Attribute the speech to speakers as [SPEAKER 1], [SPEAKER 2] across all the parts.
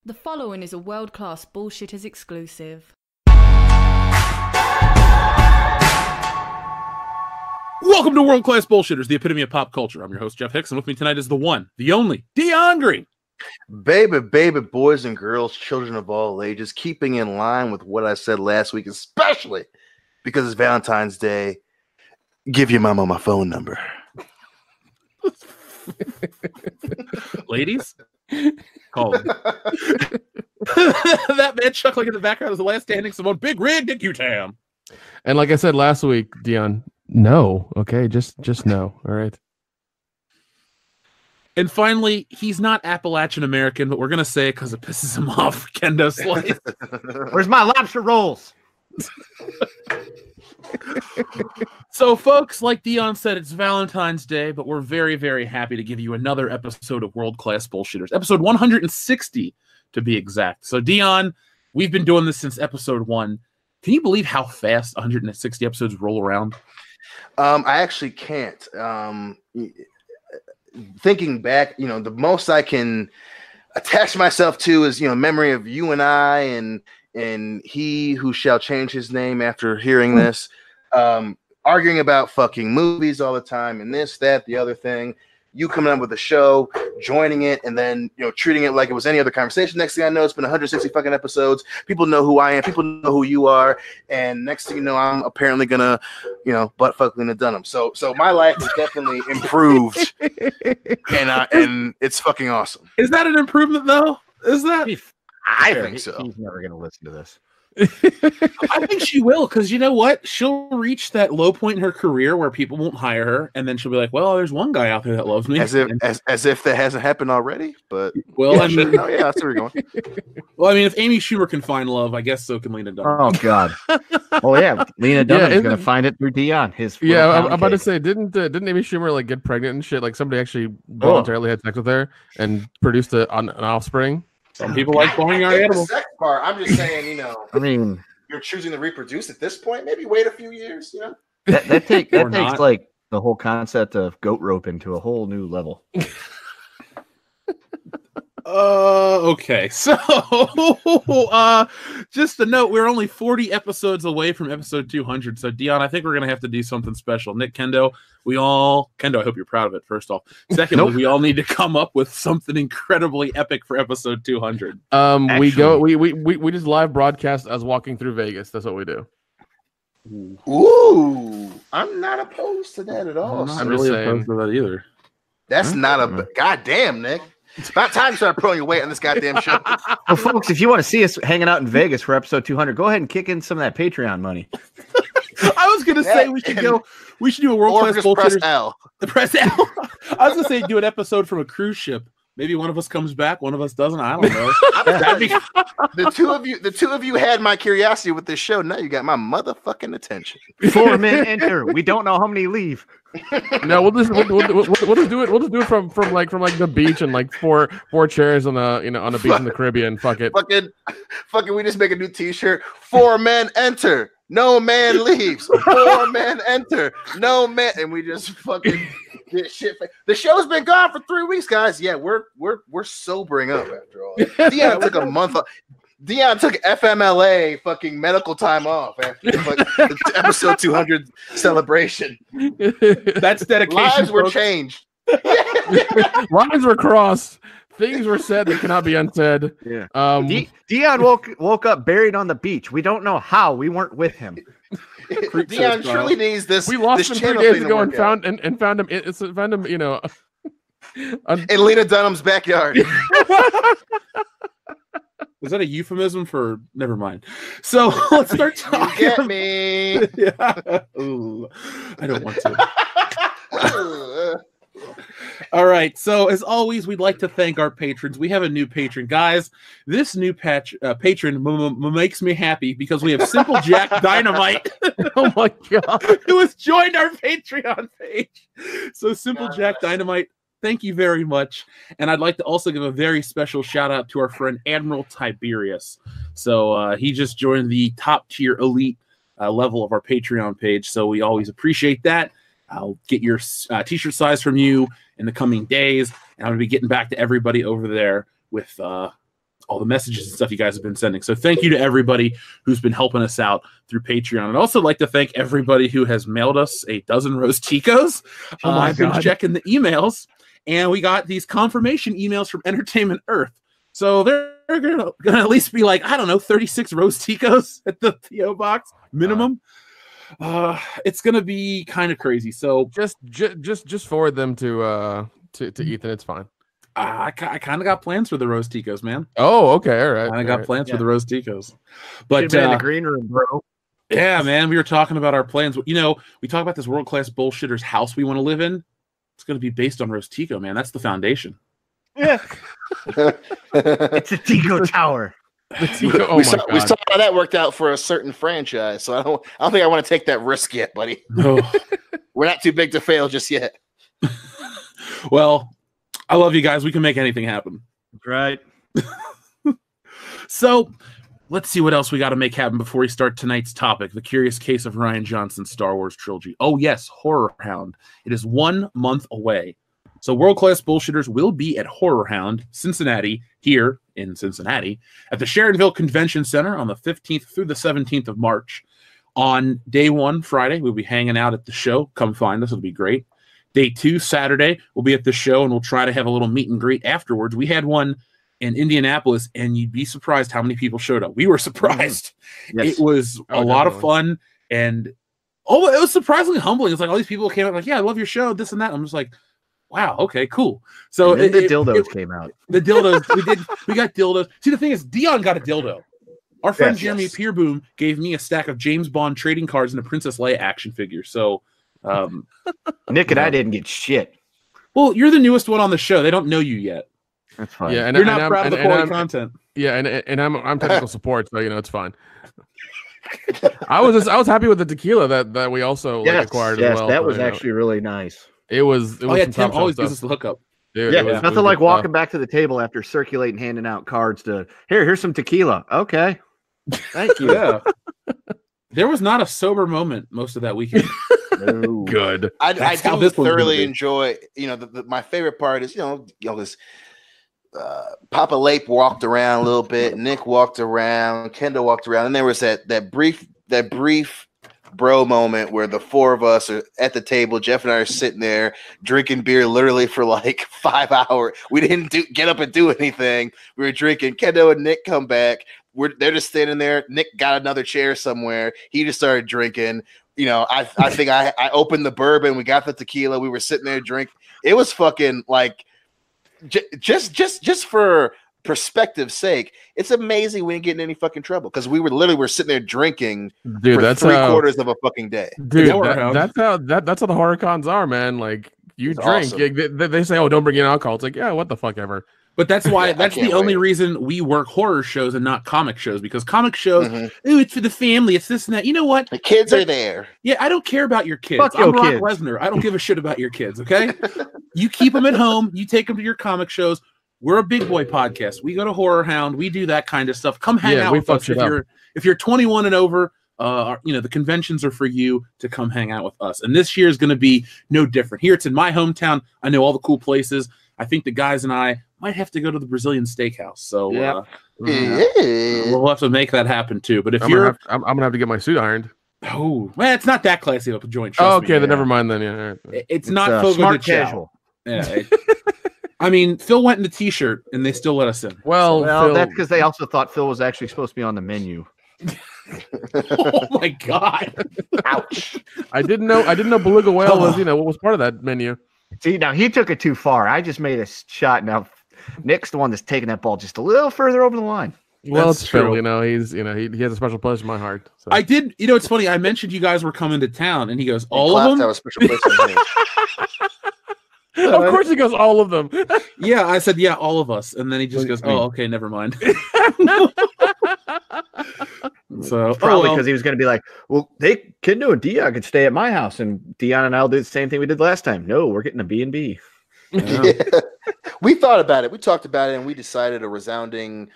[SPEAKER 1] The following is a world-class Bullshitters exclusive.
[SPEAKER 2] Welcome to World Class Bullshitters, the epitome of pop culture. I'm your host, Jeff Hicks, and with me tonight is the one, the only, Dion Green.
[SPEAKER 3] Baby, boys and girls, children of all ages, keeping in line with what I said last week, especially because it's Valentine's Day. Give your mama my phone number.
[SPEAKER 2] Ladies, call them. That man chuckling in the background is the last standing Simone Big Rig Dick Utam.
[SPEAKER 4] And like I said last week, Dion, no. Okay, just no. All right.
[SPEAKER 2] And finally, he's not Appalachian American, but we're going to say it because it pisses him off. Kendo Slice.
[SPEAKER 5] Where's my lobster rolls?
[SPEAKER 2] So, folks, like Dion said, it's Valentine's Day, but we're very, very happy to give you another episode of World Class Bullshitters. Episode 160, to be exact. So, Dion, we've been doing this since episode 1. Can you believe how fast 160 episodes roll around?
[SPEAKER 3] I actually can't. Thinking back, the most I can attach myself to is, memory of you and I and he who shall change his name after hearing this, arguing about fucking movies all the time and this, that, the other thing. You coming up with a show, joining it, and then treating it like it was any other conversation. Next thing I know, it's been 160 fucking episodes. People know who I am. People know who you are. And next thing you know, I'm apparently gonna, butt fuck Lena Dunham. So my life has definitely improved, and it's fucking awesome.
[SPEAKER 2] Is that an improvement though? Is that?
[SPEAKER 3] I think so.
[SPEAKER 5] He's never gonna listen to this.
[SPEAKER 2] I think she will, because you know what? She'll reach that low point in her career where people won't hire her, and then she'll be like, "Well, there's one guy out there that loves me."
[SPEAKER 3] As if that hasn't happened already. But
[SPEAKER 2] well, I mean,
[SPEAKER 3] that's where we're going.
[SPEAKER 2] Well, I mean, if Amy Schumer can find love, I guess so can Lena Dunham.
[SPEAKER 5] Oh God. Oh yeah, Lena Dunham's gonna find it through Dion.
[SPEAKER 4] I'm about to say, didn't Amy Schumer get pregnant and shit? Like somebody actually voluntarily had sex with her and produced an offspring.
[SPEAKER 2] Some people like barnyard animals.
[SPEAKER 3] The sex part, I'm just saying,
[SPEAKER 5] I mean,
[SPEAKER 3] you're choosing to reproduce at this point. Maybe wait a few years,
[SPEAKER 5] that takes like the whole concept of goat roping to a whole new level.
[SPEAKER 2] Okay. So, just a note, we're only 40 episodes away from episode 200. So, Dion, I think we're going to have to do something special. Nick, Kendo, I hope you're proud of it, first off. Secondly, we all need to come up with something incredibly epic for episode 200.
[SPEAKER 4] We just live broadcast us walking through Vegas. That's what we do.
[SPEAKER 3] Ooh, I'm not opposed to that at all.
[SPEAKER 2] I'm not really opposed to that either.
[SPEAKER 3] That's not a goddamn, Nick. It's about time to start pulling your weight on this goddamn show.
[SPEAKER 5] Well, folks, if you want to see us hanging out in Vegas for episode 200, go ahead and kick in some of that Patreon money.
[SPEAKER 2] I was gonna say we should do a World Class Bullshitters.
[SPEAKER 3] Press L.
[SPEAKER 2] Press L. I was gonna say do an episode from a cruise ship. Maybe one of us comes back, one of us doesn't. I don't know.
[SPEAKER 3] The two of you had my curiosity with this show. Now you got my motherfucking attention.
[SPEAKER 5] 4 men enter. We don't know how many leave.
[SPEAKER 4] No, we'll just do it. We'll just do it from the beach and like four chairs on a beach in the Caribbean. Fuck it.
[SPEAKER 3] Fucking. We just make a new T-shirt. 4 men enter. No man leaves. 4 men enter. No man, and we just fucking get shit. The show's been gone for 3 weeks, guys. Yeah, we're sobering up after all. Dion took a month off. Dion took FMLA fucking medical time off after the episode 200 celebration.
[SPEAKER 2] That's dedication.
[SPEAKER 3] Lives were changed.
[SPEAKER 4] Lives were crossed. Things were said that cannot be unsaid.
[SPEAKER 5] Yeah. Dion woke up buried on the beach. We don't know how. We weren't with him.
[SPEAKER 3] Dion surely needs this.
[SPEAKER 4] We lost him 3 days ago and found him.
[SPEAKER 3] In Lena Dunham's backyard.
[SPEAKER 2] Was that a euphemism for? Never mind. So let's start talking.
[SPEAKER 3] You get me?
[SPEAKER 2] Yeah. Ooh, I don't want to. All right. So as always, we'd like to thank our patrons. We have a new patron, guys. This new patron makes me happy because we have Simple Jack Dynamite.
[SPEAKER 4] Oh my god!
[SPEAKER 2] Who has joined our Patreon page? So Simple Jack Dynamite, thank you very much. And I'd like to also give a very special shout out to our friend Admiral Tiberius. So he just joined the top tier elite level of our Patreon page. So we always appreciate that. I'll get your t-shirt size from you in the coming days, and I'm going to be getting back to everybody over there with all the messages and stuff you guys have been sending. So thank you to everybody who's been helping us out through Patreon. I'd also like to thank everybody who has mailed us a dozen Rose Ticos. I've been checking the emails, and we got these confirmation emails from Entertainment Earth. So they're gonna at least be like, I don't know, 36 Rose Ticos at the PO box minimum. It's gonna be kind of crazy. So
[SPEAKER 4] just forward them to Ethan. It's fine.
[SPEAKER 2] I kind of got plans for the Rose Ticos, man.
[SPEAKER 4] Oh, okay, all right.
[SPEAKER 2] I got plans for the Rose Ticos, but
[SPEAKER 5] in the green room, bro.
[SPEAKER 2] Yeah, man, we were talking about our plans. You know, we talk about this world-class bullshitter's house we want to live in. It's going to be based on Rose Tico, man. That's the foundation.
[SPEAKER 5] Yeah, it's a Tico Tower.
[SPEAKER 4] The Tico,
[SPEAKER 3] we saw how that worked out for a certain franchise, so I don't think I want to take that risk yet, buddy.
[SPEAKER 2] No.
[SPEAKER 3] We're not too big to fail just yet.
[SPEAKER 2] Well, I love you guys. We can make anything happen.
[SPEAKER 5] That's right.
[SPEAKER 2] So let's see what else we got to make happen before we start tonight's topic, the curious case of Rian Johnson's Star Wars trilogy. Oh, yes, Horror Hound. It is 1 month away. So world-class bullshitters will be at Horror Hound, Cincinnati, here in Cincinnati, at the Sharonville Convention Center on the 15th through the 17th of March. On day 1, Friday, we'll be hanging out at the show. Come find us. It'll be great. Day 2, Saturday, we'll be at the show, and we'll try to have a little meet and greet afterwards. We had one in Indianapolis, and you'd be surprised how many people showed up. We were surprised. Yes. It was a lot of fun, and it was surprisingly humbling. It's like all these people came up like, yeah, I love your show, this and that. I'm just like, wow, okay, cool. So
[SPEAKER 5] the dildos came out.
[SPEAKER 2] The dildos, we got dildos. See, the thing is, Dion got a dildo. Our friend Jeremy Peerboom gave me a stack of James Bond trading cards and a Princess Leia action figure. So
[SPEAKER 5] Nick and I didn't get shit.
[SPEAKER 2] Well, you're the newest one on the show. They don't know you yet.
[SPEAKER 5] That's fine.
[SPEAKER 2] Yeah, and you're not proud of the quality content.
[SPEAKER 4] Yeah, and I'm technical support, so it's fine. I was happy with the tequila that we also acquired as well.
[SPEAKER 5] That was actually really nice.
[SPEAKER 4] It was.
[SPEAKER 2] Oh yeah, Tim always gives us the hookup.
[SPEAKER 4] Dude,
[SPEAKER 5] yeah, nothing like walking back to the table after circulating, handing out cards to here's some tequila. Okay, thank you.
[SPEAKER 2] Yeah. There was not a sober moment most of that weekend.
[SPEAKER 5] No.
[SPEAKER 4] Good.
[SPEAKER 3] I do thoroughly enjoy. My favorite part is this. Papa Lape walked around a little bit. Nick walked around. Kendall walked around, and there was that brief bro moment where the four of us are at the table. Jeff and I are sitting there drinking beer literally for like 5 hours. We didn't get up and do anything. We were drinking. Kendall and Nick come back. They're just standing there. Nick got another chair somewhere. He just started drinking. I think I opened the bourbon. We got the tequila. We were sitting there drinking. It was fucking like just for perspective's sake, it's amazing we didn't get in any fucking trouble because we were sitting there drinking for
[SPEAKER 4] that's
[SPEAKER 3] 3/4 of a fucking day.
[SPEAKER 4] Dude, that's how the horror cons are, man. Like you drink, awesome. They say, "Oh, don't bring in alcohol." It's like, yeah, what the fuck ever.
[SPEAKER 2] But that's why that's the only reason we work horror shows and not comic shows, because comic shows, ooh, it's for the family, it's this and that. You know what?
[SPEAKER 3] The kids are there.
[SPEAKER 2] Yeah, I don't care about your kids.
[SPEAKER 5] Fuck
[SPEAKER 2] I'm Brock
[SPEAKER 5] kids.
[SPEAKER 2] Lesnar. I don't give a shit about your kids, okay? You keep them at home. You take them to your comic shows. We're a big boy podcast. We go to Horror Hound. We do that kind of stuff. Come hang out with us if you're 21 and over. The conventions are for you to come hang out with us. And this year is going to be no different. Here it's in my hometown. I know all the cool places. I think the guys and I might have to go to the Brazilian steakhouse. So we'll have to make that happen too. But if
[SPEAKER 4] I'm gonna have to get my suit ironed.
[SPEAKER 2] Oh, well, it's not that classy of a joint.
[SPEAKER 4] Oh, okay, then never mind then. Yeah, right.
[SPEAKER 2] It's not
[SPEAKER 5] smart casual.
[SPEAKER 2] Yeah. I mean, Phil went in the t-shirt and they still let us in.
[SPEAKER 5] Well, that's because they also thought Phil was actually supposed to be on the menu.
[SPEAKER 2] Oh my god!
[SPEAKER 3] Ouch!
[SPEAKER 4] I didn't know beluga whale was what was part of that menu.
[SPEAKER 5] See, now he took it too far. I just made a shot. Now Nick's the one that's taking that ball just a little further over the line.
[SPEAKER 4] Well, it's true. He's he has a special place in my heart. So.
[SPEAKER 2] I did. It's funny. I mentioned you guys were coming to town, and he goes, "All of them."
[SPEAKER 3] Have a special place in me.
[SPEAKER 4] Of course, he goes, "All of them."
[SPEAKER 2] Yeah, I said, "Yeah, all of us," and then he just goes, "Oh, okay, never mind." So
[SPEAKER 5] probably because he was going to be like, "Well, Kendo and Dion could stay at my house," and Dion and I'll do the same thing we did last time. No, we're getting a B&B.
[SPEAKER 3] Yeah. We thought about it. We talked about it, and we decided a resounding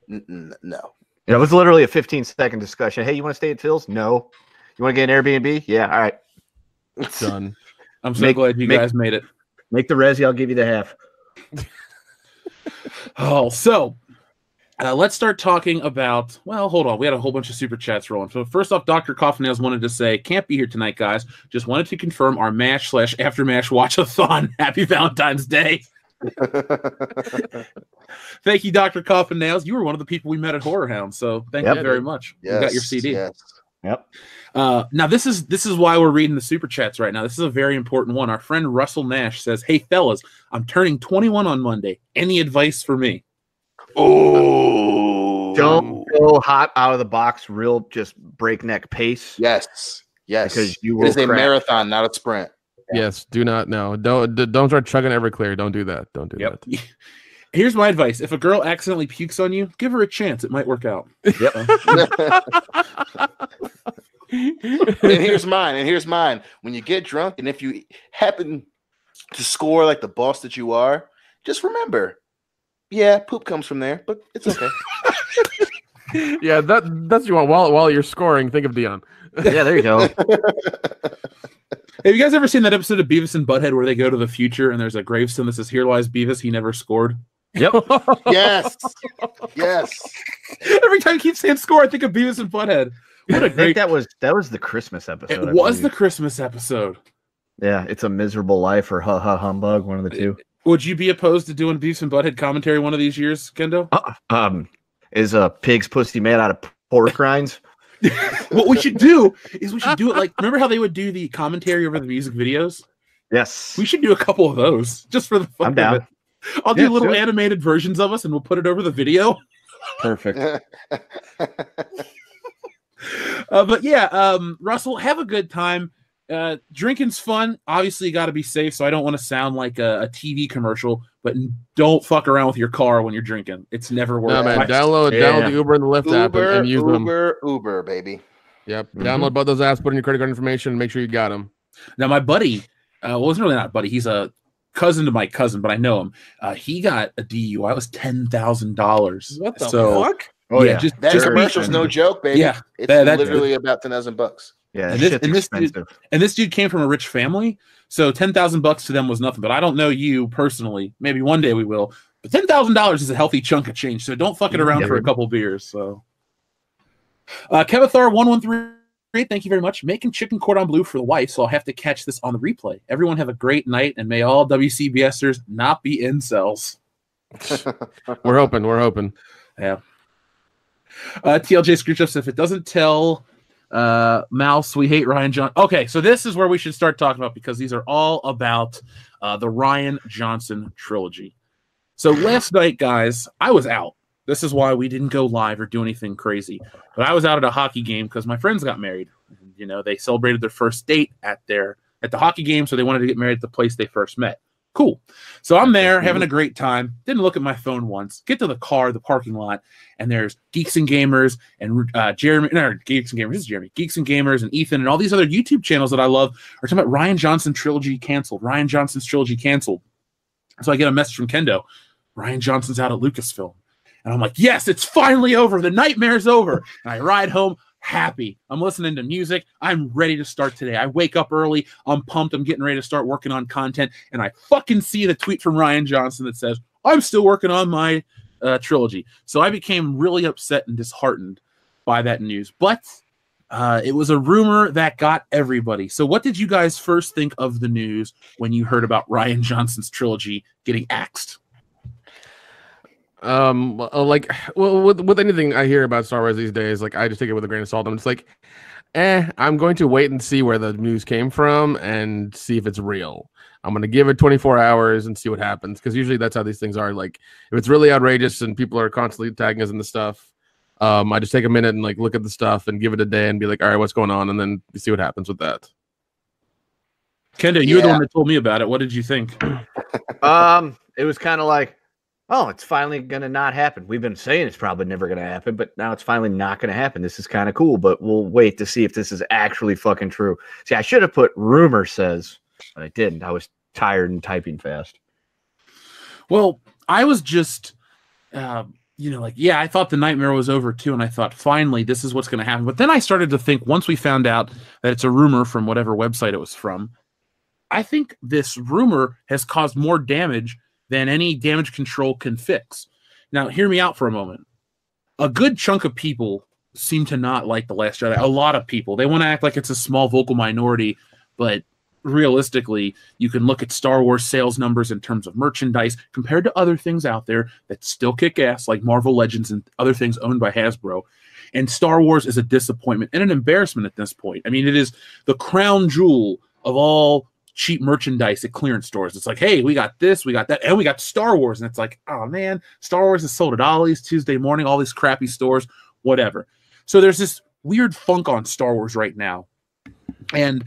[SPEAKER 3] no.
[SPEAKER 5] It was literally a 15-second discussion. Hey, you want to stay at Phil's? No. You want to get an Airbnb? Yeah. All right.
[SPEAKER 4] It's done.
[SPEAKER 2] I'm so glad you guys made it.
[SPEAKER 5] Make the resi. I'll give you the half.
[SPEAKER 2] So Let's start talking about, well, hold on. We had a whole bunch of super chats rolling. So first off, Dr. Coffinails wanted to say, can't be here tonight, guys. Just wanted to confirm our MASH/after-MASH watch-a-thon. Happy Valentine's Day. Thank you, Dr. Coffinails. You were one of the people we met at Horror Hound, so thank you very much.
[SPEAKER 3] Yes,
[SPEAKER 2] we got your CD.
[SPEAKER 3] Yes.
[SPEAKER 5] Yep.
[SPEAKER 2] Now, this is why we're reading the super chats right now. This is a very important one. Our friend Russell Nash says, hey, fellas, I'm turning 21 on Monday. Any advice for me?
[SPEAKER 3] Oh,
[SPEAKER 5] Don't go hot out of the box, real just breakneck pace.
[SPEAKER 3] Yes.
[SPEAKER 5] Because you will
[SPEAKER 3] it is a
[SPEAKER 5] crash.
[SPEAKER 3] marathon, not a sprint.
[SPEAKER 4] Yes, do not. No, don't start chugging Everclear. Don't do that. Don't do that.
[SPEAKER 2] Here's my advice. If a girl accidentally pukes on you, give her a chance. It might work out.
[SPEAKER 5] Yep.
[SPEAKER 3] And here's mine. When you get drunk, and if you happen to score like the boss that you are, just remember, yeah, poop comes from there, but it's okay.
[SPEAKER 4] Yeah, that's you want. While you're scoring, think of Dion.
[SPEAKER 5] Yeah, there you go.
[SPEAKER 2] Have you guys ever seen that episode of Beavis and Butthead where they go to the future and there's a gravestone that says, "Here lies Beavis, he never scored"?
[SPEAKER 5] Yep.
[SPEAKER 3] Yes.
[SPEAKER 2] Every time you keep saying score, I think of Beavis and Butthead. What a
[SPEAKER 5] I
[SPEAKER 2] great!
[SPEAKER 5] think that was the Christmas episode.
[SPEAKER 2] It was the Christmas episode.
[SPEAKER 5] Yeah, It's a Miserable Life or Ha Ha Humbug, one of the two.
[SPEAKER 2] Would you be opposed to doing Beavis and Butthead commentary one of these years, Kendo?
[SPEAKER 5] Is a pig's pussy made out of pork rinds?
[SPEAKER 2] What we should do is we should do it like, remember how they would do the commentary over the music videos?
[SPEAKER 5] Yes.
[SPEAKER 2] We should do a couple of those just for the fun
[SPEAKER 5] I'm down.
[SPEAKER 2] of it. I'll do little animated versions of us and we'll put it over the video.
[SPEAKER 5] Perfect.
[SPEAKER 2] But yeah, Russell, have a good time. Drinking's fun. Obviously, you got to be safe, so I don't want to sound like a TV commercial, but don't fuck around with your car when you're drinking. It's never worth it.
[SPEAKER 4] No, man. Download the Uber and the Lyft app and use them.
[SPEAKER 3] Uber, baby.
[SPEAKER 4] Yep. Download both those apps, put in your credit card information, and make sure you got them.
[SPEAKER 2] Now, my buddy, well, it's really not a buddy. He's a cousin to my cousin, but I know him. He got a DUI. It was $10,000.
[SPEAKER 1] What the fuck?
[SPEAKER 5] Oh yeah,
[SPEAKER 2] just
[SPEAKER 3] commercial's no joke, baby.
[SPEAKER 2] Yeah,
[SPEAKER 3] it's
[SPEAKER 2] that's
[SPEAKER 3] literally about $10,000.
[SPEAKER 5] Yeah,
[SPEAKER 2] this dude came from a rich family, so $10,000 to them was nothing. But I don't know you personally. Maybe one day we will. But $10,000 is a healthy chunk of change, so don't fuck it around for a couple beers. So, Kevithar113, thank you very much. Making chicken cordon bleu for the wife, so I'll have to catch this on the replay. Everyone have a great night, and may all WCBSers not be incels.
[SPEAKER 4] We're hoping.
[SPEAKER 2] Yeah. TLJ Screwchuff, if it doesn't tell Mouse, we hate Rian Johnson. Okay, so this is where we should start talking about, because these are all about the Rian Johnson trilogy. So last night, guys, I was out. This is why we didn't go live or do anything crazy. But I was out at a hockey game because my friends got married. You know, they celebrated their first date at the hockey game, so they wanted to get married at the place they first met. Cool. So I'm there having a great time. Didn't look at my phone once. Get to the parking lot, and there's Geeks and Gamers and Jeremy. No, Geeks and Gamers. This is Jeremy. Geeks and Gamers and Ethan and all these other YouTube channels that I love are talking about Rian Johnson trilogy canceled. Rian Johnson's trilogy canceled. So I get a message from Kendo. Rian Johnson's out at Lucasfilm. And I'm like, yes, it's finally over. The nightmare's over. And I ride home happy. I'm listening to music. I'm ready to start today. I wake up early. I'm pumped. I'm getting ready to start working on content. And I fucking see the tweet from Rian Johnson that says, I'm still working on my trilogy. So I became really upset and disheartened by that news. But it was a rumor that got everybody. So what did you guys first think of the news when you heard about Rian Johnson's trilogy getting axed?
[SPEAKER 4] With anything I hear about Star Wars these days, like I just take it with a grain of salt. I'm just like, I'm going to wait and see where the news came from and see if it's real. I'm going to give it 24 hours and see what happens, because usually that's how these things are. Like if it's really outrageous and people are constantly tagging us in the stuff, I just take a minute and like look at the stuff and give it a day and be like, all right, what's going on, and then see what happens with that.
[SPEAKER 2] Kendo, you were the one that told me about it. What did you think?
[SPEAKER 5] It was kind of like, oh, it's finally going to not happen. We've been saying it's probably never going to happen, but now it's finally not going to happen. This is kind of cool, but we'll wait to see if this is actually fucking true. See, I should have put rumor says, but I didn't. I was tired and typing fast.
[SPEAKER 2] Well, I was just, I thought the nightmare was over too, and I thought, finally, this is what's going to happen. But then I started to think, once we found out that it's a rumor from whatever website it was from, I think this rumor has caused more damage than any damage control can fix. Now, hear me out for a moment. a good chunk of people seem to not like The Last Jedi. A lot of people. They want to act like it's a small vocal minority, but realistically, you can look at Star Wars sales numbers in terms of merchandise compared to other things out there that still kick ass, like Marvel Legends and other things owned by Hasbro. And Star Wars is a disappointment and an embarrassment at this point. I mean, it is the crown jewel of all cheap merchandise at clearance stores. It's like, hey, we got this, we got that, and we got Star Wars. And it's like, oh man, Star Wars is sold at Ollie's Tuesday morning, all these crappy stores, whatever. So there's this weird funk on Star Wars right now. And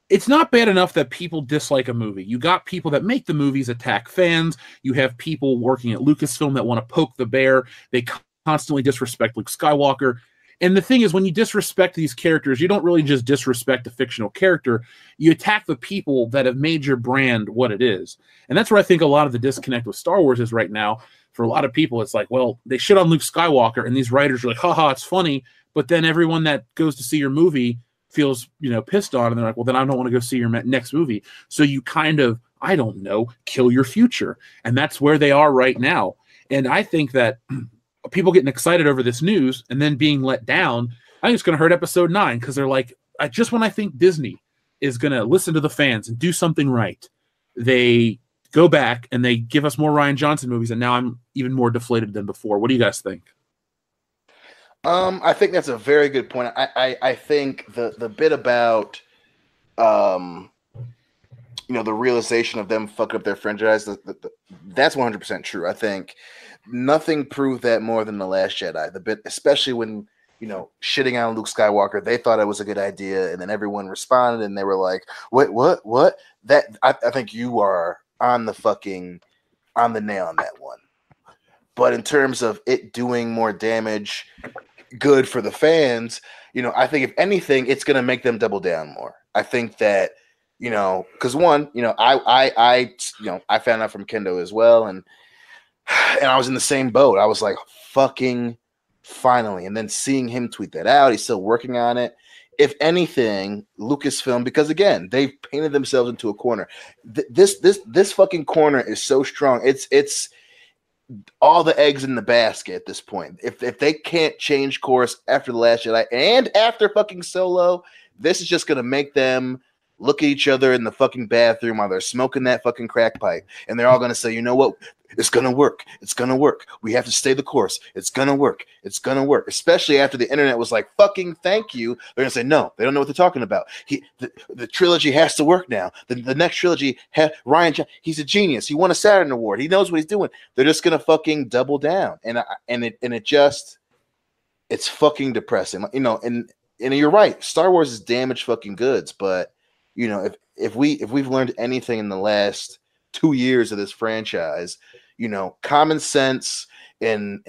[SPEAKER 2] it's not bad enough that people dislike a movie. You got people that make the movies attack fans. You have people working at Lucasfilm that want to poke the bear. They constantly disrespect Luke Skywalker. And the thing is, when you disrespect these characters, you don't really just disrespect a fictional character. You attack the people that have made your brand what it is. And that's where I think a lot of the disconnect with Star Wars is right now. For a lot of people, it's like, well, they shit on Luke Skywalker, and these writers are like, haha, it's funny. But then everyone that goes to see your movie feels, pissed on, and they're like, well, then I don't want to go see your next movie. So you kind of, I don't know, kill your future. And that's where they are right now. And I think that people getting excited over this news and then being let down, I think it's going to hurt episode 9, because they're like, just when I think Disney is going to listen to the fans and do something right, they go back and they give us more Rian Johnson movies, and now I'm even more deflated than before. What do you guys think?
[SPEAKER 3] I think that's a very good point. I think the bit about the realization of them fucking up their franchise, that's 100% true. I think nothing proved that more than The Last Jedi. The bit, especially when shitting on Luke Skywalker, they thought it was a good idea, and then everyone responded, and they were like, "What? That I think you are on the nail on that one." But in terms of it doing more damage, good for the fans, I think if anything, it's going to make them double down more. I think that, because one, I found out from Kendo as well, and I was in the same boat. I was like, fucking finally. And then seeing him tweet that out, he's still working on it. If anything, Lucasfilm, because again, they've painted themselves into a corner. This fucking corner is so strong. It's all the eggs in the basket at this point. If they can't change course after The Last Jedi and after fucking Solo, this is just gonna make them look at each other in the fucking bathroom while they're smoking that fucking crack pipe, and they're all gonna say, you know what? It's gonna work. It's gonna work. We have to stay the course. It's gonna work. It's gonna work. Especially after the internet was like, fucking thank you. They're gonna say, no, they don't know what they're talking about. The trilogy has to work now. The next trilogy, he's a genius. He won a Saturn Award. He knows what he's doing. They're just gonna fucking double down. It's fucking depressing. And you're right. Star Wars is damaged fucking goods, but if we've learned anything in the last 2 years of this franchise, common sense and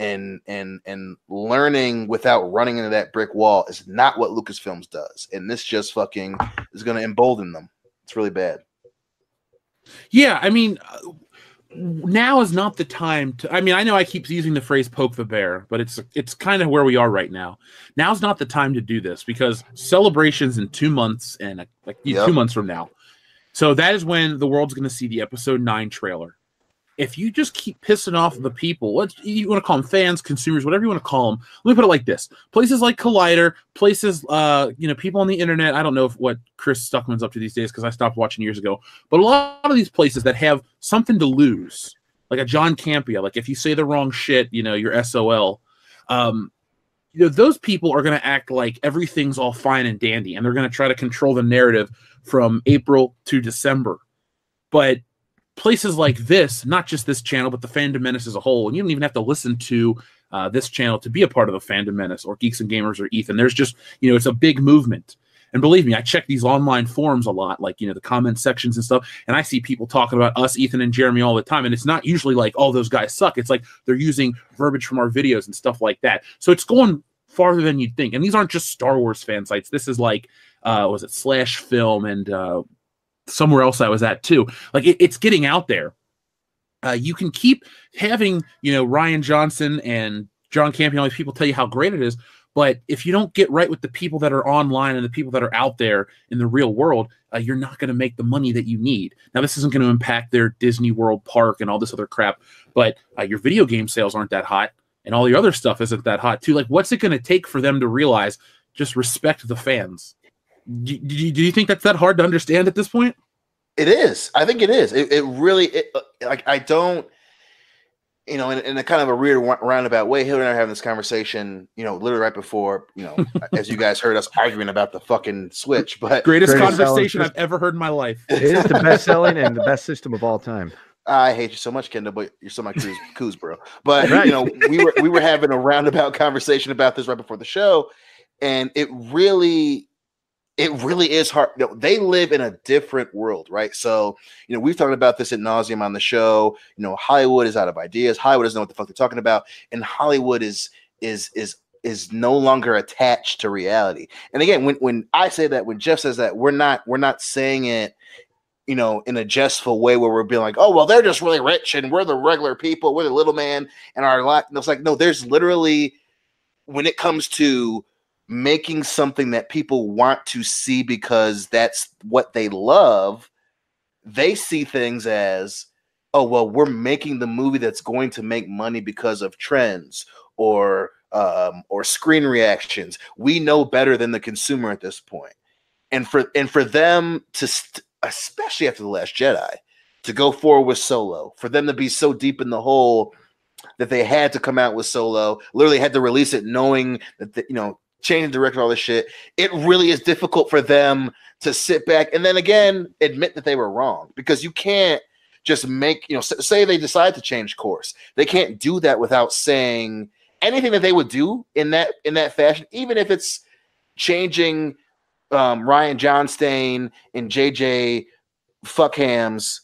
[SPEAKER 3] learning without running into that brick wall is not what Lucasfilms does. And this just fucking is going to embolden them. It's really bad.
[SPEAKER 2] Yeah, I mean, now is not the time to. I mean, I know I keep using the phrase "poke the bear," but it's kind of where we are right now. Now's not the time to do this, because Celebration's in 2 months, and 2 months from now. So that is when the world's going to see the episode 9 trailer. If you just keep pissing off the people, you want to call them fans, consumers, whatever you want to call them. Let me put it like this: places like Collider, places, people on the internet. I don't know what Chris Stuckman's up to these days, because I stopped watching years ago. But a lot of these places that have something to lose, like a John Campia, like if you say the wrong shit, you're SOL. Those people are going to act like everything's all fine and dandy, and they're going to try to control the narrative from April to December. But places like this, not just this channel, but the Fandom Menace as a whole, and you don't even have to listen to this channel to be a part of the Fandom Menace or Geeks and Gamers or Ethan. There's just, it's a big movement. And believe me, I check these online forums a lot, like, the comment sections and stuff, and I see people talking about us, Ethan and Jeremy, all the time, and it's not usually like, oh, those guys suck. It's like they're using verbiage from our videos and stuff like that. So it's going farther than you'd think. And these aren't just Star Wars fan sites. This is like, was it Slash Film and somewhere else I was at too. Like it's getting out there. You can keep having, Rian Johnson and John Campia, all these people tell you how great it is. But if you don't get right with the people that are online and the people that are out there in the real world, you're not going to make the money that you need. Now, this isn't going to impact their Disney World park and all this other crap, but your video game sales aren't that hot. and all the other stuff isn't that hot too. Like, what's it going to take for them to realize just respect the fans? Do you think that's that hard to understand at this point?
[SPEAKER 3] It is. I think it is. It really, like, I don't, in a kind of a weird roundabout way, Hillary and I are having this conversation, literally right before, as you guys heard us arguing about the fucking Switch. But
[SPEAKER 2] greatest conversation I've ever heard in my life.
[SPEAKER 5] It is the best selling and the best system of all time.
[SPEAKER 3] I hate you so much, Kendall, but you're so my coos, bro. But we were having a roundabout conversation about this right before the show, and it really is hard. They live in a different world, right? So, we've talked about this ad nauseum on the show. Hollywood is out of ideas. Hollywood doesn't know what the fuck they're talking about, and Hollywood is no longer attached to reality. And again, when I say that, when Jeff says that, we're not saying it, in a jestful way where we're being like, oh, well, they're just really rich and we're the regular people, we're the little man, and our lot. It's like, no, there's literally, when it comes to making something that people want to see because that's what they love, they see things as, oh, well, we're making the movie that's going to make money because of trends or screen reactions. We know better than the consumer at this point. And for them to especially after The Last Jedi, to go forward with Solo, for them to be so deep in the hole that they had to come out with Solo, literally had to release it knowing that, changing director, all this shit, it really is difficult for them to sit back and then again admit that they were wrong, because you can't just make, say they decide to change course. They can't do that without saying anything that they would do in that fashion, even if it's changing Rian Johnstein and JJ Fuckhams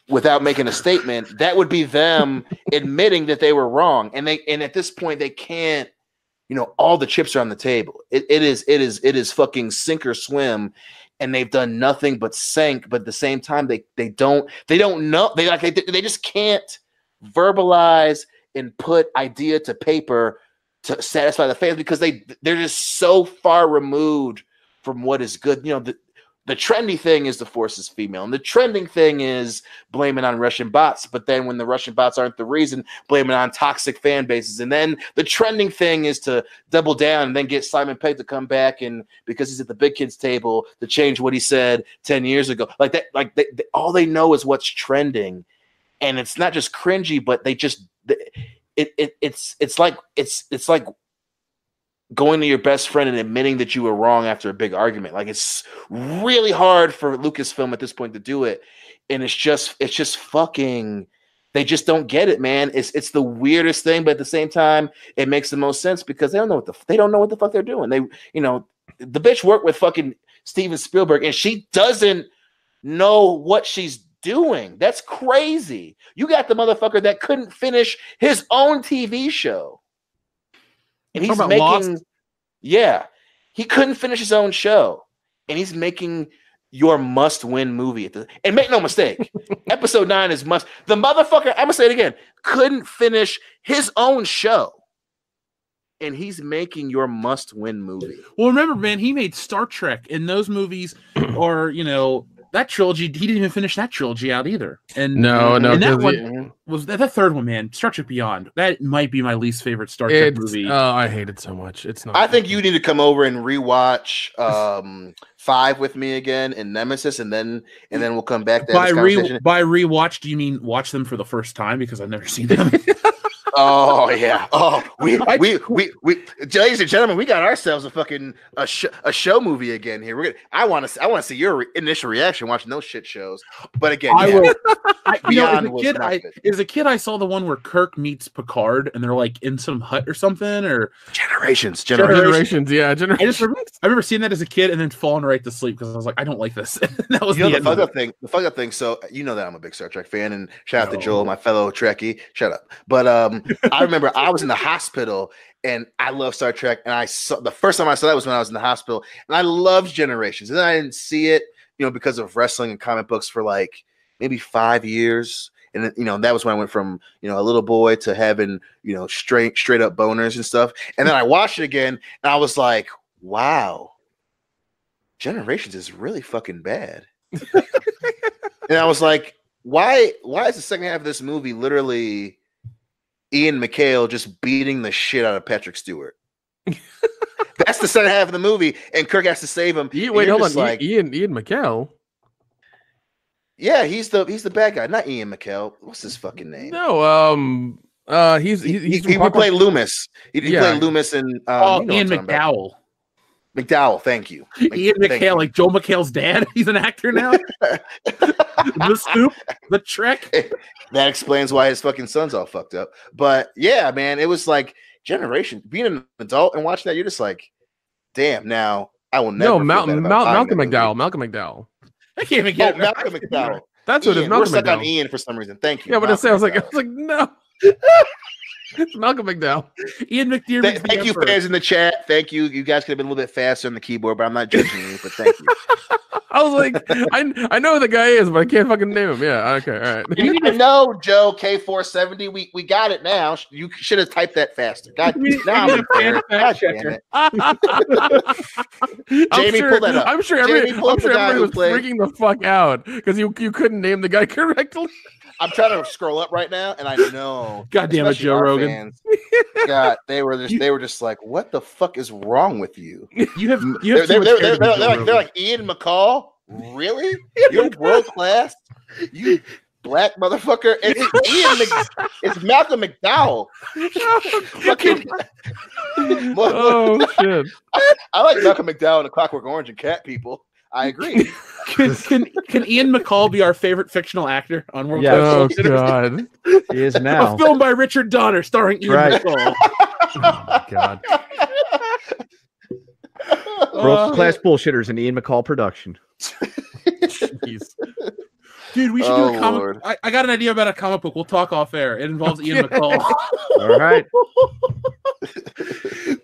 [SPEAKER 3] without making a statement. That would be them admitting that they were wrong. And at this point they can't, all the chips are on the table. It is fucking sink or swim, and they've done nothing but sink. But at the same time, they don't know. They just can't verbalize and put idea to paper to satisfy the fans, because they're just so far removed from what is good. The trendy thing is the Force is female, and the trending thing is blaming on Russian bots. But then when the Russian bots aren't the reason, blaming on toxic fan bases. And then the trending thing is to double down and then get Simon Pegg to come back, and because he's at the big kids table, to change what he said 10 years ago. Like that, all they know is what's trending, and it's not just cringy, but it's like going to your best friend and admitting that you were wrong after a big argument. Like, it's really hard for Lucasfilm at this point to do it. And it's just fucking, they just don't get it, man. It's the weirdest thing, but at the same time, it makes the most sense because they don't know what the fuck they're doing. The bitch worked with fucking Steven Spielberg and she doesn't know what she's doing. That's crazy. You got the motherfucker that couldn't finish his own TV show. And he's making, Lost? Yeah, he couldn't finish his own show, and he's making your must-win movie. And make no mistake, Episode 9 is must. The motherfucker, I'm gonna say it again, couldn't finish his own show, and he's making your must-win movie.
[SPEAKER 2] Well, remember, man, he made Star Trek, and those movies, or that trilogy, he didn't even finish that trilogy out either. And and that one was the third one, man. Star Trek Beyond. That might be my least favorite Star Trek movie.
[SPEAKER 4] Oh, I hate it so much. It's not.
[SPEAKER 3] I think you need to come over and rewatch 5 with me again and Nemesis, and then we'll come back to
[SPEAKER 2] by rewatch. Do you mean watch them for the first time? Because I've never seen them.
[SPEAKER 3] Oh yeah. Oh, we ladies and gentlemen, we got ourselves a fucking a show movie again here. I want to see your initial reaction watching those shit shows. But again,
[SPEAKER 2] as a kid, I saw the one where Kirk meets Picard, and they're like in some hut or something, or
[SPEAKER 3] Generations.
[SPEAKER 4] Yeah, Generations.
[SPEAKER 2] I remember seeing that as a kid and then falling right to sleep because I was like, I don't like this. That was
[SPEAKER 3] the fuck up thing. The fuck up thing. So that I'm a big Star Trek fan, and shout out to Joel, my fellow Trekkie. Shut up. But I remember I was in the hospital and I love Star Trek. And the first time I saw that was when I was in the hospital, and I loved Generations. And then I didn't see it, because of wrestling and comic books for like maybe 5 years. And then, that was when I went from, a little boy to having, straight up boners and stuff. And then I watched it again and I was like, wow, Generations is really fucking bad. And I was like, why is the second half of this movie literally Ian McKellen just beating the shit out of Patrick Stewart. That's the second half of the movie, and Kirk has to save him.
[SPEAKER 4] Wait, hold on. Like, Ian McKellen.
[SPEAKER 3] Yeah, he's the bad guy, not Ian McKellen. What's his fucking name?
[SPEAKER 4] No, he
[SPEAKER 3] played Loomis. He played Loomis in
[SPEAKER 2] Ian McDowell.
[SPEAKER 3] McDowell, thank you.
[SPEAKER 2] Ian McKellen, like Joe McHale's dad. He's an actor now. The Scoop, the Trek.
[SPEAKER 3] That explains why his fucking son's all fucked up. But yeah, man, it was like generation. Being an adult and watching that, you're just like, damn. Now I will never.
[SPEAKER 4] No, Malcolm McDowell. Malcolm McDowell.
[SPEAKER 2] I can't even get
[SPEAKER 3] Malcolm McDowell.
[SPEAKER 4] That's what it is. Malcolm
[SPEAKER 3] We're stuck
[SPEAKER 4] McDowell.
[SPEAKER 3] on Ian for some reason. Thank you.
[SPEAKER 4] Yeah, but I was like, no. It's Malcolm McDowell.
[SPEAKER 2] Ian McDermott.
[SPEAKER 3] Thank you, fans in the chat. Thank you. You guys could have been a little bit faster on the keyboard, but I'm not judging you. But thank you.
[SPEAKER 4] I was like, I know who the guy is, but I can't fucking name him. Yeah, okay, all right.
[SPEAKER 3] I know, Joe K470. We got it now. You should have typed that faster. God, now I'm fair. God damn it. Jamie, pull that up.
[SPEAKER 4] I'm sure everybody was freaking the fuck out because you couldn't name the guy correctly.
[SPEAKER 3] I'm trying to scroll up right now, and I know.
[SPEAKER 2] God damn it, Joe Rogan.
[SPEAKER 3] Fans, God, they were just like, "What the fuck is wrong with you?"
[SPEAKER 2] They're
[SPEAKER 3] like Ian McCall. Really? You're world class. You black motherfucker. It's Malcolm McDowell.
[SPEAKER 4] Oh shit!
[SPEAKER 3] I like Malcolm McDowell and the Clockwork Orange and Cat People. I agree.
[SPEAKER 2] Can Ian McCall be our favorite fictional actor on World
[SPEAKER 4] Class? Oh God,
[SPEAKER 5] he is now.
[SPEAKER 2] A film by Richard Donner starring Ian McCall.
[SPEAKER 4] Oh God.
[SPEAKER 5] World Class Bullshitters and Ian McCall production.
[SPEAKER 2] Jeez. Dude, we should do a comic. I got an idea about a comic book. We'll talk off air. It involves Ian McCall.
[SPEAKER 5] All right.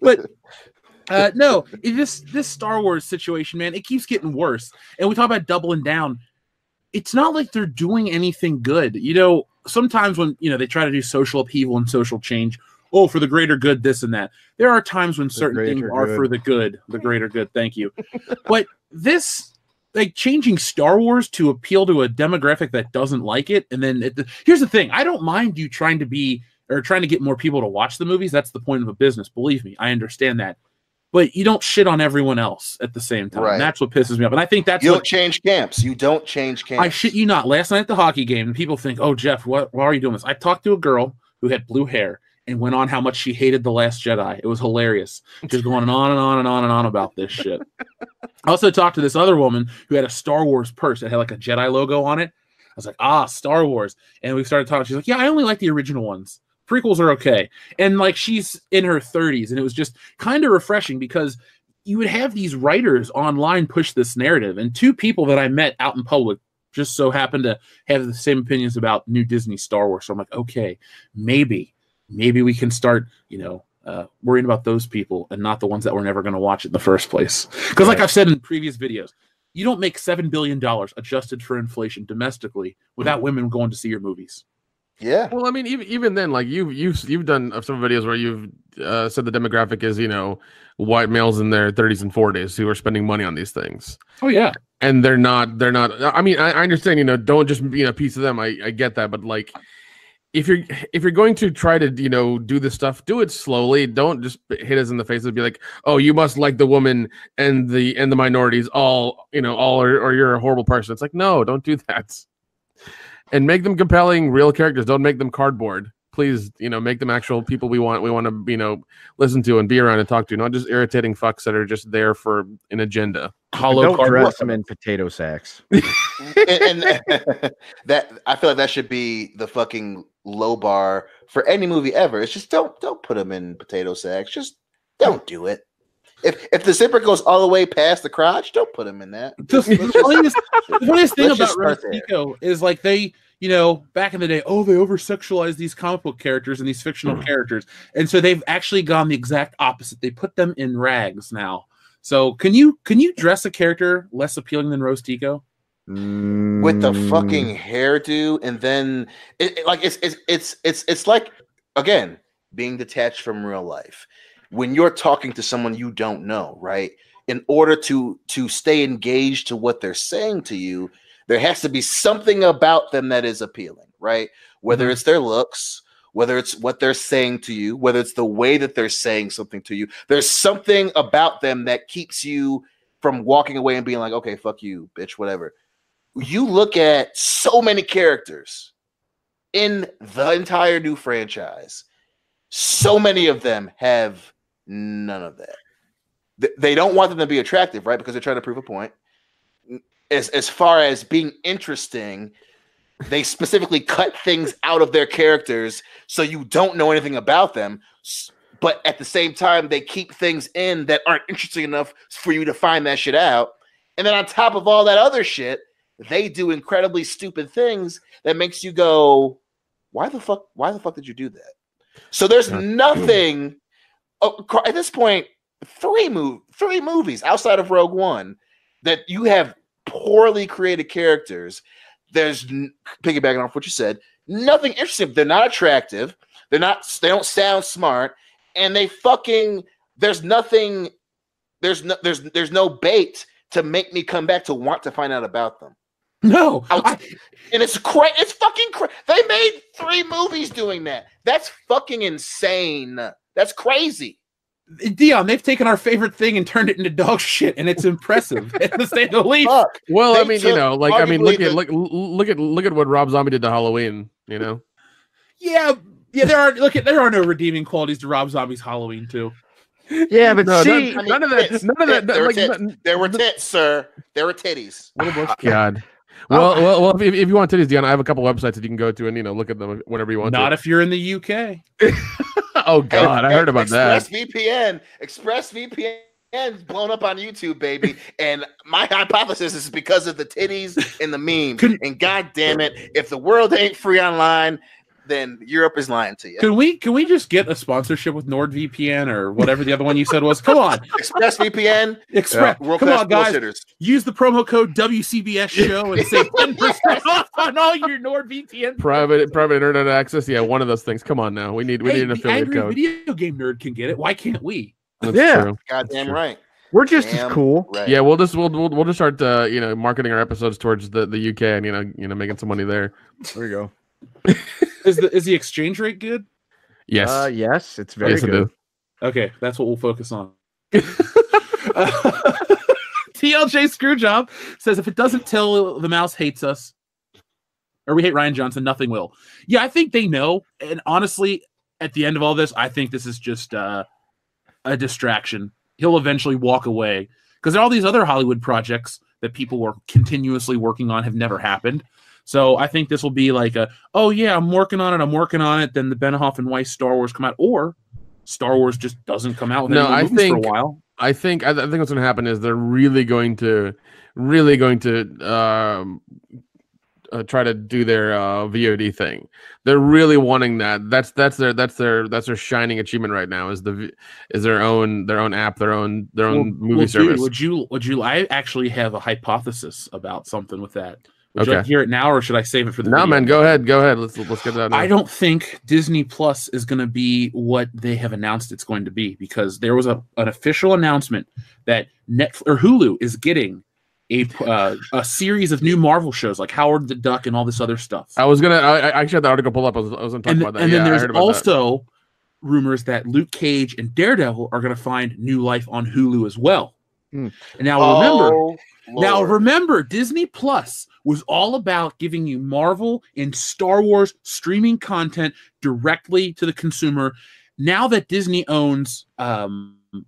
[SPEAKER 2] But no, this Star Wars situation, man, it keeps getting worse. And we talk about doubling down. It's not like they're doing anything good. You know, sometimes when they try to do social upheaval and social change, for the greater good, this and that. There are times when certain things are for the good, the greater good. Thank you. But this, like, changing Star Wars to appeal to a demographic that doesn't like it, and then here's the thing: I don't mind you trying to get more people to watch the movies. That's the point of a business. Believe me, I understand that. But you don't shit on everyone else at the same time. Right. And that's what pisses me off. And I think that's
[SPEAKER 3] you don't change camps. You don't change camps.
[SPEAKER 2] I shit you not. Last night at the hockey game, and people think, "Oh, Jeff, why are you doing this?" I talked to a girl who had blue hair and went on how much she hated The Last Jedi. It was hilarious. Just going on and on and on and on about this shit. I also talked to this other woman who had a Star Wars purse that had like a Jedi logo on it. I was like, Star Wars. And we started talking. She's like, yeah, I only like the original ones. Prequels are okay. And like, she's in her 30s, and it was just kind of refreshing because you would have these writers online push this narrative, and two people that I met out in public just so happened to have the same opinions about new Disney Star Wars. So I'm like, okay, maybe we can start, worrying about those people and not the ones that were never going to watch it in the first place. Because like I've said in previous videos, you don't make $7 billion adjusted for inflation domestically without women going to see your movies.
[SPEAKER 3] Yeah.
[SPEAKER 4] Well, I mean, even then, like you've done some videos where you've said the demographic is white males in their 30s and 40s who are spending money on these things.
[SPEAKER 2] Oh yeah,
[SPEAKER 4] and they're not. I mean, I understand. Don't just be a piece of them. I get that, but like, if you're going to try to do this stuff, do it slowly. Don't just hit us in the face and be like, oh, you must like the woman and the minorities all or you're a horrible person. It's like, no, don't do that. And make them compelling, real characters. Don't make them cardboard. Please, make them actual people we want to, listen to and be around and talk to, not just irritating fucks that are just there for an agenda.
[SPEAKER 5] Don't dress them in potato sacks.
[SPEAKER 3] and that I feel like that should be the fucking low bar for any movie ever. It's just don't put them in potato sacks. Just don't do it. If the zipper goes all the way past the crotch, don't put them in that.
[SPEAKER 2] The funniest thing about Rose-Tico is like they, back in the day, they over-sexualize these comic book characters and these fictional characters. And so they've actually gone the exact opposite. They put them in rags now. So can you dress a character less appealing than Rose-Tico?
[SPEAKER 3] With the fucking hairdo, and then it's like, again, being detached from real life. When you're talking to someone you don't know, right? In order to stay engaged to what they're saying to you, there has to be something about them that is appealing, right? Whether it's their looks, whether it's what they're saying to you, whether it's the way that they're saying something to you, there's something about them that keeps you from walking away and being like, okay, fuck you, bitch, whatever. You look at so many characters in the entire new franchise. So many of them have none of that. They don't want them to be attractive, right? Because they're trying to prove a point. As far as being interesting, they specifically cut things out of their characters so you don't know anything about them. But at the same time, they keep things in that aren't interesting enough for you to find that shit out. And then on top of all that other shit, they do incredibly stupid things that makes you go, why the fuck did you do that? So there's nothing at this point, three movies outside of Rogue One that you have poorly created characters. There's, piggybacking off what you said, nothing interesting. They're not attractive. They don't sound smart, and there's no bait to make me come back to want to find out about them.
[SPEAKER 2] No,
[SPEAKER 3] and it's fucking crazy. They made 3 movies doing that. That's fucking insane. That's crazy.
[SPEAKER 2] Dion, they've taken our favorite thing and turned it into dog shit, and it's impressive to say the least.
[SPEAKER 4] Well, I mean, look at what Rob Zombie did to Halloween. You know.
[SPEAKER 2] Yeah. There are no redeeming qualities to Rob Zombie's Halloween too.
[SPEAKER 5] Yeah, but see,
[SPEAKER 3] none of that. There were tits, sir. There were titties.
[SPEAKER 4] God. Well, if you want titties, Dion, I have a couple websites that you can go to and look at them whenever you want.
[SPEAKER 2] Not if you're in the UK.
[SPEAKER 4] Oh God, I heard about that.
[SPEAKER 3] ExpressVPN is blown up on YouTube, baby. And my hypothesis is because of the titties and the memes. And God damn it, if the world ain't free online, then Europe is lying to you.
[SPEAKER 2] Can we just get a sponsorship with NordVPN or whatever the other one you said was? Come on,
[SPEAKER 3] ExpressVPN.
[SPEAKER 2] Come on, guys. Use the promo code WCBS Show and save 10% off on all your NordVPN.
[SPEAKER 4] Private internet access. Yeah, one of those things. Come on now. We need an affiliate code.
[SPEAKER 2] Video game nerd can get it. Why can't we?
[SPEAKER 4] That's true.
[SPEAKER 3] Goddamn right.
[SPEAKER 5] We're just as cool.
[SPEAKER 3] Right.
[SPEAKER 4] Yeah, we'll just start marketing our episodes towards the UK and making some money there.
[SPEAKER 5] There you go.
[SPEAKER 2] Is the exchange rate good?
[SPEAKER 4] Yes.
[SPEAKER 5] Yes, it's very good.
[SPEAKER 2] Okay, that's what we'll focus on. TLJ Screwjob says if it doesn't tell the mouse hates us, or we hate Rian Johnson, nothing will. Yeah, I think they know. And honestly, at the end of all this, I think this is just a distraction. He'll eventually walk away because all these other Hollywood projects that people were continuously working on have never happened. So I think this will be like I'm working on it. Then the Benioff and Weiss Star Wars come out, or Star Wars just doesn't come out with any movies for a while. I think what's going to happen is they're really going to try to do their VOD thing. They're really wanting that. That's their shining achievement right now. Is their own app, their own movie service. Dude, would you? I actually have a hypothesis about something with that. Would you like to hear it now, or should I save it for the video?
[SPEAKER 4] Man, go ahead. Let's get that now.
[SPEAKER 2] I don't think Disney Plus is going to be what they have announced it's going to be, because there was an official announcement that Hulu is getting a series of new Marvel shows like Howard the Duck and all this other stuff.
[SPEAKER 4] I actually had the article pull up. I was going to talk about that.
[SPEAKER 2] And then there's also rumors that Luke Cage and Daredevil are going to find new life on Hulu as well. And now remember, Disney Plus was all about giving you Marvel and Star Wars streaming content directly to the consumer. Now that Disney owns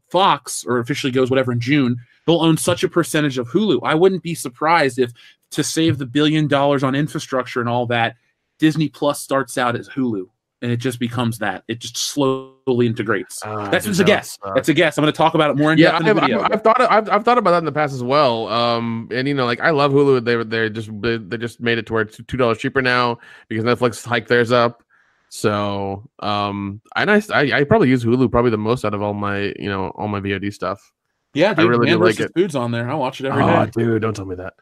[SPEAKER 2] Fox, or officially goes whatever in June, they'll own such a percentage of Hulu. I wouldn't be surprised if, to save the $1 billion on infrastructure and all that, Disney Plus starts out as Hulu. And it just becomes that. It just slowly integrates. That's just a guess. That's a guess. I'm going to talk about it more in depth in the video.
[SPEAKER 4] I've thought about that in the past as well. And I love Hulu. They just made it to where it's $2 cheaper now because Netflix hiked theirs up. So I probably use Hulu probably the most out of all my VOD stuff.
[SPEAKER 2] Yeah, dude,
[SPEAKER 4] I really do like it.
[SPEAKER 2] Food's on there. I watch it every day.
[SPEAKER 4] Oh, dude, don't tell me that.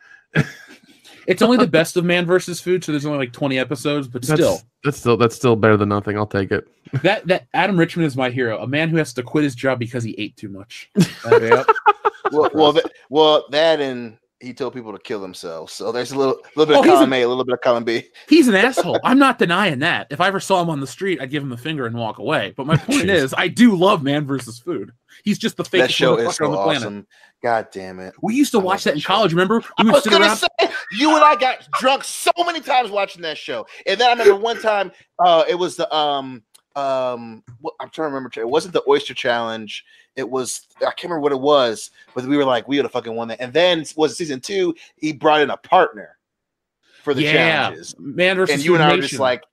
[SPEAKER 2] It's only the best of Man vs. Food, so there's only like 20 episodes, but
[SPEAKER 4] that's still better than nothing. I'll take it.
[SPEAKER 2] That Adam Richman is my hero, a man who has to quit his job because he ate too much.
[SPEAKER 3] Yep. Well, that and he told people to kill themselves. So there's a little bit of
[SPEAKER 2] he's
[SPEAKER 3] column A, a little bit of column B.
[SPEAKER 2] He's an asshole. I'm not denying that. If I ever saw him on the street, I'd give him the finger and walk away. But my point is, I do love Man vs. Food. He's just the fakest
[SPEAKER 3] That show is
[SPEAKER 2] motherfucker
[SPEAKER 3] so
[SPEAKER 2] on the planet.
[SPEAKER 3] awesome. God damn it.
[SPEAKER 2] We used to watch that in college, remember? We
[SPEAKER 3] I
[SPEAKER 2] would
[SPEAKER 3] was
[SPEAKER 2] sit
[SPEAKER 3] gonna
[SPEAKER 2] around.
[SPEAKER 3] say, you and I got drunk so many times watching that show. And then I remember one time, it was the I'm trying to remember. It wasn't the Oyster Challenge. It was, I can't remember what it was, but we were like, we would have fucking won that. And then was season 2, he brought in a partner for the challenges.
[SPEAKER 2] Man versus
[SPEAKER 3] and you and I were
[SPEAKER 2] Nation.
[SPEAKER 3] just like,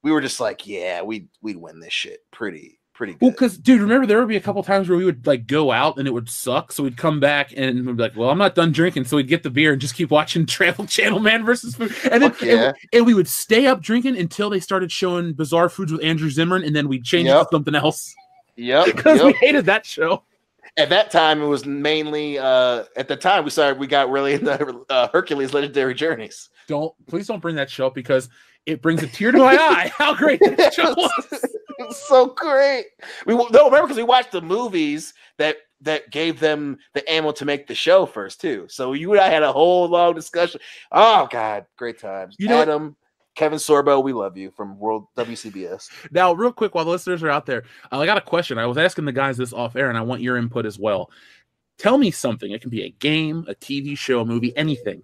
[SPEAKER 3] we were just like, yeah, we'd win this shit pretty good.
[SPEAKER 2] Well, because dude, remember there would be a couple times where we would like go out and it would suck, so we'd come back and we'd be like, well, I'm not done drinking, so we'd get the beer and just keep watching Travel Channel Man versus Food, and then and we would stay up drinking until they started showing Bizarre Foods with Andrew Zimmern, and then we'd change it to something else. Because we hated that show.
[SPEAKER 3] At that time, it was mainly at the time we got really into Hercules Legendary Journeys.
[SPEAKER 2] Please don't bring that show up, because it brings a tear to my eye. How great that show was!
[SPEAKER 3] It was so great. Remember, because we watched the movies that gave them the ammo to make the show first too. So you and I had a whole long discussion. Oh God, great times. Adam, Kevin Sorbo, we love you from World WCBS.
[SPEAKER 2] Now, real quick, while the listeners are out there, I got a question. I was asking the guys this off air, and I want your input as well. Tell me something. It can be a game, a TV show, a movie, anything.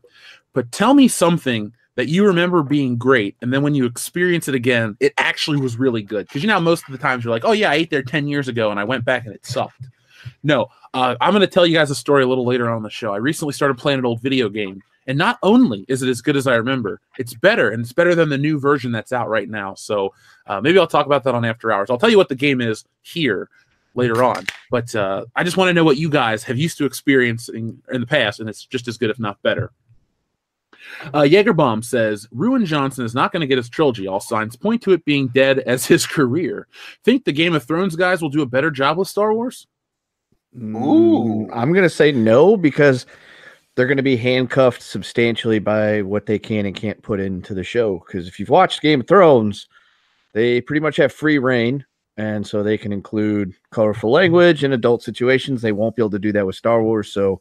[SPEAKER 2] But tell me something that you remember being great, and then when you experience it again, it actually was really good. Because most of the times you're like, oh yeah, I ate there 10 years ago, and I went back and it sucked. No, I'm going to tell you guys a story a little later on the show. I recently started playing an old video game, and not only is it as good as I remember, it's better, and it's better than the new version that's out right now. So maybe I'll talk about that on After Hours. I'll tell you what the game is here later on. But I just want to know what you guys have used to experience in the past, and it's just as good, if not better. Jaegerbomb says, Ruin Johnson is not going to get his trilogy. All signs point to it being dead as his career. Think the Game of Thrones guys will do a better job with Star Wars?
[SPEAKER 5] Ooh, I'm going to say no, because they're going to be handcuffed substantially by what they can and can't put into the show. Because if you've watched Game of Thrones, they pretty much have free reign, and so they can include colorful language and adult situations. They won't be able to do that with Star Wars, so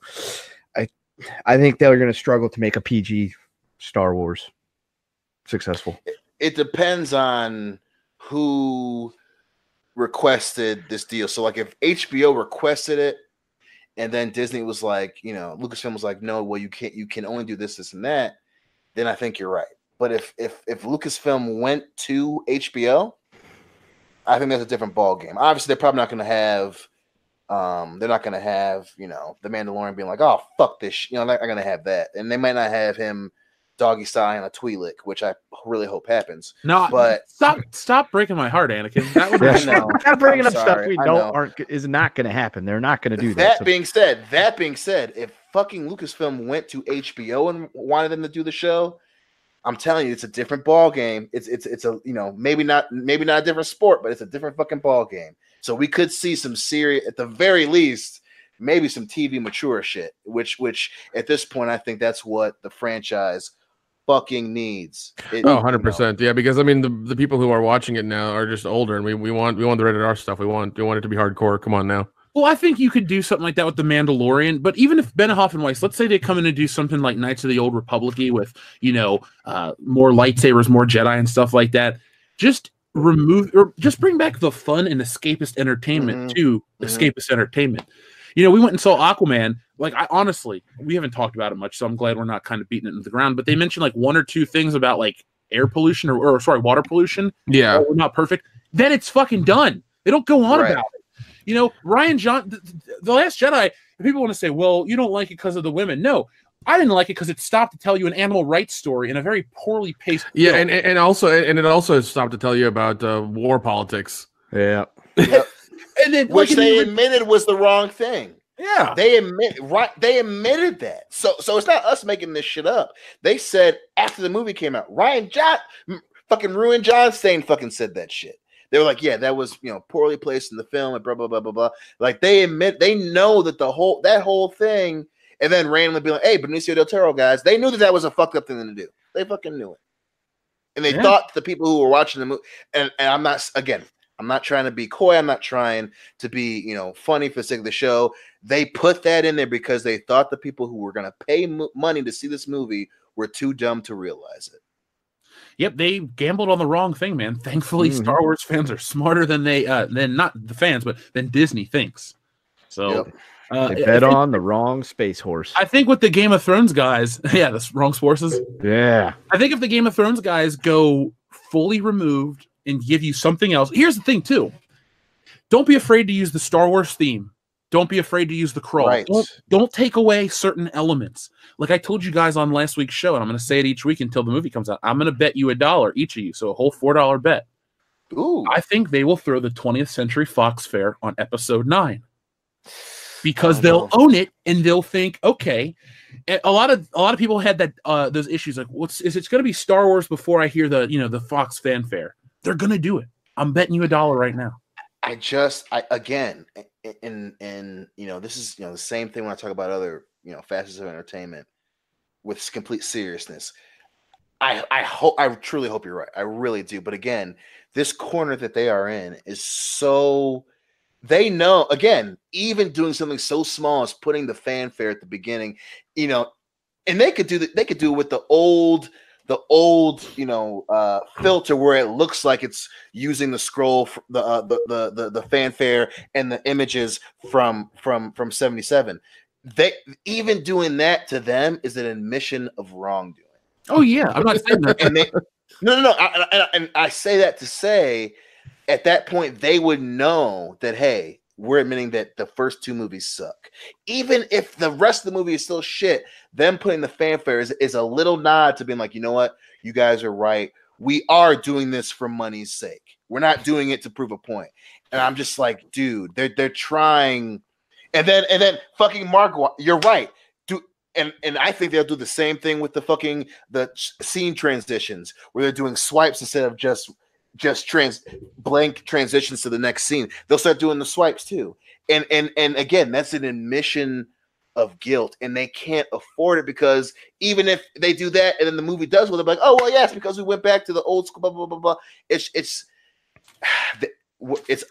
[SPEAKER 5] I think they're going to struggle to make a PG Star Wars successful.
[SPEAKER 3] It depends on who requested this deal. So, like, if HBO requested it, and then Disney was like, Lucasfilm was like, no, well, you can't. You can only do this, and that. Then I think you're right. But if Lucasfilm went to HBO, I think that's a different ball game. Obviously, they're probably not going to have. They're not going to have, the Mandalorian being like, oh, fuck this. They're not going to have that. And they might not have him doggy style on a Twi'lek, which I really hope happens.
[SPEAKER 2] No, but stop breaking my heart, Anakin. That would
[SPEAKER 5] not bringing up stuff we is not going to happen. They're not going to do that.
[SPEAKER 3] That being said, if fucking Lucasfilm went to HBO and wanted them to do the show, I'm telling you, it's a different ball game. It's a maybe not a different sport, but it's a different fucking ball game. So we could see some serious, at the very least, maybe some TV mature shit. Which at this point, I think that's what the franchise fucking needs.
[SPEAKER 4] 100%. Yeah, because I mean, the people who are watching it now are just older, and we want the rated R stuff. We want it to be hardcore. Come on now.
[SPEAKER 2] Well, I think you could do something like that with The Mandalorian, but even if Benioff and Weiss, let's say they come in and do something like Knights of the Old Republic-y with, more lightsabers, more Jedi and stuff like that, just bring back the fun and escapist entertainment to escapist entertainment. We went and saw Aquaman. Like, we haven't talked about it much, so I'm glad we're not kind of beating it into the ground, but they mentioned like one or two things about like air pollution or water pollution.
[SPEAKER 4] Yeah.
[SPEAKER 2] We're not perfect. Then it's fucking done. They don't go on about it. Rian Johnson, The Last Jedi, people want to say, well, you don't like it because of the women. No, I didn't like it because it stopped to tell you an animal rights story in a very poorly paced
[SPEAKER 4] film. Yeah, and it also stopped to tell you about war politics.
[SPEAKER 5] Yeah.
[SPEAKER 3] Yep.
[SPEAKER 2] And then,
[SPEAKER 3] which they admitted was the wrong thing.
[SPEAKER 2] Yeah.
[SPEAKER 3] They admitted that. So it's not us making this shit up. They said after the movie came out, Ruin Johnson fucking said that shit. They were like, yeah, that was poorly placed in the film and blah blah blah blah blah. Like they know that that whole thing, and then randomly be like, hey, Benicio del Toro guys, they knew that was a fucked up thing to do. They fucking knew it, and they thought the people who were watching the movie, and I'm not, again, I'm not trying to be coy. I'm not trying to be, funny for the sake of the show. They put that in there because they thought the people who were going to pay money to see this movie were too dumb to realize it.
[SPEAKER 2] Yep, they gambled on the wrong thing, man. Thankfully, Star Wars fans are smarter than than not the fans, but than Disney thinks. So
[SPEAKER 5] they bet on the wrong space horse.
[SPEAKER 2] I think with the Game of Thrones guys, the wrong horses.
[SPEAKER 5] Yeah.
[SPEAKER 2] I think if the Game of Thrones guys go fully removed and give you something else, here's the thing too. Don't be afraid to use the Star Wars theme. Don't be afraid to use the crawl.
[SPEAKER 3] Right.
[SPEAKER 2] Don't take away certain elements. Like I told you guys on last week's show, and I'm going to say it each week until the movie comes out. I'm going to bet you $1, each of you, so a whole $4 bet.
[SPEAKER 3] Ooh.
[SPEAKER 2] I think they will throw the 20th Century Fox Fair on episode 9 because they'll own it and they'll think, okay. A lot of people had that those issues like, is it going to be Star Wars before I hear the Fox fanfare? They're going to do it. I'm betting you $1 right now.
[SPEAKER 3] Again, this is the same thing when I talk about other facets of entertainment with complete seriousness. I truly hope you're right. I really do. But again, this corner that they are in is so they know, again, even doing something so small as putting the fanfare at the beginning, and they could do it with the old filter where it looks like it's using the scroll, the fanfare and the images from 77. They even doing that to them is an admission of wrongdoing.
[SPEAKER 2] Oh yeah, I'm not saying that.
[SPEAKER 3] And I say that to say, at that point they would know that, hey, we're admitting that the first 2 movies suck. Even if the rest of the movie is still shit, them putting the fanfare is a little nod to being like, you know what, you guys are right. We are doing this for money's sake. We're not doing it to prove a point. And I'm just like, dude, they're trying. And then fucking Mark, you're right. And I think they'll do the same thing with the scene transitions where they're doing swipes instead of just blank transitions to the next scene. They'll start doing the swipes too. And again, that's an admission of guilt, and they can't afford it because even if they do that and then the movie does well, they're like, oh well, yes, because we went back to the old school, blah blah blah blah. It's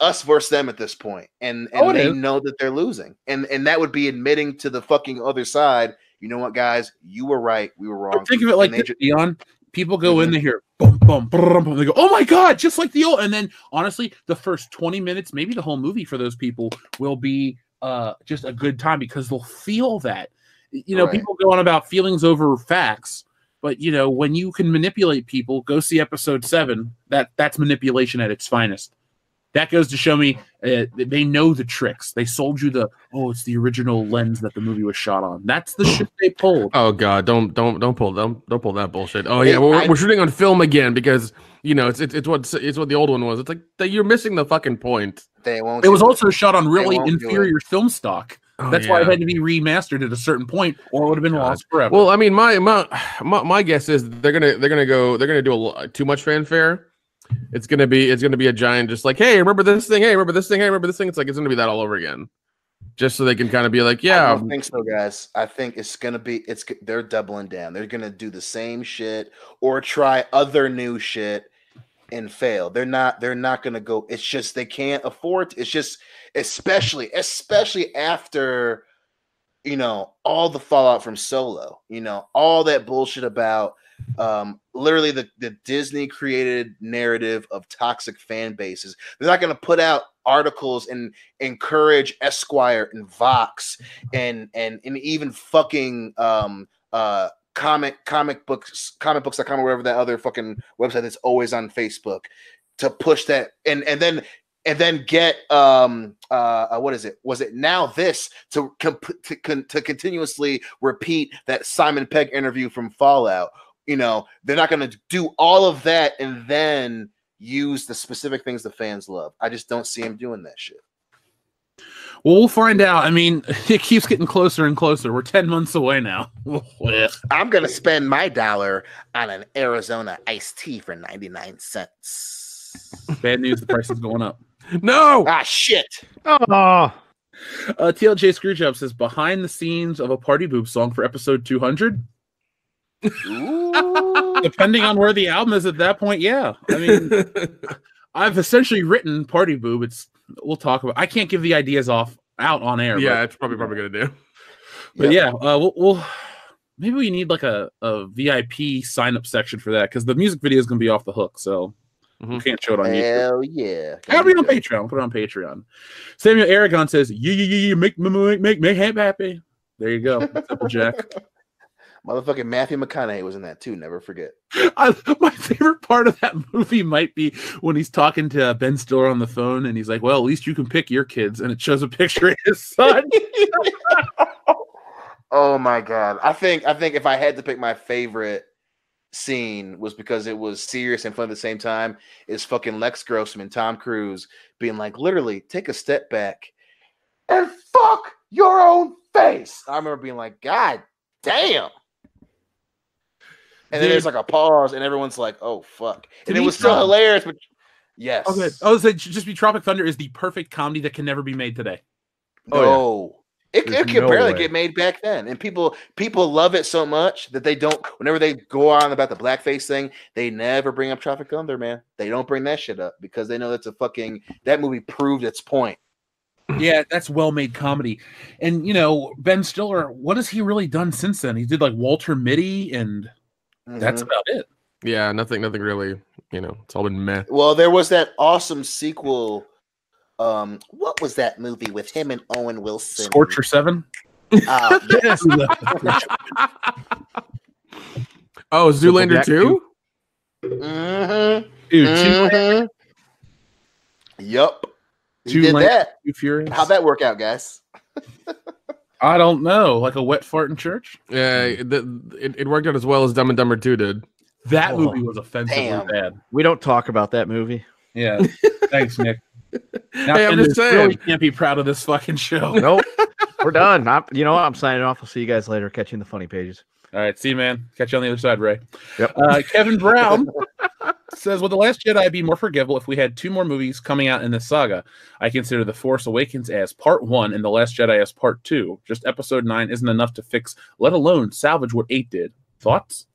[SPEAKER 3] us versus them at this point, and they know that they're losing, and that would be admitting to the fucking other side, you know what, guys, you were right, we were wrong.
[SPEAKER 2] Think of it like this, Dion. People go in, they hear boom, boom, boom, boom, they go, oh my god, just like the old. And then honestly, the first 20 minutes, maybe the whole movie for those people will be just a good time because they'll feel that. Right. People go on about feelings over facts, but when you can manipulate people, go see episode 7. That's manipulation at its finest. That goes to show me they know the tricks. They sold you it's the original lens that the movie was shot on. That's the shit they pulled.
[SPEAKER 4] Oh god, don't pull that bullshit. Oh yeah, we're shooting on film again because it's what the old one was. It's like you're missing the fucking point.
[SPEAKER 3] They won't.
[SPEAKER 2] It was also shot on really inferior film stock.
[SPEAKER 4] Oh,
[SPEAKER 2] that's why it had to be remastered at a certain point, or it would have been lost forever.
[SPEAKER 4] Well, I mean, my guess is they're gonna do too much fanfare. It's gonna be a giant, just like, hey, remember this thing? Hey, remember this thing? Hey, remember this thing? It's gonna be that all over again, just so they can kind of be like, yeah.
[SPEAKER 3] I don't think so, guys. I think they're doubling down. They're gonna do the same shit or try other new shit and fail. They're not gonna go. It's just they can't afford. It's just especially after all the fallout from Solo. All that bullshit about. Literally the Disney created narrative of toxic fan bases. They're not going to put out articles and encourage Esquire and Vox and even fucking comic books.com or whatever that other fucking website that's always on Facebook to push that and then get what is it? Was it Now This to continuously repeat that Simon Pegg interview from Fallout? They're not going to do all of that and then use the specific things the fans love. I just don't see him doing that shit.
[SPEAKER 2] Well, we'll find out. I mean, it keeps getting closer and closer. We're 10 months away now.
[SPEAKER 3] I'm going to spend my $1 on an Arizona iced tea for 99 cents.
[SPEAKER 2] Bad news, the price is going up.
[SPEAKER 4] No!
[SPEAKER 3] Ah, shit.
[SPEAKER 5] Oh.
[SPEAKER 2] TLJ Screwjob says, behind the scenes of a Party Boob song for episode 200. Depending on where the album is at that point, yeah. I mean, I've essentially written Party Boob. We'll talk about. I can't give the ideas out on air.
[SPEAKER 4] Yeah,
[SPEAKER 2] but,
[SPEAKER 4] it's probably gonna do.
[SPEAKER 2] But yeah, we'll maybe we need like a VIP sign up section for that because the music video is gonna be off the hook. So we can't show it on YouTube.
[SPEAKER 3] Hell yeah!
[SPEAKER 2] Gotta be on Patreon. We'll put it on Patreon. Samuel Aragon says, "Yeah, make him happy." There you go, Simple Jack.
[SPEAKER 3] Motherfucking Matthew McConaughey was in that too. Never forget.
[SPEAKER 2] My favorite part of that movie might be when he's talking to Ben Stiller on the phone, and he's like, "Well, at least you can pick your kids," and it shows a picture of his son.
[SPEAKER 3] Oh my god! I think if I had to pick my favorite scene was because it was serious and fun at the same time, is fucking Lex Grossman, Tom Cruise being like, literally, take a step back and fuck your own face. I remember being like, God damn. And then there's like a pause, and everyone's like, "Oh fuck!" And it was still hilarious. But yes,
[SPEAKER 2] okay. Oh, so just be Tropic Thunder is the perfect comedy that can never be made today.
[SPEAKER 3] No, it could barely
[SPEAKER 5] way.
[SPEAKER 3] get made back then, and people love it so much that they don't. Whenever they go on about the blackface thing, they never bring up Tropic Thunder, man. They don't bring that shit up because they know that's that movie proved its point.
[SPEAKER 2] Yeah, that's well-made comedy. And Ben Stiller, what has he really done since then? He did like Walter Mitty, and that's about it.
[SPEAKER 4] Yeah, nothing really. It's all been meh.
[SPEAKER 3] Well, there was that awesome sequel. What was that movie with him and Owen Wilson?
[SPEAKER 2] Scorcher 7.
[SPEAKER 3] Yes.
[SPEAKER 4] Oh, Zoolander 2.
[SPEAKER 3] Mm-hmm.
[SPEAKER 2] Dude,
[SPEAKER 3] Yup. He
[SPEAKER 2] Zoolander,
[SPEAKER 3] did that.
[SPEAKER 2] Furious.
[SPEAKER 3] How'd that work out, guys?
[SPEAKER 2] I don't know. Like a wet fart in church.
[SPEAKER 4] Yeah, it worked out as well as Dumb and Dumber 2 did.
[SPEAKER 2] That movie was offensively bad.
[SPEAKER 5] We don't talk about that movie.
[SPEAKER 2] Yeah. Thanks, Nick. Now,
[SPEAKER 4] Hey, I'm just saying.
[SPEAKER 2] really can't be proud of this fucking show.
[SPEAKER 5] Nope. We're done. You know what? I'm signing off. I'll see you guys later. Catch you in the funny pages.
[SPEAKER 2] All right. See you, man. Catch you on the other side, Ray.
[SPEAKER 5] Yep.
[SPEAKER 2] Kevin Brown says, would The Last Jedi be more forgivable if we had 2 more movies coming out in this saga? I consider The Force Awakens as part 1 and The Last Jedi as part 2. Just episode 9 isn't enough to fix, let alone salvage what 8 did. Thoughts?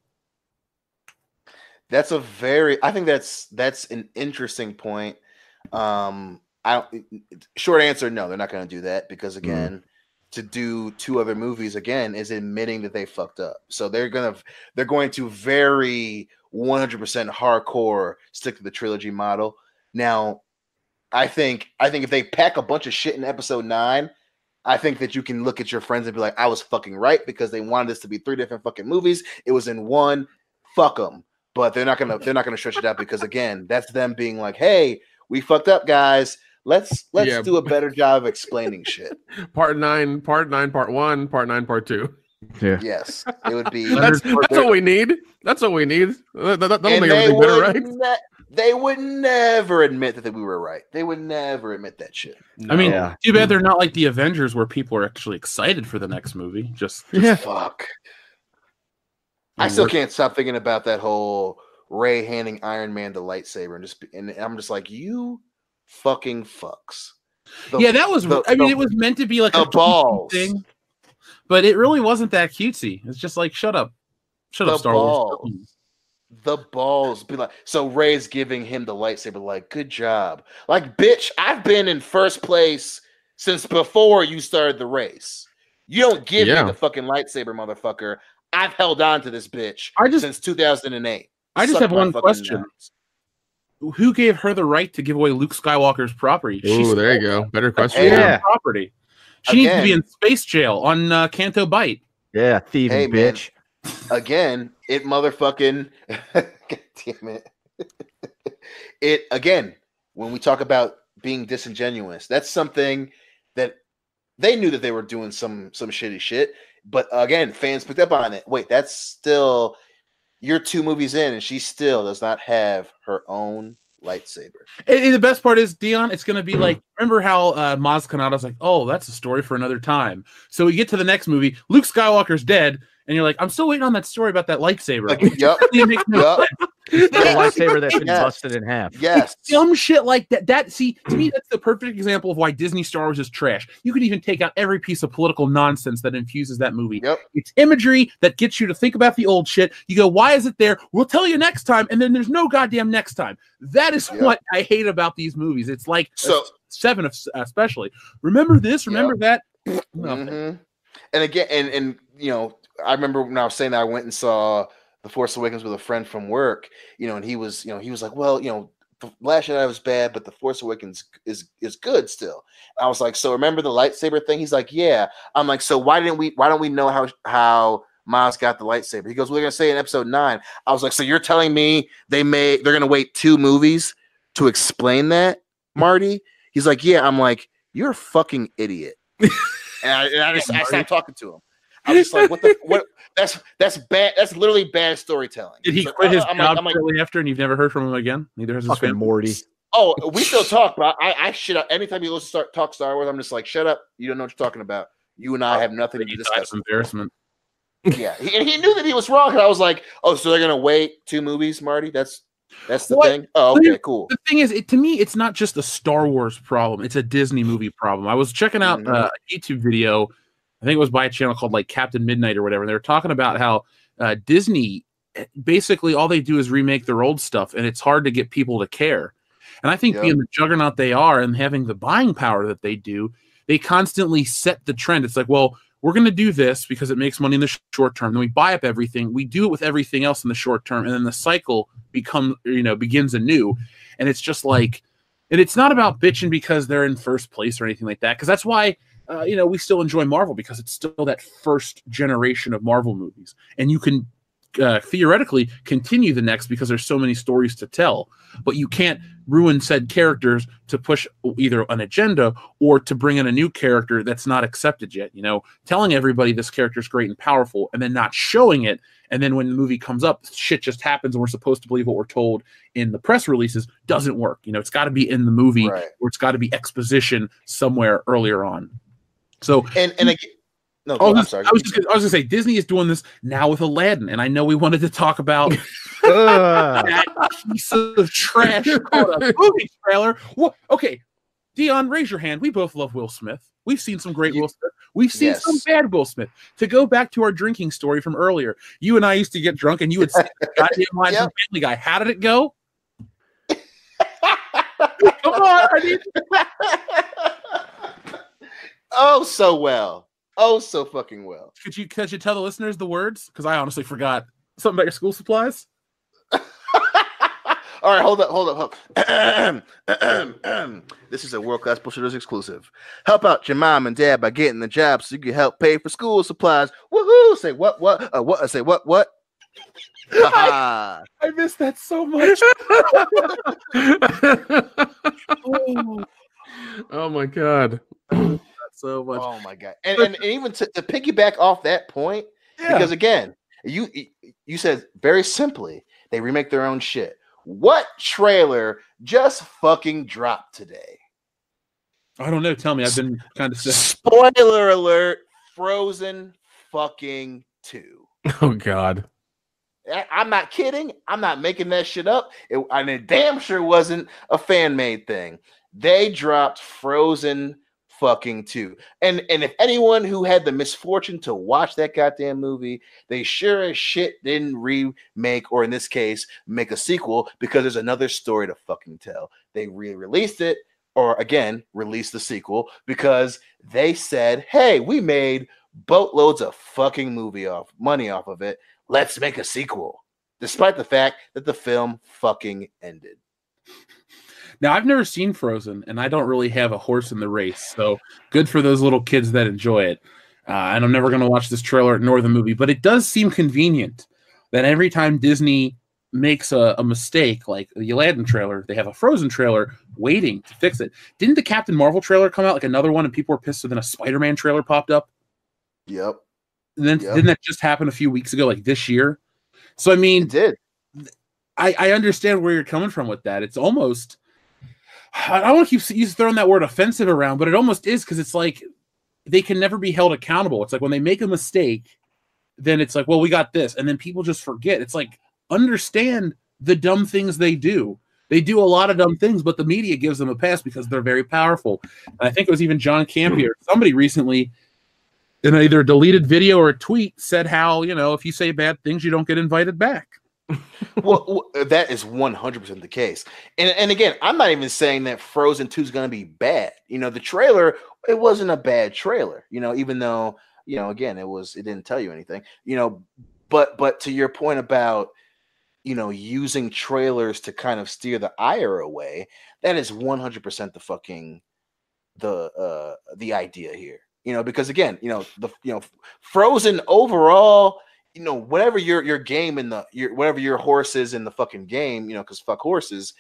[SPEAKER 3] That's I think that's an interesting point. Short answer, no, they're not going to do that because again, to do 2 other movies again is admitting that they fucked up. So they're going to very 100% hardcore stick to the trilogy model. Now, I think if they pack a bunch of shit in episode 9, I think that you can look at your friends and be like, I was fucking right because they wanted this to be 3 different fucking movies. It was in one. Fuck them. But they're not gonna stretch it out because again, that's them being like, hey, we fucked up, guys. Let's do a better job of explaining shit.
[SPEAKER 4] Part 9, part 1, part 9, part 2.
[SPEAKER 5] Yeah.
[SPEAKER 3] Yes, it would be.
[SPEAKER 4] That's what we need. That's what we need. That'll make everything better, right?
[SPEAKER 3] They would never admit that we were right. They would never admit that shit.
[SPEAKER 2] I mean, too bad they're not like the Avengers where people are actually excited for the next movie. Just
[SPEAKER 3] fuck. I still can't stop thinking about that whole Rey handing Iron Man the lightsaber and I'm just like, you fucking fucks.
[SPEAKER 2] That was. It was meant to be like a
[SPEAKER 3] balls
[SPEAKER 2] thing, but it really wasn't that cutesy. It's just like, shut up, Star Wars.
[SPEAKER 3] The balls be like, so Rey's giving him the lightsaber, like, good job, like, bitch. I've been in first place since before you started the race. You don't give me the fucking lightsaber, motherfucker. I've held on to this bitch since 2008.
[SPEAKER 2] I just have one question. Who gave her the right to give away Luke Skywalker's property?
[SPEAKER 4] Oh, there you go. Better question.
[SPEAKER 2] Yeah, property. She needs to be in space jail on Canto Bight.
[SPEAKER 5] Yeah, thieving bitch.
[SPEAKER 3] Man. Again, it motherfucking. God damn it! It again. When we talk about being disingenuous, that's something that they knew that they were doing some shitty shit. But again, fans picked up on it. Wait, that's still you're 2 movies in, and she still does not have her own lightsaber.
[SPEAKER 2] And the best part is, Dion, it's going to be like, remember how Maz Kanata's like, oh, that's a story for another time. So we get to the next movie, Luke Skywalker's dead, and you're like, I'm still waiting on that story about that lightsaber.
[SPEAKER 3] Yep.
[SPEAKER 5] It's not a
[SPEAKER 3] Yes.
[SPEAKER 5] lightsaber that's been
[SPEAKER 3] Yes.
[SPEAKER 5] busted in half.
[SPEAKER 3] Yes.
[SPEAKER 2] It's dumb shit like that. See, to me, that's the perfect example of why Disney Star Wars is trash. You could even take out every piece of political nonsense that infuses that movie.
[SPEAKER 3] Yep.
[SPEAKER 2] It's imagery that gets you to think about the old shit. You go, why is it there? We'll tell you next time, and then there's no goddamn next time. That is what I hate about these movies. It's like Seven, especially. Remember this? Remember that?
[SPEAKER 3] Mm-hmm. And again, and you know, I remember when I was saying that I went and saw The Force Awakens with a friend from work, you know, and he was like, well, you know, The Last Jedi was bad, but The Force Awakens is good still. I was like, so remember the lightsaber thing? He's like, yeah. I'm like, so why don't we know how Miles got the lightsaber? He goes, we're gonna say in episode 9. I was like, so you're telling me they're gonna wait 2 movies to explain that, Marty? He's like, yeah. I'm like, you're a fucking idiot. and I stopped talking to him. I was just like, what? That's bad. That's literally bad storytelling.
[SPEAKER 2] Did he quit his job shortly after, and you've never heard from him again? Neither has his
[SPEAKER 5] Fucking
[SPEAKER 2] family.
[SPEAKER 5] Morty.
[SPEAKER 3] Oh, we still talk, but I shit up. Anytime you talk Star Wars, I'm just like, shut up. You don't know what you're talking about. You and I have nothing to discuss.
[SPEAKER 2] Embarrassment.
[SPEAKER 3] Yeah, and he knew that he was wrong. And I was like, oh, so they're gonna wait 2 movies, Marty? That's the thing. Oh, okay, cool.
[SPEAKER 2] The thing is, to me, it's not just a Star Wars problem. It's a Disney movie problem. I was checking out a YouTube video. I think it was by a channel called like Captain Midnight or whatever. They were talking about how Disney, basically all they do is remake their old stuff, and it's hard to get people to care. And I think being the juggernaut they are and having the buying power that they do, they constantly set the trend. It's like, well, we're going to do this because it makes money in the short term. Then we buy up everything. We do it with everything else in the short term, and then the cycle begins anew. And it's just like, and it's not about bitching because they're in first place or anything like that. Because that's why we still enjoy Marvel, because it's still that first generation of Marvel movies, and you can theoretically continue the next because there's so many stories to tell, but you can't ruin said characters to push either an agenda or to bring in a new character that's not accepted yet. Telling everybody this character is great and powerful and then not showing it, and then when the movie comes up, shit just happens and we're supposed to believe what we're told in the press releases doesn't work. It's got to be in the movie, or it's got to be exposition somewhere earlier on. So
[SPEAKER 3] and again, no, I'm sorry.
[SPEAKER 2] I was gonna say Disney is doing this now with Aladdin, and I know we wanted to talk about that piece of trash called a movie trailer. Well, okay, Dion, raise your hand. We both love Will Smith. We've seen some great Will Smith. We've seen some bad Will Smith. To go back to our drinking story from earlier, you and I used to get drunk, and you would say the goddamn line from Family Guy. How did it go? Come on, I need.
[SPEAKER 3] Oh, so well. Oh, so fucking well.
[SPEAKER 2] Could you tell the listeners the words? Because I honestly forgot. Something about your school supplies?
[SPEAKER 3] All right, hold up. This is a world-class Bullshitters exclusive. Help out your mom and dad by getting the job so you can help pay for school supplies. Woohoo! Say what? What? Say what?
[SPEAKER 2] I missed that so much.
[SPEAKER 4] Oh my god.
[SPEAKER 2] So much.
[SPEAKER 3] Oh my god. And even to piggyback off that point, because again, you said very simply, they remake their own shit. What trailer just fucking dropped today?
[SPEAKER 2] I don't know. Tell me. I've been kind of sick.
[SPEAKER 3] Spoiler alert, Frozen fucking 2.
[SPEAKER 4] Oh god.
[SPEAKER 3] I'm not kidding. I'm not making that shit up. It damn sure wasn't a fan-made thing. They dropped Frozen fucking 2. And if anyone who had the misfortune to watch that goddamn movie, they sure as shit didn't remake, or in this case, make a sequel, because there's another story to fucking tell. They re-released it, or again, released the sequel, because they said, hey, we made boatloads of fucking money off of it. Let's make a sequel. Despite the fact that the film fucking ended.
[SPEAKER 2] Now, I've never seen Frozen, and I don't really have a horse in the race, so good for those little kids that enjoy it. And I'm never going to watch this trailer nor the movie, but it does seem convenient that every time Disney makes a mistake, like the Aladdin trailer, they have a Frozen trailer waiting to fix it. Didn't the Captain Marvel trailer come out, like another one, and people were pissed, so then a Spider-Man trailer popped up?
[SPEAKER 3] Yep.
[SPEAKER 2] And then didn't that just happen a few weeks ago, like this year? So, I mean,
[SPEAKER 3] it did.
[SPEAKER 2] I understand where you're coming from with that. It's almost... I don't want to keep throwing that word offensive around, but it almost is, because it's like they can never be held accountable. It's like when they make a mistake, then it's like, well, we got this. And then people just forget. It's like, understand the dumb things they do. They do a lot of dumb things, but the media gives them a pass because they're very powerful. And I think it was even John Campea or somebody recently in either a deleted video or a tweet said how, if you say bad things, you don't get invited back.
[SPEAKER 3] Well, that is 100% the case. And again, I'm not even saying that Frozen 2 is going to be bad. The trailer, it wasn't a bad trailer, even though, again, it didn't tell you anything, but to your point about, using trailers to kind of steer the ire away, that is 100% the fucking the idea here. Because again, Frozen overall, whatever your game in whatever your horse is in the fucking game, because fuck horses,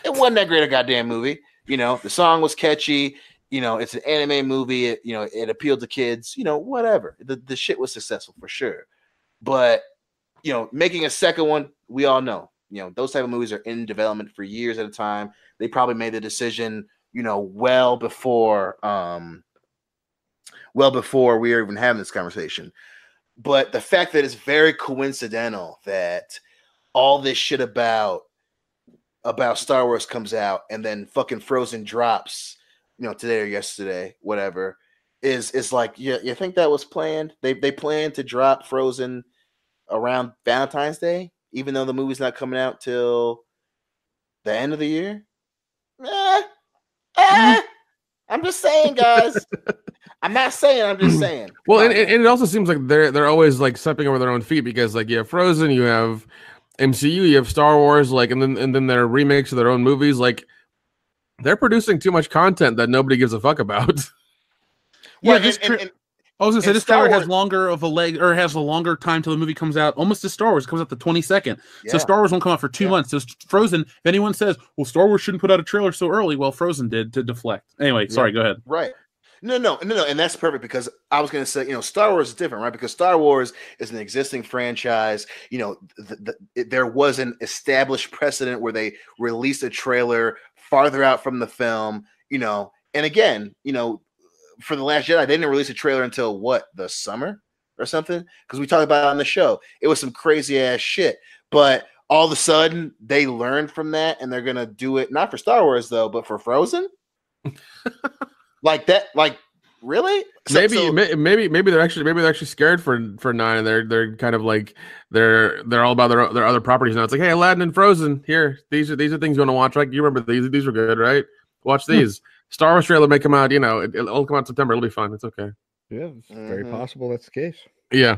[SPEAKER 3] it wasn't that great a goddamn movie. The song was catchy. It's an anime movie. It appealed to kids. Whatever. The shit was successful for sure. But making a second one, we all know. Those type of movies are in development for years at a time. They probably made the decision, well before we are even having this conversation. But the fact that it's very coincidental that all this shit about Star Wars comes out and then fucking Frozen drops, today or yesterday, whatever, is like, you think that was planned? They planned to drop Frozen around Valentine's Day, even though the movie's not coming out till the end of the year. I'm just saying, guys. I'm not saying. I'm just saying.
[SPEAKER 4] Well, and it also seems like they're always like stepping over their own feet because like you have Frozen, you have MCU, you have Star Wars, like and then their remakes of their own movies. Like they're producing too much content that nobody gives a fuck about.
[SPEAKER 2] Yeah, I was gonna say this trailer has longer of a leg, or has a longer time till the movie comes out. Almost as Star Wars comes out the 22nd, so Star Wars won't come out for 2 months. So Frozen. If anyone says, "Well, Star Wars shouldn't put out a trailer so early," well, Frozen did to deflect. Anyway, sorry, go aher.
[SPEAKER 3] Right. No, and that's perfect because I was going to say, Star Wars is different, right? Because Star Wars is an existing franchise. There was an established precedent where they released a trailer farther out from the film, and again, for The Last Jedi, they didn't release a trailer until the summer or something? Because we talked about it on the show. It was some crazy ass shit, but all of a sudden they learned from that and they're going to do it, not for Star Wars though, but for Frozen. Like that, like really?
[SPEAKER 4] Maybe they're actually scared for 9, and they're kind of like they're all about their other properties now. It's like, hey, Aladdin and Frozen, here, these are things you want to watch. Like you remember these were good, right? Watch these. Star Wars trailer may come out, it'll come out in September. It'll be fun. It's okay.
[SPEAKER 5] Yeah, it's very possible that's the case.
[SPEAKER 4] Yeah.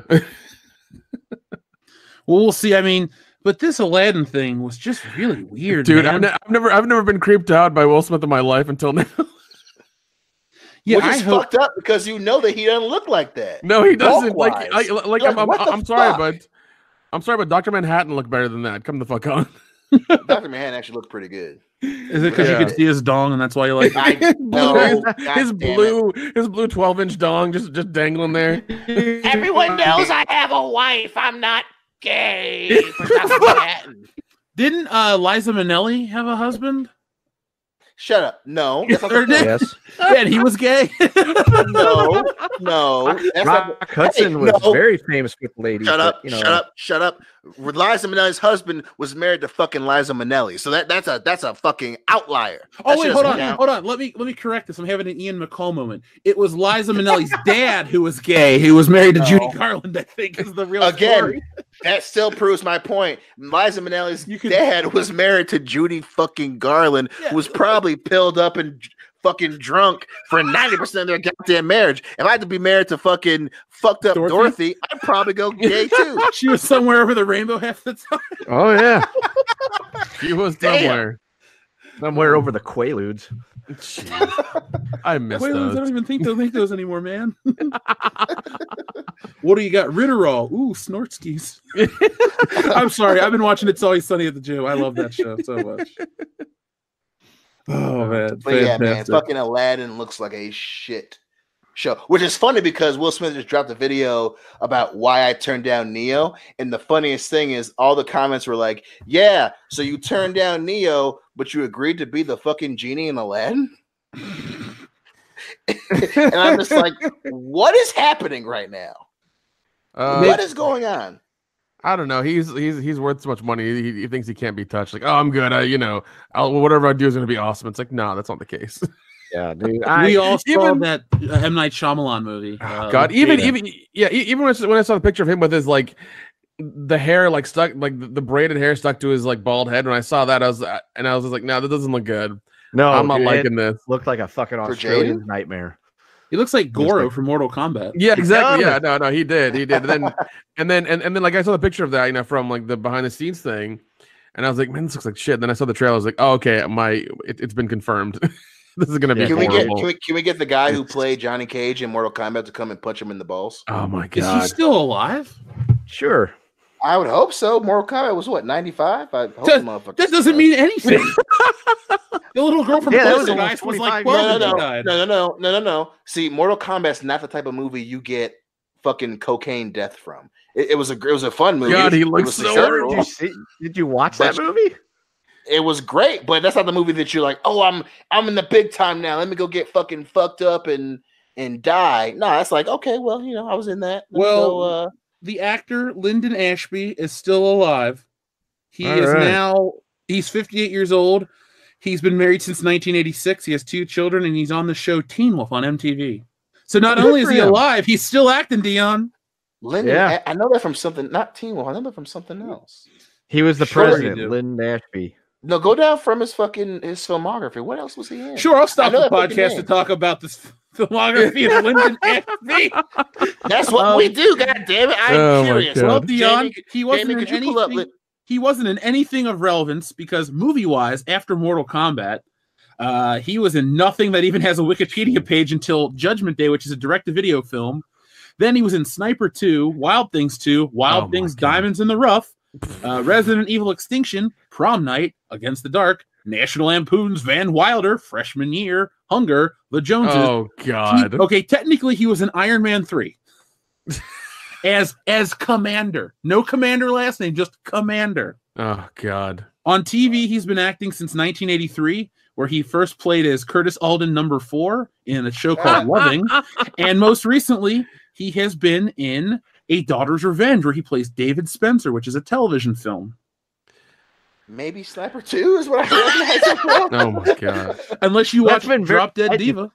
[SPEAKER 2] Well, we'll see. I mean, but this Aladdin thing was just really weird,
[SPEAKER 4] dude.
[SPEAKER 2] man.
[SPEAKER 4] I've never been creeped out by Will Smith in my life until now.
[SPEAKER 3] Yeah, which is fucked up because that he doesn't look like that.
[SPEAKER 4] No, he doesn't. I'm sorry, but Dr. Manhattan looked better than that. Come the fuck on.
[SPEAKER 3] Dr. Manhattan actually looked pretty good.
[SPEAKER 2] Is it because you could see his dong and that's why you like
[SPEAKER 4] his blue 12-inch dong just dangling there?
[SPEAKER 3] Everyone knows I have a wife. I'm not gay. For Dr. Manhattan.
[SPEAKER 2] Didn't Liza Minnelli have a husband?
[SPEAKER 3] Shut up. No.
[SPEAKER 5] Yes.
[SPEAKER 2] Yeah, and he was gay.
[SPEAKER 3] No.
[SPEAKER 5] Rock Hudson was very famous with ladies.
[SPEAKER 3] Shut up. Liza Minnelli's husband was married to fucking Liza Minnelli. So that's a fucking outlier.
[SPEAKER 2] Oh, wait, hold on. Let me correct this. I'm having an Ian McCall moment. It was Liza Minnelli's dad who was gay, who was married to Judy Garland, I think is the real story.
[SPEAKER 3] That still proves my point. Liza Minnelli's dad was married to Judy fucking Garland, who was probably pilled up and fucking drunk for 90% of their goddamn marriage. If I had to be married to fucking fucked up Dorothy, I'd probably go gay too.
[SPEAKER 2] She was somewhere over the rainbow half the time.
[SPEAKER 5] Oh yeah,
[SPEAKER 4] she was somewhere
[SPEAKER 5] over the Quaaludes.
[SPEAKER 4] I miss
[SPEAKER 2] Quaaludes,
[SPEAKER 4] those.
[SPEAKER 2] I don't even think those anymore, man. What do you got? Ritterall. Ooh, Snortskis. I'm sorry. I've been watching It's Always Sunny at the Gym. I love that show so much. Oh man.
[SPEAKER 3] But yeah, man, fucking Aladdin looks like a shit show. Which is funny because Will Smith just dropped a video about why I turned down Neo. And the funniest thing is all the comments were like, yeah, so you turned down Neo, but you agreed to be the fucking genie in Aladdin? And I'm just like, what is happening right now? What is going on?
[SPEAKER 4] I don't know. He's worth so much money. He thinks he can't be touched. Like, oh, I'm good. Whatever I do is gonna be awesome. It's like, no, that's not the case.
[SPEAKER 5] Yeah, dude.
[SPEAKER 2] We all saw
[SPEAKER 4] even-
[SPEAKER 2] that M. Night Shyamalan movie.
[SPEAKER 4] God, even when I saw the picture of him with his like the hair like stuck, like the braided hair stuck to his like bald head. When I saw that, I was just like, no, that doesn't look good.
[SPEAKER 5] No,
[SPEAKER 4] I'm not
[SPEAKER 5] dude,
[SPEAKER 4] liking this.
[SPEAKER 5] Looked like a fucking
[SPEAKER 3] For
[SPEAKER 5] Australian
[SPEAKER 3] Jaden?
[SPEAKER 5] nightmare.
[SPEAKER 2] He looks like Goro from Mortal Kombat.
[SPEAKER 4] Yeah, exactly.
[SPEAKER 5] does.
[SPEAKER 4] Yeah, no, he did. And then like I saw the picture of that, from like the behind the scenes thing, and I was like, man, this looks like shit. Then I saw the trailer. I was like, oh, okay, it's been confirmed. This is gonna be
[SPEAKER 3] Can
[SPEAKER 4] horrible.
[SPEAKER 3] we get the guy who played Johnny Cage in Mortal Kombat to come and punch him in the balls?
[SPEAKER 4] Oh my
[SPEAKER 2] Is
[SPEAKER 4] god.
[SPEAKER 2] he still alive?
[SPEAKER 5] Sure.
[SPEAKER 3] I would hope so. Mortal Kombat was what, 95? I hope the motherfucker.
[SPEAKER 2] That doesn't mean anything. The little girl from
[SPEAKER 5] Yeah, that was
[SPEAKER 2] Poltergeist was like
[SPEAKER 5] 25
[SPEAKER 2] 12
[SPEAKER 3] no,
[SPEAKER 2] when she
[SPEAKER 3] no,
[SPEAKER 2] died.
[SPEAKER 3] no. See, Mortal Kombat's not the type of movie you get fucking cocaine death from. It was a fun movie.
[SPEAKER 4] God, he
[SPEAKER 3] It
[SPEAKER 4] looks
[SPEAKER 3] was
[SPEAKER 4] so
[SPEAKER 3] hysterical.
[SPEAKER 5] Did you watch that movie?
[SPEAKER 3] It was great, but that's not the movie that you're like, oh, I'm in the big time now. Let me go get fucking fucked up and die. No, it's like, okay, well, I was in that. Let me go,
[SPEAKER 2] the actor Lyndon Ashby is still alive. He's 58 years old. He's been married since 1986. He has 2 children, and he's on the show Teen Wolf on MTV. So not only is he alive, he's still acting, Dion.
[SPEAKER 3] Lyndon,
[SPEAKER 5] Yeah.
[SPEAKER 3] I know that from something, not Teen Wolf. I know that from something else.
[SPEAKER 5] He was the
[SPEAKER 2] Sure he
[SPEAKER 5] president,
[SPEAKER 2] did.
[SPEAKER 5] Lyndon Ashby.
[SPEAKER 3] No, go down from his filmography. What else was he in?
[SPEAKER 2] Sure, I'll stop
[SPEAKER 3] I know
[SPEAKER 2] the
[SPEAKER 3] that fucking
[SPEAKER 2] podcast to
[SPEAKER 3] name.
[SPEAKER 2] talk about this filmography of Lyndon Ashby.
[SPEAKER 3] That's what we do. God damn it! I'm
[SPEAKER 4] Oh my
[SPEAKER 3] curious.
[SPEAKER 4] God.
[SPEAKER 2] Well, Dion,
[SPEAKER 3] Jamie,
[SPEAKER 2] he wasn't
[SPEAKER 3] Jamie,
[SPEAKER 2] in
[SPEAKER 3] could you pull up
[SPEAKER 2] anything. He wasn't in anything of relevance because movie-wise, after Mortal Kombat, he was in nothing that even has a Wikipedia page until Judgment Day, which is a direct-to-video film. Then he was in Sniper 2, Wild Things 2, Wild
[SPEAKER 4] Oh my
[SPEAKER 2] Things,
[SPEAKER 4] God.
[SPEAKER 2] Diamonds in the Rough, Resident Evil Extinction, Prom Night, Against the Dark, National Lampoon's Van Wilder, Freshman Year, Hunger, The Joneses.
[SPEAKER 4] Oh god.
[SPEAKER 2] Okay, technically he was in Iron Man 3. as Commander. No Commander last name, just Commander.
[SPEAKER 4] Oh god.
[SPEAKER 2] On TV, he's been acting since 1983, where he first played as Curtis Alden number 4 in a show called Loving. And most recently, he has been in A Daughter's Revenge, where he plays David Spencer, which is a television film.
[SPEAKER 3] Maybe Sniper 2 is what I recognize him from.
[SPEAKER 4] Oh my god.
[SPEAKER 2] Unless you
[SPEAKER 5] That's
[SPEAKER 2] watch
[SPEAKER 5] been very-
[SPEAKER 2] Drop Dead Diva.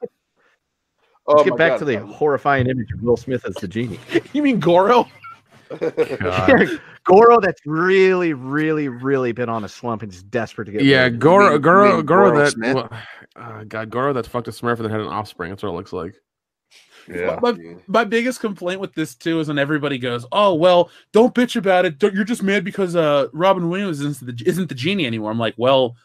[SPEAKER 3] Oh
[SPEAKER 5] Let's get
[SPEAKER 3] my
[SPEAKER 5] back
[SPEAKER 3] God.
[SPEAKER 5] to the horrifying image of Will Smith as the genie.
[SPEAKER 2] You mean Goro?
[SPEAKER 4] God.
[SPEAKER 5] Goro, that's really, really, really been on a slump and is desperate to get.
[SPEAKER 4] Yeah,
[SPEAKER 5] laid.
[SPEAKER 4] Goro
[SPEAKER 3] mean Goro
[SPEAKER 4] that
[SPEAKER 3] Smith?
[SPEAKER 4] God, Goro that's fucked a Smurf and then had an offspring. That's what it looks like.
[SPEAKER 3] Yeah.
[SPEAKER 2] My biggest complaint with this too is when everybody goes, "Oh well, don't bitch about it. You're just mad because Robin Williams isn't the genie anymore." I'm like, well,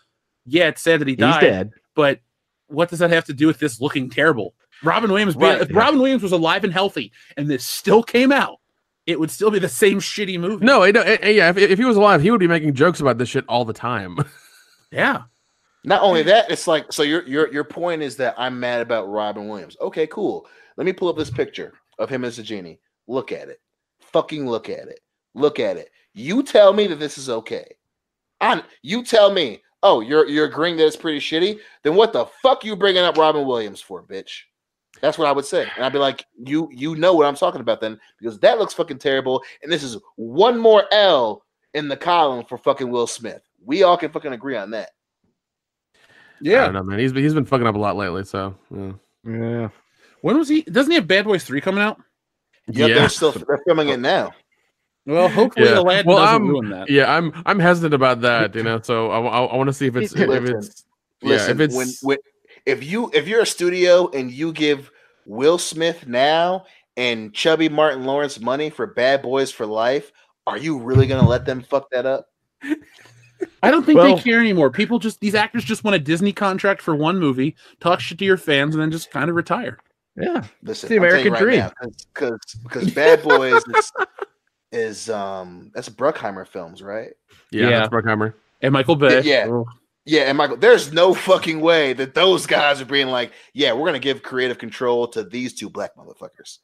[SPEAKER 2] yeah, it's sad that he
[SPEAKER 5] He's
[SPEAKER 2] died,
[SPEAKER 5] dead.
[SPEAKER 2] but what does that have to do with this looking terrible? Robin Williams, if Robin Williams was alive and healthy and this still came out, it would still be the same shitty movie.
[SPEAKER 4] No, yeah, if he was alive, he would be making jokes about this shit all the time.
[SPEAKER 2] Yeah.
[SPEAKER 3] Not only that, it's like, so your point is that I'm mad about Robin Williams. Okay, cool. Let me pull up this picture of him as a genie. Look at it. Fucking look at it. Look at it. You tell me that this is okay. You tell me, oh, you're agreeing that it's pretty shitty. Then what the fuck you bringing up Robin Williams for, bitch? That's what I would say. And I'd be like, you know what I'm talking about then, because that looks fucking terrible. And this is one more L in the column for fucking Will Smith. We all can fucking agree on that.
[SPEAKER 4] I don't know, man. He's been fucking up a lot lately. So
[SPEAKER 5] Yeah.
[SPEAKER 2] When was he? Doesn't he have Bad Boys 3 coming out?
[SPEAKER 3] Yep,
[SPEAKER 4] Yeah.
[SPEAKER 3] they're filming it now.
[SPEAKER 2] Well, hopefully Aladdin doesn't ruin that.
[SPEAKER 4] Yeah, I'm hesitant about that. So I want to see if it's
[SPEAKER 3] If you're a studio and you give Will Smith now and Chubby Martin Lawrence money for Bad Boys for Life, are you really gonna let them fuck that up?
[SPEAKER 2] I don't think they care anymore. These actors just want a Disney contract for one movie, talk shit to your fans, and then just kind of retire.
[SPEAKER 5] Yeah.
[SPEAKER 3] Listen,
[SPEAKER 5] the American dream.
[SPEAKER 3] Because Bad Boys is that's Bruckheimer Films, right?
[SPEAKER 4] Yeah, that's Bruckheimer.
[SPEAKER 2] And Michael Bay.
[SPEAKER 3] Yeah, and Michael, there's no fucking way that those guys are being like, yeah, we're gonna give creative control to these two black motherfuckers.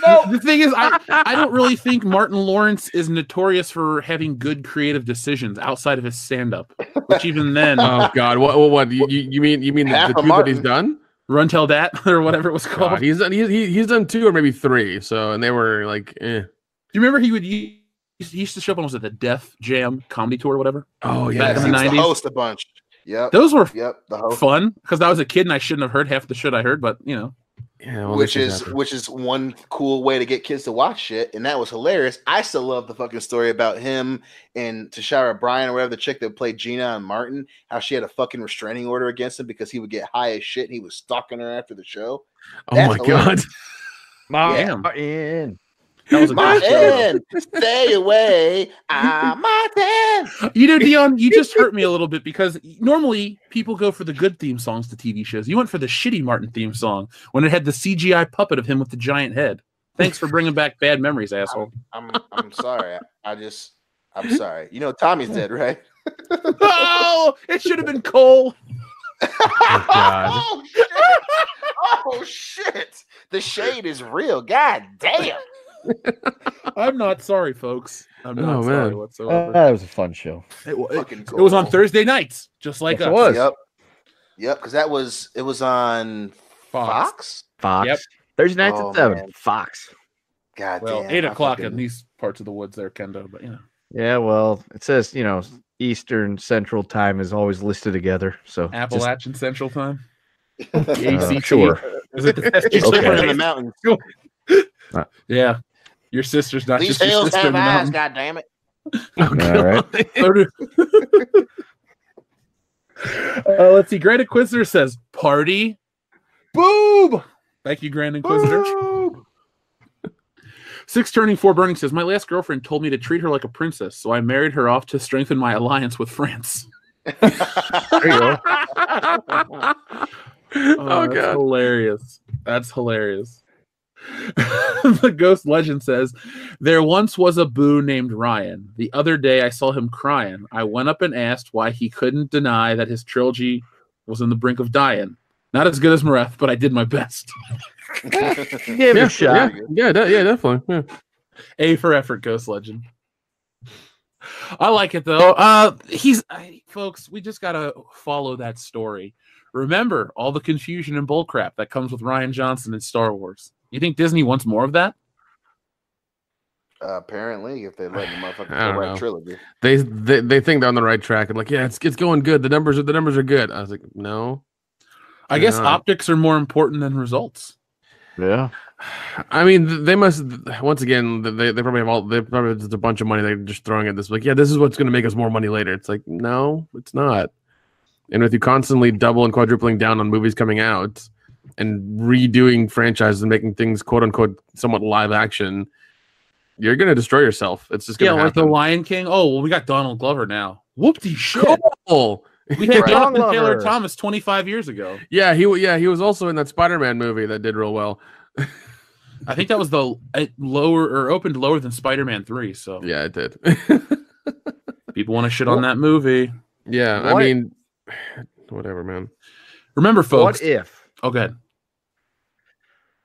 [SPEAKER 2] No, the thing is, I don't really think Martin Lawrence is notorious for having good creative decisions outside of his stand-up. Which even then,
[SPEAKER 4] Oh God, what you mean
[SPEAKER 3] Half
[SPEAKER 4] the
[SPEAKER 3] of
[SPEAKER 4] two that he's
[SPEAKER 3] Martin.
[SPEAKER 4] done?
[SPEAKER 2] Run Tell Dat or whatever it was called.
[SPEAKER 4] God, he's done 2 or maybe 3. So and they were like, eh.
[SPEAKER 2] Do you remember he would use he used to show up on, was it the Def Jam comedy tour or whatever?
[SPEAKER 4] Oh yeah,
[SPEAKER 2] Back in the
[SPEAKER 3] He used to
[SPEAKER 2] 90s.
[SPEAKER 3] host a bunch. Yep.
[SPEAKER 2] Those were
[SPEAKER 3] the host.
[SPEAKER 2] fun because I was a kid and I shouldn't have heard half the shit I heard, but you know.
[SPEAKER 4] Yeah, well,
[SPEAKER 3] which is one cool way to get kids to watch shit, and that was hilarious. I still love the fucking story about him and Tashara Bryan or whatever, the chick that played Gina and Martin, how she had a fucking restraining order against him because he would get high as shit and he was stalking her after the show.
[SPEAKER 4] Oh
[SPEAKER 3] That's
[SPEAKER 4] my god.
[SPEAKER 5] Martin.
[SPEAKER 2] That was a good show.
[SPEAKER 3] Martin, stay away. Martin.
[SPEAKER 2] You know, Dion, you just hurt me a little bit because normally people go for the good theme songs to TV shows. You went for the shitty Martin theme song when it had the CGI puppet of him with the giant head. Thanks for bringing back bad memories, asshole.
[SPEAKER 3] I'm sorry. I'm sorry. You know Tommy's dead, right?
[SPEAKER 2] Oh, it should have been Cole.
[SPEAKER 4] God.
[SPEAKER 3] Oh shit! The shade is real. God damn.
[SPEAKER 2] I'm not sorry, folks. I'm not sorry whatsoever.
[SPEAKER 5] That was a fun show.
[SPEAKER 2] It
[SPEAKER 3] cool.
[SPEAKER 2] was on Thursday nights, just like
[SPEAKER 5] Yes,
[SPEAKER 2] us.
[SPEAKER 5] it was.
[SPEAKER 3] Yep. Because it was on Fox.
[SPEAKER 5] Yep. Thursday nights at 7.
[SPEAKER 3] Man.
[SPEAKER 5] Fox.
[SPEAKER 3] God
[SPEAKER 2] Well,
[SPEAKER 3] damn.
[SPEAKER 2] 8 o'clock in these parts of the woods there, Kendo, but you know.
[SPEAKER 5] Yeah, well, it says, Eastern Central Time is always listed together. So
[SPEAKER 2] Appalachian Central Time.
[SPEAKER 5] ACT. Sure.
[SPEAKER 2] Is it the
[SPEAKER 3] It's
[SPEAKER 5] Okay.
[SPEAKER 3] different in the mountains.
[SPEAKER 2] Yeah. Your sister's not
[SPEAKER 3] These
[SPEAKER 2] just your
[SPEAKER 3] hills
[SPEAKER 2] sister in
[SPEAKER 3] have
[SPEAKER 2] the
[SPEAKER 3] eyes.
[SPEAKER 2] mountain.
[SPEAKER 3] God damn it.
[SPEAKER 5] All right.
[SPEAKER 2] So let's see. Grand Inquisitor says, party. Boob. Thank you, Grand Inquisitor.
[SPEAKER 3] Boob.
[SPEAKER 2] 6 turning 4 burning says, my last girlfriend told me to treat her like a princess, so I married her off to strengthen my alliance with France.
[SPEAKER 5] There you go.
[SPEAKER 2] Oh, that's hilarious. That's hilarious. The Ghost Legend says, there once was a boo named Rian. The other day I saw him crying. I went up and asked why he couldn't deny that his trilogy was on the brink of dying. Not as good as Mareth, but I did my best.
[SPEAKER 5] Give it a shot.
[SPEAKER 4] Yeah, definitely. Yeah.
[SPEAKER 2] A for effort, Ghost Legend. I like it though. Folks, we just gotta follow that story. Remember all the confusion and bullcrap that comes with Rian Johnson and Star Wars. You think Disney wants more of that?
[SPEAKER 3] Apparently, if they let the motherfucker
[SPEAKER 4] I don't
[SPEAKER 3] go right
[SPEAKER 4] know.
[SPEAKER 3] trilogy.
[SPEAKER 4] They think they're on the right track and like, yeah, it's going good. The numbers are good. I was like, no.
[SPEAKER 2] I guess optics are more important than results.
[SPEAKER 5] Yeah.
[SPEAKER 4] I mean, they must. Once again, they probably have they probably have just a bunch of money they're just throwing at this. Like, yeah, this is what's going to make us more money later. It's like, no, it's not. And with you constantly double and quadrupling down on movies coming out and redoing franchises and making things quote unquote somewhat live action, you're going to destroy yourself. It's just going to
[SPEAKER 2] like
[SPEAKER 4] happen.
[SPEAKER 2] the Lion King. Oh, well, we got Donald Glover now. Whoop-de shit.
[SPEAKER 4] Cool.
[SPEAKER 2] We had
[SPEAKER 3] Right.
[SPEAKER 2] Jonathan Taylor Thomas 25 years ago.
[SPEAKER 4] Yeah, he was also in that Spider-Man movie that did real well.
[SPEAKER 2] I think that was opened lower than Spider-Man 3. So
[SPEAKER 4] Yeah, it did.
[SPEAKER 2] people want to shit on that movie.
[SPEAKER 4] Yeah,
[SPEAKER 5] What?
[SPEAKER 4] I mean, whatever, man.
[SPEAKER 2] Remember, folks.
[SPEAKER 5] What if?
[SPEAKER 2] Oh, go ahead.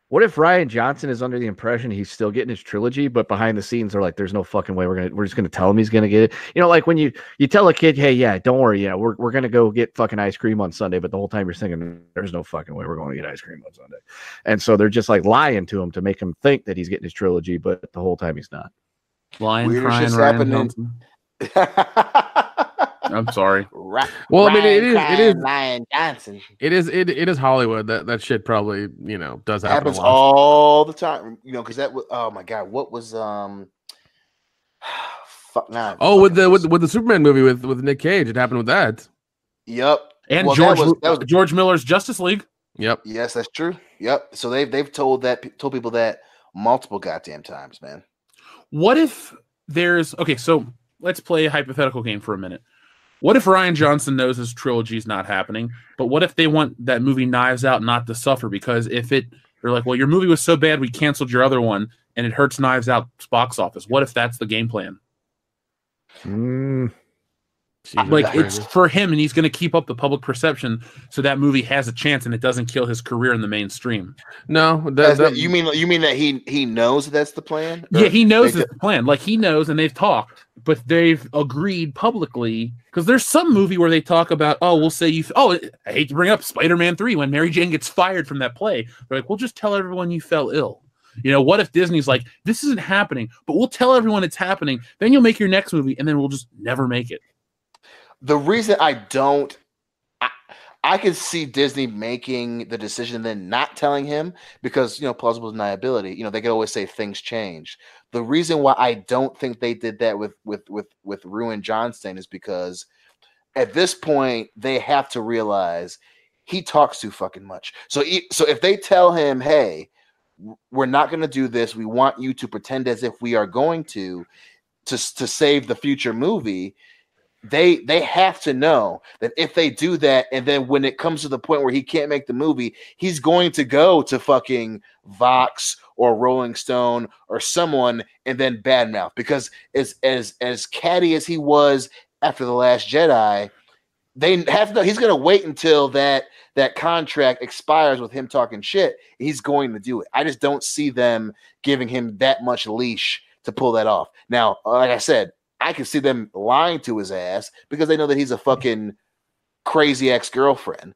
[SPEAKER 5] What if Rian Johnson is under the impression he's still getting his trilogy, but behind the scenes they're like, "There's no fucking way we're just gonna tell him he's gonna get it." Like when you tell a kid, "Hey, yeah, don't worry, we're gonna go get fucking ice cream on Sunday," but the whole time you're thinking, "There's no fucking way we're going to get ice cream on Sunday," and so they're just like lying to him to make him think that he's getting his trilogy, but the whole time he's not.
[SPEAKER 2] Lion
[SPEAKER 3] Weird
[SPEAKER 2] crying,
[SPEAKER 3] shit's
[SPEAKER 2] Rian
[SPEAKER 3] happening.
[SPEAKER 2] Johnson. I'm sorry.
[SPEAKER 4] Well, I mean, it is
[SPEAKER 3] Rian Johnson.
[SPEAKER 4] it is Hollywood. That shit probably does happen.
[SPEAKER 3] Happens
[SPEAKER 4] a lot.
[SPEAKER 3] all the time, because that was, oh my god, what was fuck now.
[SPEAKER 4] Oh, with the Superman movie with Nick Cage, it happened with that.
[SPEAKER 3] Yep.
[SPEAKER 2] And
[SPEAKER 3] Well,
[SPEAKER 2] George
[SPEAKER 3] that was
[SPEAKER 2] George Miller's Justice League.
[SPEAKER 4] Yep.
[SPEAKER 3] yes, that's true. Yep. So they've told people that multiple goddamn times, man.
[SPEAKER 2] What if there's so let's play a hypothetical game for a minute. What if Rian Johnson knows his trilogy is not happening, but what if they want that movie Knives Out not to suffer? Because they're like, well, your movie was so bad we canceled your other one and it hurts Knives Out's box office. What if that's the game plan?
[SPEAKER 4] Jesus
[SPEAKER 2] Like
[SPEAKER 4] Christ.
[SPEAKER 2] it's for him and he's going to keep up the public perception so that movie has a chance and it doesn't kill his career in the mainstream.
[SPEAKER 4] No,
[SPEAKER 3] You mean that he knows that's the plan? Or
[SPEAKER 2] Yeah, he knows
[SPEAKER 3] they
[SPEAKER 2] it's the plan. Like he knows and they've talked, but they've agreed publicly because there's some movie where they talk about, we'll say I hate to bring up Spider-Man 3 when Mary Jane gets fired from that play. They're like, we'll just tell everyone you fell ill. What if Disney's like, this isn't happening, but we'll tell everyone it's happening. Then you'll make your next movie, and then we'll just never make it.
[SPEAKER 3] The reason I could see Disney making the decision and then not telling him because, plausible deniability, they could always say things changed. The reason why I don't think they did that with Rian Johnson is because at this point they have to realize he talks too fucking much. So if they tell him, hey, we're not going to do this, we want you to pretend as if we are going to save the future movie, they have to know that if they do that, and then when it comes to the point where he can't make the movie, he's going to go to fucking Vox or Rolling Stone or someone and then badmouth. Because as catty as he was after The Last Jedi, they have to know he's going to wait until that contract expires with him talking shit. He's going to do it. I just don't see them giving him that much leash to pull that off. Now, like I said, I can see them lying to his ass because they know that he's a fucking crazy ex-girlfriend.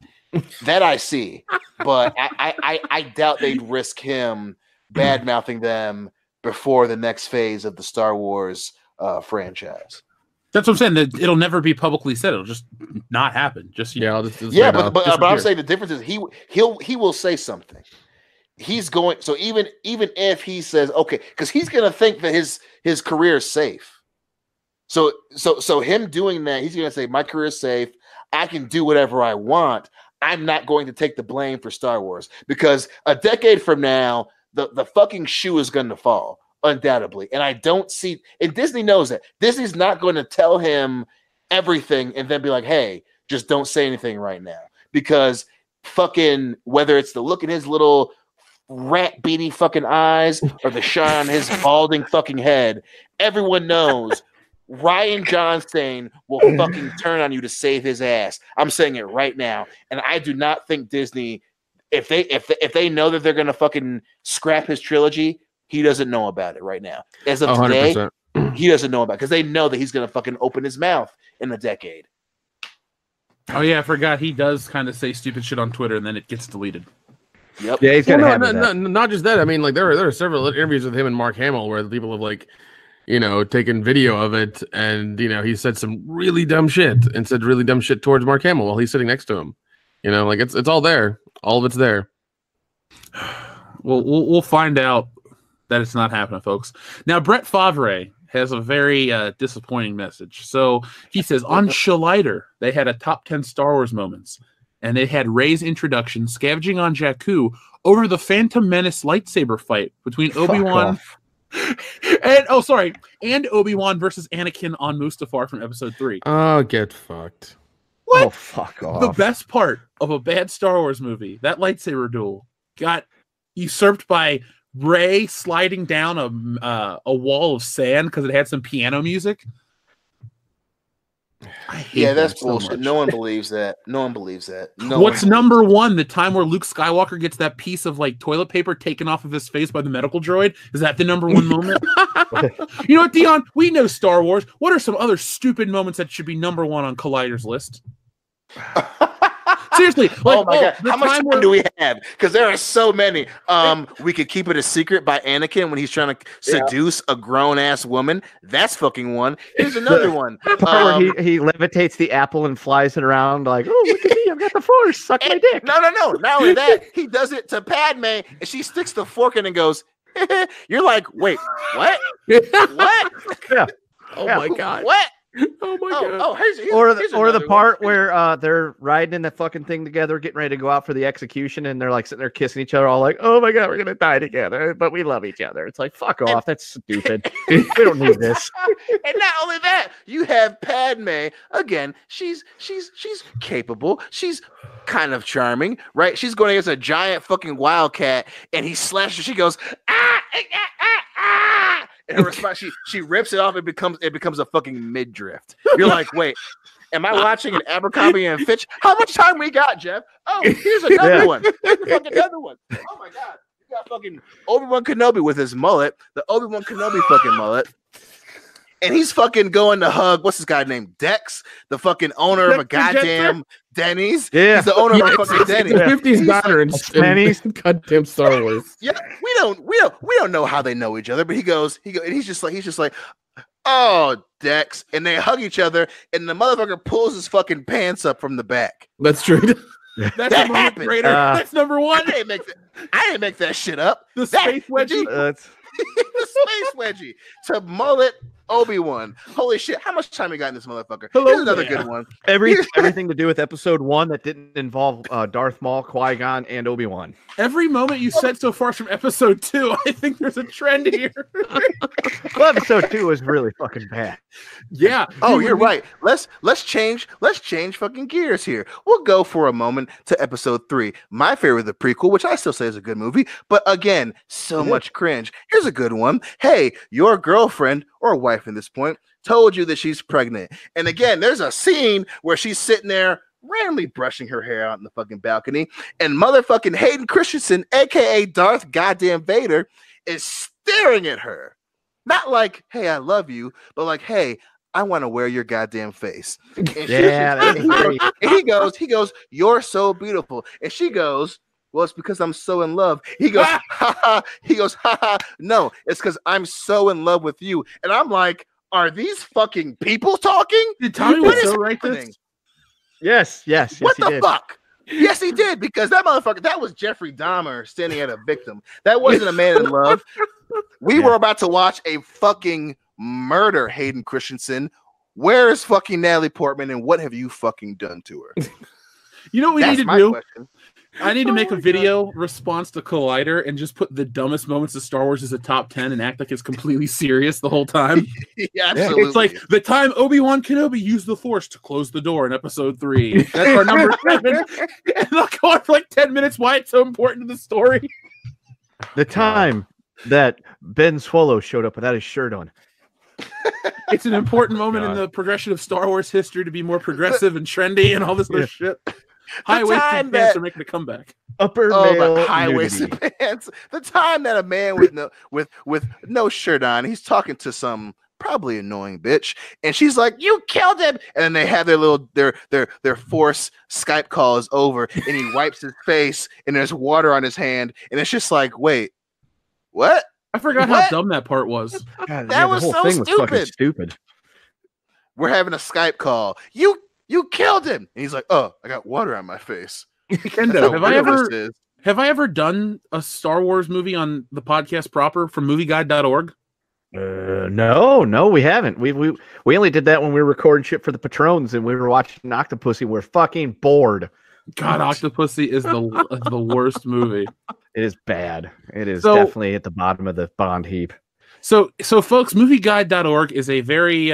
[SPEAKER 3] That I see. But I doubt they'd risk him bad-mouthing them before the next phase of the Star Wars franchise.
[SPEAKER 2] That's what I'm saying. That it'll never be publicly said. It'll just not happen. Just
[SPEAKER 3] but I'm saying the difference is he will say something. He's going. So even if he says okay, because he's gonna think that his career is safe. So him doing that, he's going to say, my career is safe. I can do whatever I want. I'm not going to take the blame for Star Wars because a decade from now, the fucking shoe is going to fall, undoubtedly. And I don't see, and Disney knows that. Disney's not going to tell him everything and then be like, hey, just don't say anything right now. Because fucking, whether it's the look in his little rat beady fucking eyes or the shine on his balding fucking head, everyone knows Rian Johnson will fucking turn on you to save his ass. I'm saying it right now, and I do not think Disney, if they know that they're gonna fucking scrap his trilogy, he doesn't know about it right now. As of today, 100%. He doesn't know about it because they know that he's gonna fucking open his mouth in a decade.
[SPEAKER 2] Oh yeah, I forgot he does kind of say stupid shit on Twitter and then it gets deleted.
[SPEAKER 3] Yep.
[SPEAKER 5] Yeah, he's gonna have
[SPEAKER 4] not just that. I mean, like there are several interviews with him and Mark Hamill where the people have like, taken video of it, and he said some really dumb shit and said really dumb shit towards Mark Hamill while he's sitting next to him. Like it's all there. All of it's there.
[SPEAKER 2] Well, we'll find out that it's not happening, folks. Now, Brett Favre has a very disappointing message. So he says on Collider, they had a top 10 Star Wars moments, and they had Rey's introduction, scavenging on Jakku over the Phantom Menace lightsaber fight between Obi-Wan. And Obi-Wan versus Anakin on Mustafar from Episode 3.
[SPEAKER 4] Oh, get fucked.
[SPEAKER 2] What?
[SPEAKER 5] Oh, fuck off.
[SPEAKER 2] The best part of a bad Star Wars movie, that lightsaber duel, got usurped by Rey sliding down a wall of sand because it had some piano music.
[SPEAKER 3] That's bullshit. So no one believes that.
[SPEAKER 2] What's number one? The time where Luke Skywalker gets that piece of like toilet paper taken off of his face by the medical droid? Is that the number one moment? You know what, Dion? We know Star Wars. What are some other stupid moments that should be number one on Collider's list? Seriously,
[SPEAKER 3] oh my god, how much time do we have? Because there are so many. We could keep it a secret by Anakin when he's trying to seduce a grown ass woman. That's fucking one. Here's another one.
[SPEAKER 5] The part where he levitates the apple and flies it around like, oh, look at me, I've got the Force. Suck my dick.
[SPEAKER 3] No. Not only that, he does it to Padme, and she sticks the fork in and goes. You're like, wait, what? What?
[SPEAKER 5] Yeah.
[SPEAKER 4] Oh my god.
[SPEAKER 3] What?
[SPEAKER 4] Oh my god!
[SPEAKER 3] Oh, here's
[SPEAKER 5] the part where they're riding in the fucking thing together, getting ready to go out for the execution, and they're like sitting there kissing each other, all like, "Oh my god, we're gonna die together," but we love each other. It's like, fuck off, that's stupid. We don't need this.
[SPEAKER 3] And not only that, you have Padme again. She's capable. She's kind of charming, right? She's going against a giant fucking wildcat, and he slashes. She goes, ah. And her response, she rips it off. It becomes a fucking midriff. You're like, wait, am I watching an Abercrombie and Fitch? How much time we got, Jeff? Oh, here's another one. Here's fucking another one. Oh my god, you got fucking Obi-Wan Kenobi with his mullet, the Obi-Wan Kenobi fucking mullet, and he's fucking going to hug what's this guy named Dex, the fucking owner of a goddamn Denny's.
[SPEAKER 5] Yeah.
[SPEAKER 3] He's the owner of a fucking
[SPEAKER 4] It's
[SPEAKER 3] Denny's.
[SPEAKER 4] the 50s daughter in
[SPEAKER 5] Pennies.
[SPEAKER 4] goddamn Star Wars.
[SPEAKER 3] Yeah, we don't know how they know each other, but and he's just like, oh, Dex, and they hug each other, and the motherfucker pulls his fucking pants up from the back.
[SPEAKER 4] That's true.
[SPEAKER 2] That's
[SPEAKER 3] That
[SPEAKER 2] a moment
[SPEAKER 3] happened.
[SPEAKER 2] greater. That's number one.
[SPEAKER 3] I didn't make that shit up.
[SPEAKER 2] The space wedgie.
[SPEAKER 3] The space wedgie to mullet Obi-Wan. Holy shit! How much time we got in this motherfucker?
[SPEAKER 2] Hello
[SPEAKER 3] Here's another
[SPEAKER 2] there.
[SPEAKER 3] good one.
[SPEAKER 5] Everything to do with episode 1 that didn't involve Darth Maul, Qui-Gon, and Obi-Wan.
[SPEAKER 2] Every moment you said so far from episode 2, I think there's a trend here.
[SPEAKER 5] Well, episode 2 was really fucking bad.
[SPEAKER 2] Yeah.
[SPEAKER 3] Oh,
[SPEAKER 2] Dude,
[SPEAKER 3] you're right. Let's change fucking gears here. We'll go for a moment to episode 3. My favorite of the prequel, which I still say is a good movie, but again, so much cringe. Here's a good one. Hey, your girlfriend or wife at this point told you that she's pregnant. And again, there's a scene where she's sitting there randomly brushing her hair out in the fucking balcony, and motherfucking Hayden Christensen, aka Darth goddamn Vader, is staring at her. Not like, hey, I love you, but like, hey, I want to wear your goddamn face. And he goes, you're so beautiful. And she goes, well, it's because I'm so in love. He goes, ha ha. He goes, ha ha. No, it's because I'm so in love with you. And I'm like, are these fucking people talking?
[SPEAKER 2] Did Tommy Wiseau write this?
[SPEAKER 5] Yes.
[SPEAKER 3] What
[SPEAKER 5] he
[SPEAKER 3] the
[SPEAKER 5] did.
[SPEAKER 3] fuck? Yes, he did, because that motherfucker, that was Jeffrey Dahmer standing at a victim. That wasn't a man in love. We were about to watch a fucking murder, Hayden Christensen. Where is fucking Natalie Portman, and what have you fucking done to her?
[SPEAKER 2] You know what we
[SPEAKER 3] That's
[SPEAKER 2] need to
[SPEAKER 3] my
[SPEAKER 2] do?
[SPEAKER 3] question.
[SPEAKER 2] I need to make a video response to Collider and just put the dumbest moments of Star Wars as a top 10 and act like it's completely serious the whole time.
[SPEAKER 3] Yeah, absolutely.
[SPEAKER 2] It's like the time Obi-Wan Kenobi used the Force to close the door in episode 3. That's our number 7. And they'll go on for like 10 minutes why it's so important to the story.
[SPEAKER 5] The time that Ben Swallow showed up without his shirt on.
[SPEAKER 2] It's an important moment in the progression of Star Wars history to be more progressive and trendy and all this other shit. High-waisted pants are making a comeback.
[SPEAKER 5] Upper male
[SPEAKER 3] high-waisted pants. The time that a man with no shirt on, he's talking to some probably annoying bitch, and she's like, "You killed him!" And then they have their little their force Skype call is over, and he wipes his face, and there's water on his hand, and it's just like, wait, what?
[SPEAKER 2] I forgot how dumb that part was.
[SPEAKER 5] God,
[SPEAKER 3] That was
[SPEAKER 5] the whole
[SPEAKER 3] so
[SPEAKER 5] thing was fucking stupid.
[SPEAKER 3] We're having a Skype call. You killed him, and he's like, "Oh, I got water on my face."
[SPEAKER 2] Kendo, have I ever done a Star Wars movie on the podcast proper from movieguide.org?
[SPEAKER 5] No, we haven't. We only did that when we were recording shit for the Patrons and we were watching Octopussy. We're fucking bored.
[SPEAKER 2] God, Octopussy is the worst movie.
[SPEAKER 5] It is bad. It is definitely at the bottom of the Bond heap.
[SPEAKER 2] So folks, movieguide.org is a very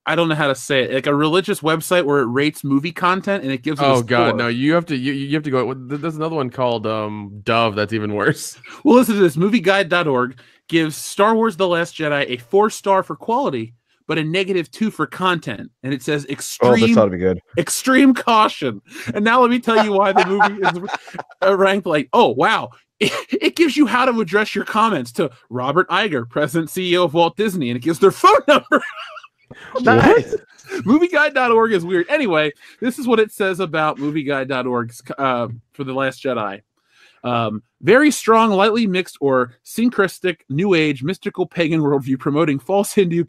[SPEAKER 2] I don't know how to say it, like a religious website where it rates movie content and it gives.
[SPEAKER 4] Oh god, no! You have to go. There's another one called Dove. That's even worse.
[SPEAKER 2] Well, listen to this. Movieguide.org gives Star Wars: The Last Jedi a 4-star for quality, but a -2 for content, and it says extreme.
[SPEAKER 5] Oh, this ought to be good.
[SPEAKER 2] Extreme caution. And now let me tell you why the movie is ranked like. Oh wow. It gives you how to address your comments to Robert Iger, President CEO of Walt Disney, and it gives their phone number.
[SPEAKER 5] Nice.
[SPEAKER 2] Movieguide.org is weird. Anyway, this is what it says about movieguide.org for The Last Jedi. Very strong, lightly mixed or syncretic, new age, mystical pagan worldview promoting false Hindu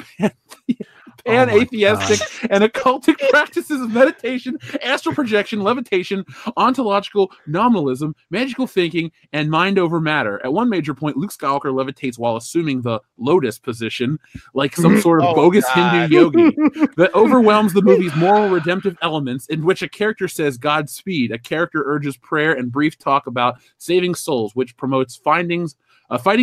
[SPEAKER 2] pan-atheistic and occultic practices of meditation, astral projection, levitation, ontological nominalism, magical thinking, and mind over matter. At one major point, Luke Skywalker levitates while assuming the lotus position, like some sort of bogus Hindu yogi, that overwhelms the movie's moral redemptive elements, in which a character says Godspeed, a character urges prayer and brief talk about saving souls, which promotes fighting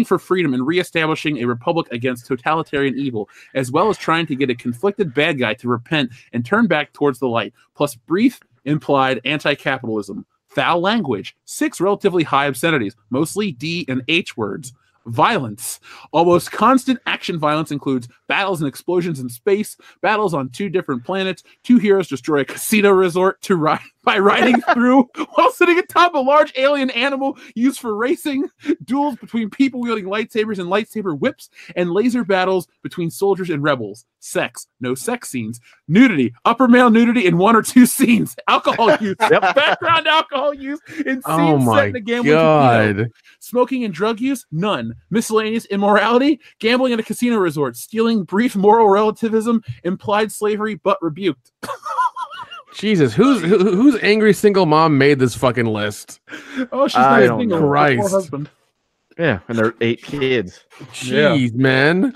[SPEAKER 2] for freedom and reestablishing a republic against totalitarian evil, as well as trying to get a conflicted bad guy to repent and turn back towards the light, plus brief implied anti-capitalism, foul language, 6 relatively high obscenities, mostly D and H words, violence. Almost constant action violence includes battles and explosions in space, battles on 2 different planets, 2 heroes destroy a casino resort to ride by riding through while sitting atop a large alien animal used for racing, duels between people wielding lightsabers and lightsaber whips, and laser battles between soldiers and rebels. Sex, no sex scenes, nudity, upper male nudity in 1 or 2 scenes, alcohol use, background alcohol use in scenes set in a gambling casino. Smoking and drug use, none. Miscellaneous immorality, gambling at a casino resort, stealing, brief moral relativism, implied slavery, but rebuked.
[SPEAKER 4] Jesus, whose angry single mom made this fucking list?
[SPEAKER 2] Oh, she's not single.
[SPEAKER 4] Christ.
[SPEAKER 2] Poor husband.
[SPEAKER 5] Yeah, and they're 8 kids.
[SPEAKER 4] Jeez, man.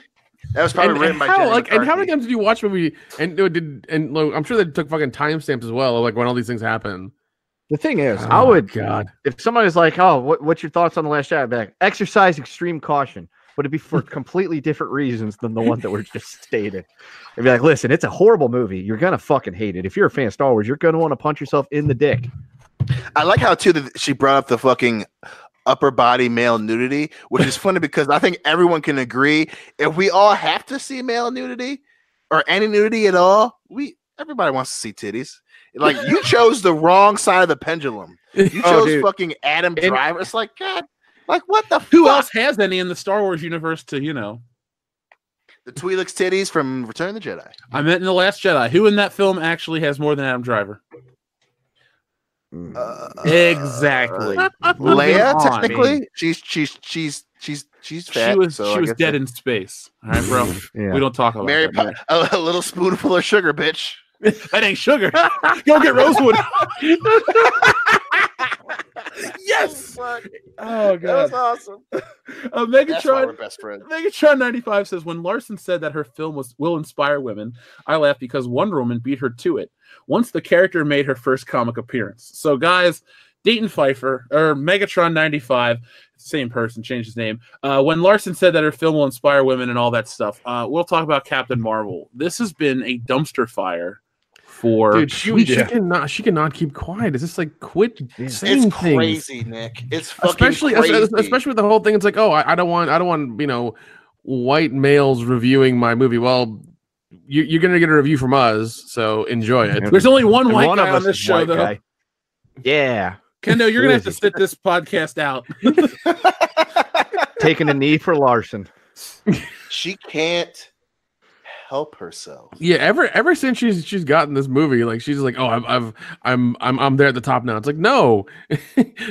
[SPEAKER 3] That was probably written by
[SPEAKER 4] how,
[SPEAKER 3] Jenny
[SPEAKER 4] like, and how
[SPEAKER 3] McCarthy.
[SPEAKER 4] many times did you watch the movie? And I'm sure they took fucking timestamps as well, like when all these things happen.
[SPEAKER 5] The thing is,
[SPEAKER 4] Oh,
[SPEAKER 5] I would,
[SPEAKER 4] God,
[SPEAKER 5] if somebody's like, "Oh, what's your thoughts on The Last Jedi?" I'd be like, exercise extreme caution, but it'd be for completely different reasons than the one that were just stated. I'd be like, "Listen, it's a horrible movie. You're gonna fucking hate it. If you're a fan of Star Wars, you're gonna want to punch yourself in the dick."
[SPEAKER 3] I like how too that she brought up the fucking upper body male nudity, which is funny because I think everyone can agree if we all have to see male nudity or any nudity at all, everybody wants to see titties. Like you chose the wrong side of the pendulum. You chose fucking Adam Driver. It's like, God, like what the
[SPEAKER 2] Who
[SPEAKER 3] fuck?
[SPEAKER 2] else has any in the Star Wars universe to,
[SPEAKER 3] The Twi'leks titties from Return of the Jedi.
[SPEAKER 2] I meant in The Last Jedi. Who in that film actually has more than Adam Driver? Exactly.
[SPEAKER 3] Leia,
[SPEAKER 2] on.
[SPEAKER 3] technically, she's fat.
[SPEAKER 2] She was
[SPEAKER 3] so I guess
[SPEAKER 2] dead in space. All right, bro.
[SPEAKER 5] Yeah.
[SPEAKER 2] We don't talk about
[SPEAKER 3] Mary,
[SPEAKER 2] that.
[SPEAKER 3] a little spoonful of sugar, bitch.
[SPEAKER 2] That ain't sugar. Go get Rosewood. Yes. Oh
[SPEAKER 3] That
[SPEAKER 2] god.
[SPEAKER 3] was awesome. That's why
[SPEAKER 2] Megatron.
[SPEAKER 3] we're best friends.
[SPEAKER 2] Megatron 95 says, when Larson said that her film will inspire women, I laughed because Wonder Woman beat her to it once the character made her first comic appearance. So guys, Dayton Pfeiffer or Megatron 95, same person, changed his name. When Larson said that her film will inspire women and all that stuff, we'll talk about Captain Marvel. This has been a dumpster fire for
[SPEAKER 4] dude, she cannot keep quiet. It's just like quit saying
[SPEAKER 3] It's
[SPEAKER 4] things.
[SPEAKER 3] crazy, Nick. It's fucking
[SPEAKER 4] Especially
[SPEAKER 3] crazy.
[SPEAKER 4] especially with the whole thing. It's like, oh, I don't want white males reviewing my movie. Well, you're gonna get a review from us, so enjoy it.
[SPEAKER 2] There's only one
[SPEAKER 5] And
[SPEAKER 2] white
[SPEAKER 5] one
[SPEAKER 2] guy
[SPEAKER 5] of
[SPEAKER 2] on
[SPEAKER 5] us
[SPEAKER 2] this
[SPEAKER 5] is
[SPEAKER 2] show,
[SPEAKER 5] white
[SPEAKER 2] though.
[SPEAKER 5] guy. Yeah.
[SPEAKER 2] Kendo, you're
[SPEAKER 5] Who
[SPEAKER 2] gonna
[SPEAKER 5] is
[SPEAKER 2] have to
[SPEAKER 5] he?
[SPEAKER 2] sit this podcast out.
[SPEAKER 5] Taking a knee for Larson.
[SPEAKER 3] She can't help herself.
[SPEAKER 4] Yeah, ever since she's gotten this movie, like she's like, oh, I'm there at the top now. It's like, no,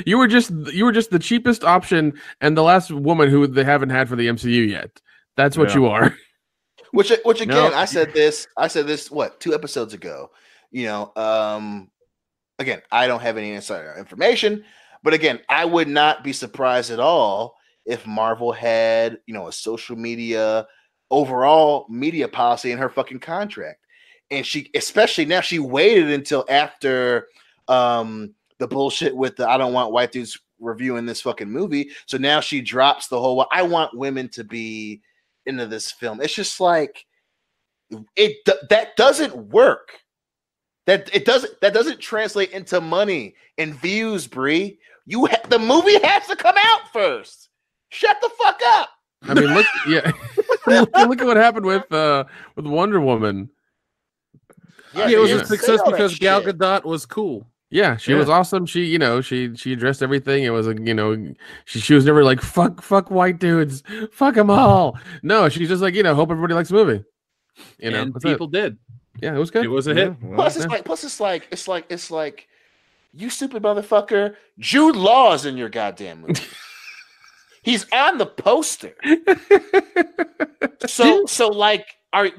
[SPEAKER 4] you were just the cheapest option and the last woman who they haven't had for the MCU yet. That's what you are.
[SPEAKER 3] Which again,
[SPEAKER 5] No.
[SPEAKER 3] I said this what 2 episodes ago. Again, I don't have any insider information, but again, I would not be surprised at all if Marvel had, a social media overall media policy in her fucking contract. And she, especially now, she waited until after the bullshit with the I don't want white dudes reviewing this fucking movie. So now she drops the whole I want women to be into this film. It's just like that doesn't work. That doesn't translate into money and views, Bree. The movie has to come out first. Shut the fuck up.
[SPEAKER 4] I mean, look, yeah, look at what happened with Wonder Woman.
[SPEAKER 2] Yeah, it was
[SPEAKER 3] they
[SPEAKER 2] a
[SPEAKER 3] didn't
[SPEAKER 2] success
[SPEAKER 3] say all that
[SPEAKER 2] because Gal
[SPEAKER 3] shit.
[SPEAKER 2] Gadot was cool.
[SPEAKER 4] Yeah, she was awesome. She, she addressed everything. It was she was never like fuck white dudes, fuck them all. No, she's just like hope everybody likes the movie.
[SPEAKER 2] And
[SPEAKER 4] that's
[SPEAKER 2] people
[SPEAKER 4] it.
[SPEAKER 2] did.
[SPEAKER 4] Yeah, it was good.
[SPEAKER 2] It was a hit.
[SPEAKER 3] Plus, it's like, you stupid motherfucker. Jude Law's in your goddamn movie. He's on the poster. So like,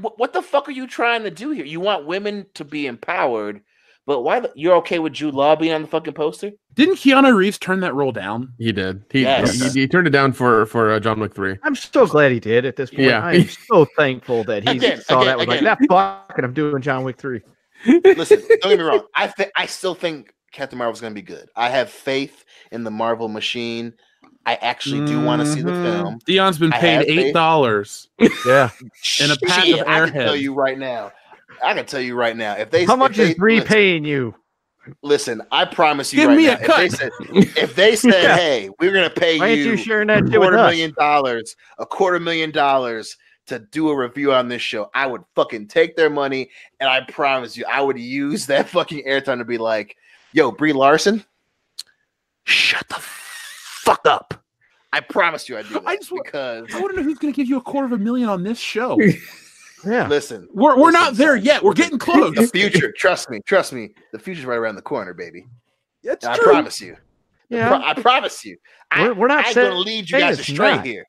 [SPEAKER 3] what the fuck are you trying to do here? You want women to be empowered, but why? You're okay with Jude Law being on the fucking poster?
[SPEAKER 2] Didn't Keanu Reeves turn that role down?
[SPEAKER 4] He did.
[SPEAKER 3] Yes.
[SPEAKER 4] He turned it down for John Wick 3.
[SPEAKER 5] I'm so glad he did at this point.
[SPEAKER 4] Yeah.
[SPEAKER 5] I am so thankful that he saw that. Was like, that fucking I'm doing John Wick 3.
[SPEAKER 3] Listen, don't get me wrong. I still think Captain Marvel's going to be good. I have faith in the Marvel machine. I actually do want to see the film.
[SPEAKER 2] Dion's been paid $8
[SPEAKER 5] Yeah.
[SPEAKER 2] in a pack
[SPEAKER 3] Shit,
[SPEAKER 2] of
[SPEAKER 3] I can tell
[SPEAKER 2] Airheads.
[SPEAKER 3] you right now. If they
[SPEAKER 5] How much is Bree paying you?
[SPEAKER 3] Listen, I promise you
[SPEAKER 2] Give
[SPEAKER 3] right
[SPEAKER 2] me
[SPEAKER 3] now.
[SPEAKER 2] a cut.
[SPEAKER 3] If they said,
[SPEAKER 5] Yeah.
[SPEAKER 3] hey, we're going to pay
[SPEAKER 5] Why ain't
[SPEAKER 3] you
[SPEAKER 5] you sharing that shit with us?
[SPEAKER 3] $250,000 to do a review on this show, I would fucking take their money, and I promise you, I would use that fucking airtime to be like, Yo, Brie Larson, shut the fuck up. I promise you I do that because
[SPEAKER 2] I want to know who's going to give you $250,000 on this show.
[SPEAKER 5] Yeah.
[SPEAKER 3] Listen,
[SPEAKER 2] we're not there yet. We're getting close.
[SPEAKER 3] The future, trust me. The future's right around the corner, baby.
[SPEAKER 2] That's
[SPEAKER 3] I
[SPEAKER 2] true.
[SPEAKER 3] promise you.
[SPEAKER 5] Yeah.
[SPEAKER 3] I promise you.
[SPEAKER 5] We're not
[SPEAKER 3] I'm going to lead you guys astray here.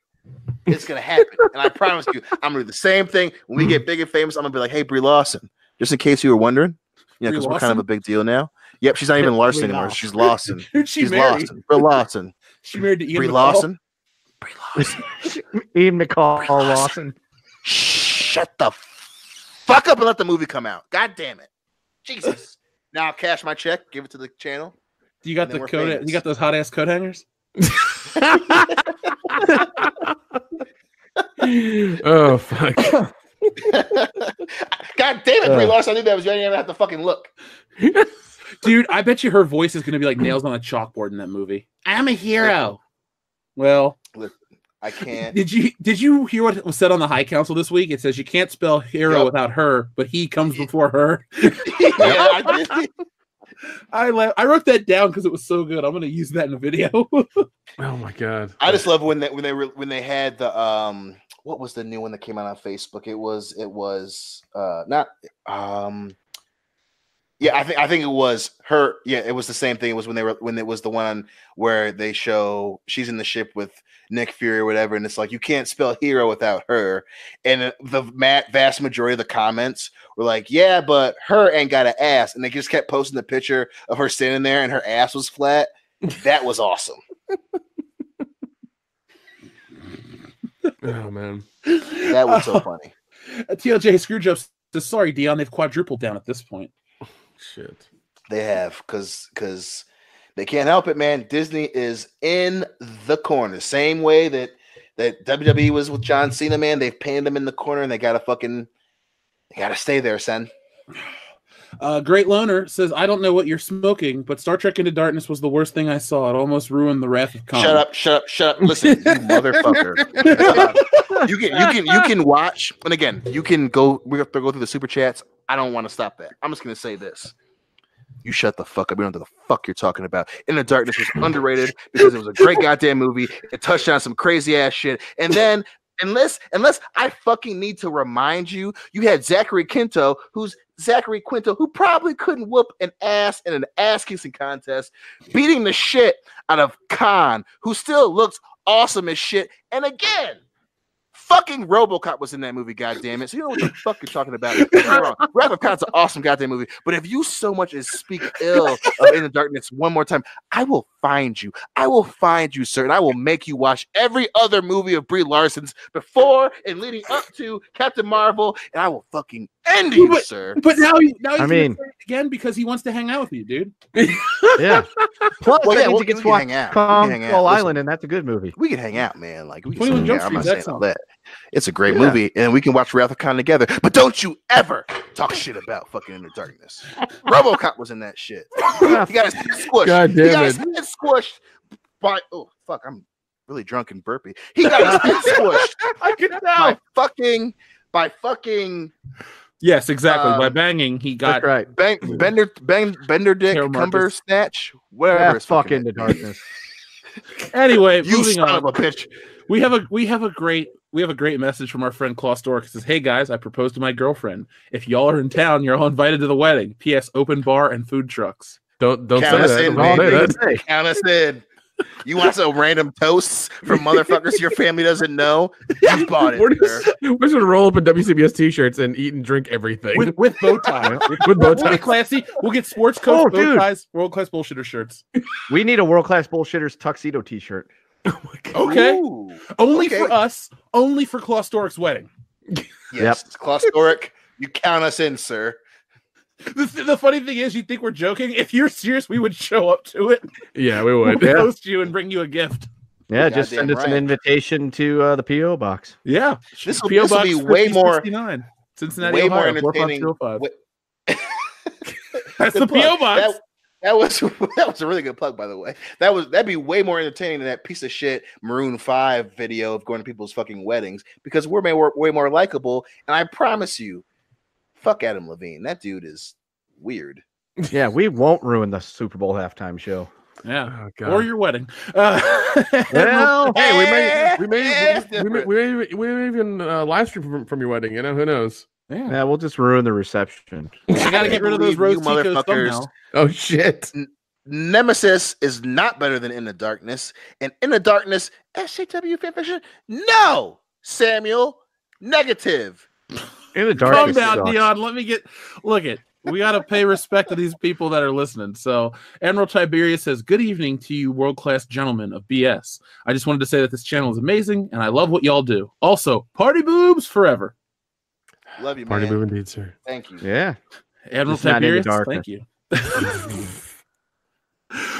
[SPEAKER 3] It's going to happen. And I promise you, I'm going to do the same thing. When we get big and famous, I'm going to be like, hey, Brie Larson, just in case you were wondering, because we're kind of a big deal now. Yep, she's not even Larson anymore. She's Lawson. She's Lawson. Brie Larson.
[SPEAKER 2] She married to Ian
[SPEAKER 3] Brie
[SPEAKER 2] McCall.
[SPEAKER 3] Lawson. Brie Larson.
[SPEAKER 5] Ian McCall Lawson.
[SPEAKER 3] Shut the fuck up and let the movie come out. God damn it. Jesus. Now I'll cash my check, give it to the channel.
[SPEAKER 2] Do you got the coat? You got those hot ass coat hangers?
[SPEAKER 4] Oh fuck.
[SPEAKER 3] God damn it, Brie Larson. I knew that was you. I didn't even have to fucking look.
[SPEAKER 2] Dude, I bet you her voice is going to be like nails on a chalkboard in that movie. I'm a hero. Well,
[SPEAKER 3] listen, I can't.
[SPEAKER 2] Did you hear what was said on the High Council this week? It says you can't spell hero without her, but he comes before her.
[SPEAKER 3] Yeah, I did.
[SPEAKER 2] I wrote that down because it was so good. I'm going to use that in the video.
[SPEAKER 4] Oh my god.
[SPEAKER 3] I just love when they had the what was the new one that came out on Facebook? It was not yeah, I think it was her. Yeah, it was the same thing. It was when it was the one where they show she's in the ship with Nick Fury or whatever, and it's like you can't spell hero without her. And the vast majority of the comments were like, "Yeah, but her ain't got an ass," and they just kept posting the picture of her standing there and her ass was flat. That was awesome.
[SPEAKER 4] Oh man,
[SPEAKER 3] that was so funny.
[SPEAKER 2] TLJ Screwjob says, "Sorry, Dion, they've quadrupled down at this point."
[SPEAKER 4] Shit.
[SPEAKER 3] They have because they can't help it, man. Disney is in the corner. Same way that WWE was with John Cena, man. They've pinned him in the corner and they gotta stay there, son.
[SPEAKER 2] Great Loner says, I don't know what you're smoking, but Star Trek Into Darkness was the worst thing I saw. It almost ruined the Wrath of Khan.
[SPEAKER 3] Shut up. Listen, you motherfucker. You can watch, and again, you can go. We have to go through the super chats. I don't want to stop that. I'm just gonna say this. You shut the fuck up. You don't know what the fuck you're talking about. Into Darkness was underrated because it was a great goddamn movie. It touched on some crazy ass shit. And then, unless I fucking need to remind you, you had Zachary Quinto, who probably couldn't whoop an ass in an ass kissing contest, beating the shit out of Khan, who still looks awesome as shit. And again, fucking RoboCop was in that movie, goddammit. So you know what the fuck you're talking about. Wrath of Khan's an awesome goddamn movie. But if you so much as speak ill of In the Darkness one more time, I will find you. I will find you, sir, and I will make you watch every other movie of Brie Larson's before and leading up to Captain Marvel, and I will fucking end you, sir.
[SPEAKER 2] But now he's
[SPEAKER 5] I mean,
[SPEAKER 2] again because he wants to hang out with you, dude.
[SPEAKER 5] Yeah. Plus,
[SPEAKER 3] Well, yeah,
[SPEAKER 5] we get to watch Kong Skull Island, and that's a good movie.
[SPEAKER 3] We can hang out, man. Like we can
[SPEAKER 2] 21 Jump
[SPEAKER 3] I'm not
[SPEAKER 2] Street's
[SPEAKER 3] saying all that. It's a great movie, and we can watch Wrath of Khan together. But don't you ever talk shit about fucking In the Darkness. RoboCop was in that shit. He got his head squished.
[SPEAKER 4] God damn
[SPEAKER 3] he got
[SPEAKER 4] it.
[SPEAKER 3] his head squished by I'm really drunk and burpy. He got his head squished.
[SPEAKER 5] I can tell.
[SPEAKER 3] By fucking
[SPEAKER 2] Yes, exactly. By banging, he got
[SPEAKER 5] That's right.
[SPEAKER 3] Bender dick,
[SPEAKER 2] Hair
[SPEAKER 3] cumber
[SPEAKER 2] markers.
[SPEAKER 3] snatch, whatever.
[SPEAKER 5] Yeah,
[SPEAKER 3] it's
[SPEAKER 5] fuck
[SPEAKER 3] fucking
[SPEAKER 5] Into Darkness.
[SPEAKER 2] Anyway,
[SPEAKER 3] You
[SPEAKER 2] moving
[SPEAKER 3] son
[SPEAKER 2] on.
[SPEAKER 3] of a bitch.
[SPEAKER 2] We have a great message from our friend Klaus Dork. It says, "Hey guys, I proposed to my girlfriend. If y'all are in town, you're all invited to the wedding. P.S. Open bar and food trucks."
[SPEAKER 4] Don't
[SPEAKER 3] Count
[SPEAKER 4] say
[SPEAKER 3] us
[SPEAKER 4] that.
[SPEAKER 3] in,
[SPEAKER 4] Don't say
[SPEAKER 3] baby.
[SPEAKER 4] that.
[SPEAKER 3] Count us in. You want some random toasts from motherfuckers your family doesn't know? You bought
[SPEAKER 4] We're
[SPEAKER 3] it, sir.
[SPEAKER 4] just gonna roll up in WCBS t-shirts and eat and drink everything.
[SPEAKER 2] With bow tie.
[SPEAKER 4] With bow
[SPEAKER 2] We'll
[SPEAKER 4] ties.
[SPEAKER 2] get classy. We'll get sports coats, bow
[SPEAKER 5] dude.
[SPEAKER 2] ties, world class bullshitter shirts.
[SPEAKER 5] We need a world class bullshitters tuxedo T-shirt.
[SPEAKER 2] Okay.
[SPEAKER 3] Ooh.
[SPEAKER 2] Only
[SPEAKER 3] Okay.
[SPEAKER 2] for us. Only for Klaus Dork's wedding.
[SPEAKER 3] Yes, Klaus Dork, you count us in, sir.
[SPEAKER 2] The funny thing is, you think we're joking. If you're serious, we would show up to it.
[SPEAKER 4] Yeah, we
[SPEAKER 2] We'll
[SPEAKER 4] would. Yeah.
[SPEAKER 2] post you and bring you a gift.
[SPEAKER 5] Yeah, just
[SPEAKER 3] Goddamn
[SPEAKER 5] send us an
[SPEAKER 3] right.
[SPEAKER 5] invitation to the PO box.
[SPEAKER 2] Yeah.
[SPEAKER 3] This will
[SPEAKER 2] P.O.
[SPEAKER 3] be
[SPEAKER 2] Box
[SPEAKER 3] way more
[SPEAKER 2] 5069, Cincinnati,
[SPEAKER 3] way more
[SPEAKER 2] Ohio,
[SPEAKER 3] entertaining.
[SPEAKER 2] 45205. That's the
[SPEAKER 3] Good plug.
[SPEAKER 2] P.O. Box.
[SPEAKER 3] That was a really good plug, by the way. That'd be way more entertaining than that piece of shit Maroon 5 video of going to people's fucking weddings because we're way more likable. And I promise you, fuck Adam Levine. That dude is weird.
[SPEAKER 5] Yeah, we won't ruin the Super Bowl halftime show.
[SPEAKER 2] Yeah,
[SPEAKER 4] Oh, God.
[SPEAKER 2] or your wedding.
[SPEAKER 5] Well,
[SPEAKER 4] Hey, we
[SPEAKER 3] it's
[SPEAKER 4] may
[SPEAKER 3] different.
[SPEAKER 4] even live stream from your wedding. You know, who knows?
[SPEAKER 2] yeah.
[SPEAKER 5] we'll just ruin the reception.
[SPEAKER 2] I got to
[SPEAKER 3] I
[SPEAKER 2] get
[SPEAKER 3] can't
[SPEAKER 2] rid of those
[SPEAKER 3] believe
[SPEAKER 2] rose
[SPEAKER 3] you
[SPEAKER 2] ticos
[SPEAKER 3] motherfuckers.
[SPEAKER 2] somehow.
[SPEAKER 4] Oh shit!
[SPEAKER 3] Nemesis is not better than In the Darkness, and In the Darkness, SJW fanfiction. No, Samuel, negative.
[SPEAKER 5] In the
[SPEAKER 2] Calm
[SPEAKER 5] darkness
[SPEAKER 2] down,
[SPEAKER 5] sucks.
[SPEAKER 2] Dion. Let me look it. We got to pay respect to these people that are listening. So, Admiral Tiberius says, "Good evening to you, world-class gentlemen of BS. I just wanted to say that this channel is amazing, and I love what y'all do. Also, party boobs forever."
[SPEAKER 3] Love you,
[SPEAKER 4] Party
[SPEAKER 3] man.
[SPEAKER 4] move indeed, sir.
[SPEAKER 3] Thank you.
[SPEAKER 5] Yeah.
[SPEAKER 2] Admiral
[SPEAKER 5] Just not in the
[SPEAKER 2] Tiberius,
[SPEAKER 5] darkness.
[SPEAKER 2] thank you.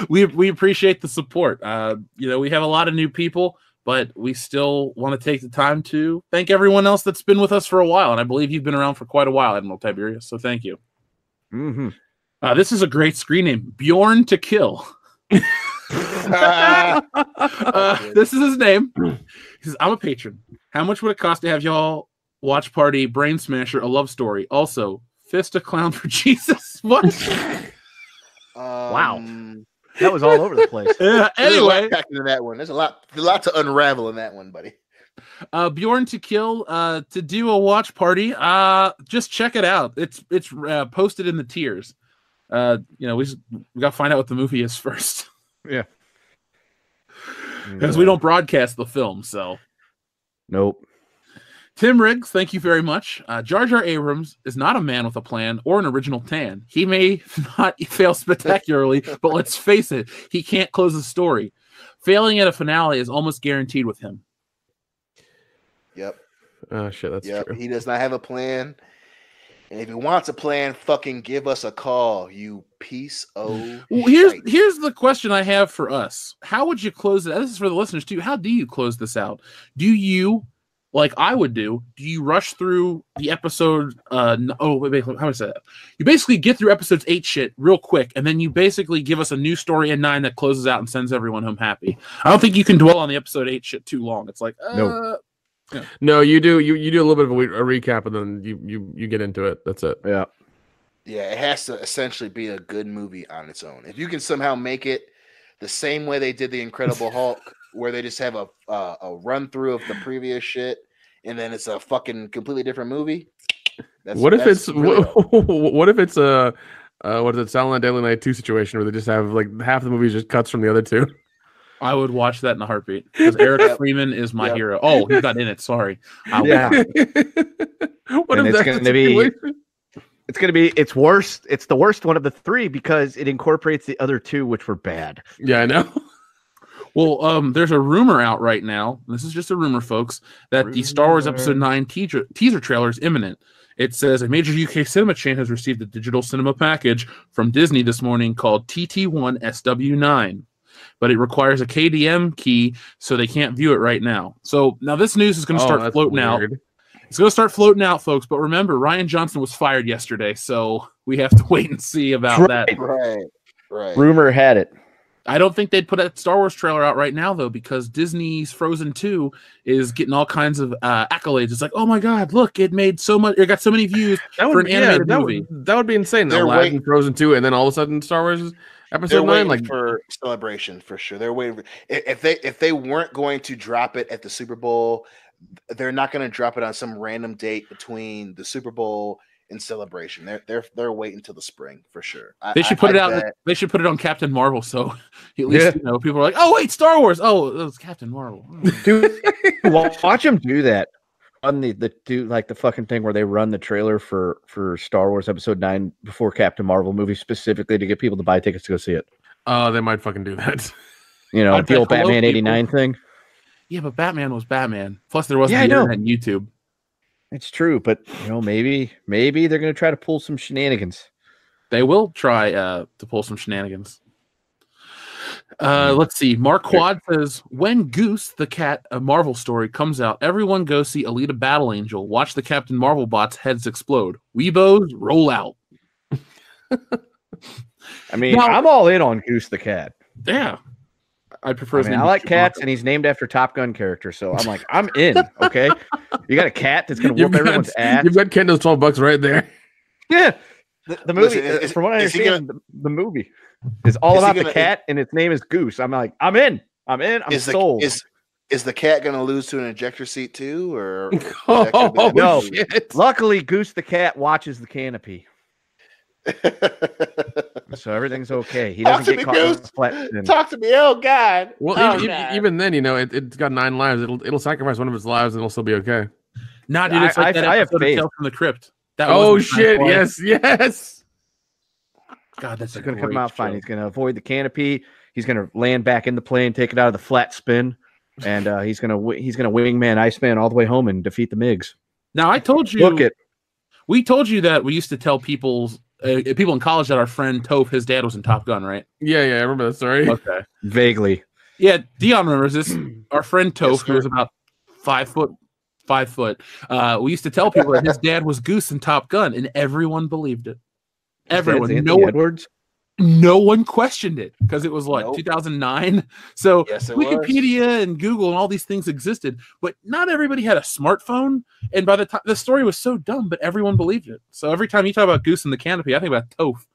[SPEAKER 2] we appreciate the support. We have a lot of new people, but we still want to take the time to thank everyone else that's been with us for a while. And I believe you've been around for quite a while, Admiral Tiberius. So thank you.
[SPEAKER 5] Mm-hmm.
[SPEAKER 2] This is a great screen name, Bjorn to Kill. This is his name. He says, "I'm a patron. How much would it cost to have y'all watch party Brain Smasher, a love story? Also, fist a clown for Jesus." What?
[SPEAKER 5] Wow. That was all over the place.
[SPEAKER 2] Yeah,
[SPEAKER 3] There's a
[SPEAKER 2] anyway,
[SPEAKER 3] lot packed into that one. There's a lot to unravel in that one, buddy.
[SPEAKER 2] Bjorn to Kill, to do a watch party. Just check it out. It's posted in the tiers. We got to find out what the movie is first.
[SPEAKER 5] Yeah.
[SPEAKER 2] Because we don't broadcast the film. So,
[SPEAKER 5] Nope.
[SPEAKER 2] Tim Riggs, thank you very much. Jar Jar Abrams is not a man with a plan or an original tan. He may not fail spectacularly, but let's face it, he can't close the story. Failing at a finale is almost guaranteed with him.
[SPEAKER 3] Yep.
[SPEAKER 4] Oh shit, that's true.
[SPEAKER 3] He does not have a plan. And if he wants a plan, fucking give us a call, you piece of
[SPEAKER 2] Well,
[SPEAKER 3] shite.
[SPEAKER 2] here's the question I have for us. How would you close it? This is for the listeners too. How do you close this out? Do you, like I would do you rush through the episode? How do I say that? You basically get through episodes 8 shit real quick, and then you basically give us a new story in 9 that closes out and sends everyone home happy. I don't think you can dwell on the episode 8 shit too long. It's like,
[SPEAKER 5] Nope.
[SPEAKER 4] No, you do. You do a little bit of a recap, and then you get into it. That's it.
[SPEAKER 5] Yeah.
[SPEAKER 3] Yeah, it has to essentially be a good movie on its own. If you can somehow make it the same way they did the Incredible Hulk, where they just have a run through of the previous shit, and then it's a fucking completely different movie.
[SPEAKER 4] What if it's a what is it, Silent Night, Deadly Night 2 situation where they just have like half the movie just cuts from the other two?
[SPEAKER 2] I would watch that in a heartbeat because Eric Freeman is my hero. Oh, he's not in it. Sorry.
[SPEAKER 5] Yeah.
[SPEAKER 4] What
[SPEAKER 5] And
[SPEAKER 4] if
[SPEAKER 5] it's
[SPEAKER 4] that's
[SPEAKER 5] gonna
[SPEAKER 4] the
[SPEAKER 5] be-
[SPEAKER 4] situation?
[SPEAKER 5] It's worse. It's the worst one of the 3 because it incorporates the other 2, which were bad.
[SPEAKER 4] Yeah, I know.
[SPEAKER 2] Well, there's a rumor out right now. This is just a rumor, folks, that the Star Wars Episode 9 teaser trailer is imminent. It says a major UK cinema chain has received a digital cinema package from Disney this morning called TT1 SW9, but it requires a KDM key, so they can't view it right now. So now this news is going to start floating out. It's going to start floating out, folks. But remember, Rian Johnson was fired yesterday, so we have to wait and see about that.
[SPEAKER 3] Right.
[SPEAKER 5] Rumor had it.
[SPEAKER 2] I don't think they'd put a Star Wars trailer out right now, though, because Disney's Frozen 2 is getting all kinds of accolades. It's like, oh my God, look, it got so many views for an animated movie.
[SPEAKER 4] That would be insane.
[SPEAKER 3] They're
[SPEAKER 4] Aladdin,
[SPEAKER 3] waiting-
[SPEAKER 4] Frozen 2, and then all of a sudden Star Wars Episode
[SPEAKER 3] They're
[SPEAKER 4] 9.
[SPEAKER 3] waiting
[SPEAKER 4] Like,
[SPEAKER 3] for celebration for sure. They're waiting for, if they weren't going to drop it at the Super Bowl, they're not going to drop it on some random date between the Super Bowl and Celebration. They're waiting till the spring for sure.
[SPEAKER 2] They should put it out. They should put it on Captain Marvel, so at least people are like, "Oh wait, Star Wars! Oh, it was Captain Marvel."
[SPEAKER 5] Dude, watch them do that on the fucking thing where they run the trailer for Star Wars Episode 9 before Captain Marvel movie specifically to get people to buy tickets to go see it.
[SPEAKER 4] Oh, they might fucking do that.
[SPEAKER 5] You know,
[SPEAKER 2] I'd
[SPEAKER 5] the old
[SPEAKER 2] bet hello,
[SPEAKER 5] Batman
[SPEAKER 2] people.
[SPEAKER 5] '89 thing.
[SPEAKER 2] Yeah, but Batman was Batman. Plus, there wasn't
[SPEAKER 5] Yeah,
[SPEAKER 2] the
[SPEAKER 5] I know.
[SPEAKER 2] internet and YouTube.
[SPEAKER 5] It's true, but maybe they're gonna try to pull some shenanigans.
[SPEAKER 2] They will try to pull some shenanigans. Let's see. Mark Quad says, when Goose the Cat, a Marvel story, comes out, everyone go see Alita Battle Angel. Watch the Captain Marvel bots' heads explode. Weebos, roll out.
[SPEAKER 5] I mean,
[SPEAKER 2] Now-
[SPEAKER 5] I'm all in on Goose the Cat.
[SPEAKER 2] Yeah. I prefer his name
[SPEAKER 5] I
[SPEAKER 2] to
[SPEAKER 5] like
[SPEAKER 2] Chewbacca.
[SPEAKER 5] cats, and he's named after Top Gun character, so I'm like, I'm in. Okay, you got a cat that's gonna whoop everyone's ass.
[SPEAKER 4] You've got Kendall's $12 right there.
[SPEAKER 5] Yeah, The movie,
[SPEAKER 3] Listen,
[SPEAKER 5] from what I
[SPEAKER 3] is he
[SPEAKER 5] understand, the movie is all
[SPEAKER 3] Is he
[SPEAKER 5] about the
[SPEAKER 3] gonna-
[SPEAKER 5] cat, and its name is Goose. I'm like, I'm in. I'm sold.
[SPEAKER 3] Is the cat going to lose to an ejector seat too, or
[SPEAKER 4] Oh,
[SPEAKER 5] No.
[SPEAKER 4] shit.
[SPEAKER 5] Luckily, Goose the cat watches the canopy, so everything's okay. He
[SPEAKER 3] Talk
[SPEAKER 5] doesn't
[SPEAKER 3] to
[SPEAKER 5] get
[SPEAKER 3] me,
[SPEAKER 5] caught in
[SPEAKER 3] Goose.
[SPEAKER 5] the flat spin.
[SPEAKER 3] Talk to me, oh God!
[SPEAKER 4] Well,
[SPEAKER 3] Oh,
[SPEAKER 4] even,
[SPEAKER 3] God.
[SPEAKER 4] even then, it's got 9 lives. It'll sacrifice one of its lives, and it'll still be okay.
[SPEAKER 2] Nah, dude, it's like that
[SPEAKER 5] I have
[SPEAKER 2] episode of
[SPEAKER 5] faith.
[SPEAKER 2] Tales from the Crypt. That
[SPEAKER 4] Oh
[SPEAKER 2] wasn't
[SPEAKER 4] shit!
[SPEAKER 2] play.
[SPEAKER 4] Yes.
[SPEAKER 2] God, that's
[SPEAKER 5] He's
[SPEAKER 2] a
[SPEAKER 5] going to come
[SPEAKER 2] great
[SPEAKER 5] out fine.
[SPEAKER 2] show.
[SPEAKER 5] He's going to avoid the canopy. He's going to land back in the plane, take it out of the flat spin, and he's going to wingman Iceman all the way home and defeat the MiGs.
[SPEAKER 2] Now, I told you.
[SPEAKER 5] Look it.
[SPEAKER 2] We told you that we used to tell people in college that our friend Toph, his dad was in Top Gun, right?
[SPEAKER 4] Yeah. I remember that story.
[SPEAKER 2] Okay.
[SPEAKER 5] Vaguely.
[SPEAKER 2] Yeah, Dion remembers this. Our friend Toph,
[SPEAKER 3] Yes,
[SPEAKER 2] who was about 5 foot. We used to tell people that his dad was Goose in Top Gun, and everyone believed it. Everyone,
[SPEAKER 5] Edwards.
[SPEAKER 2] no one questioned it because it was
[SPEAKER 3] Nope.
[SPEAKER 2] 2009. So
[SPEAKER 3] Yes, it was.
[SPEAKER 2] Wikipedia and Google and all these things existed, but not everybody had a smartphone. And by the time the story was so dumb, but everyone believed it. So every time you talk about Goose in the Canopy, I think about Toph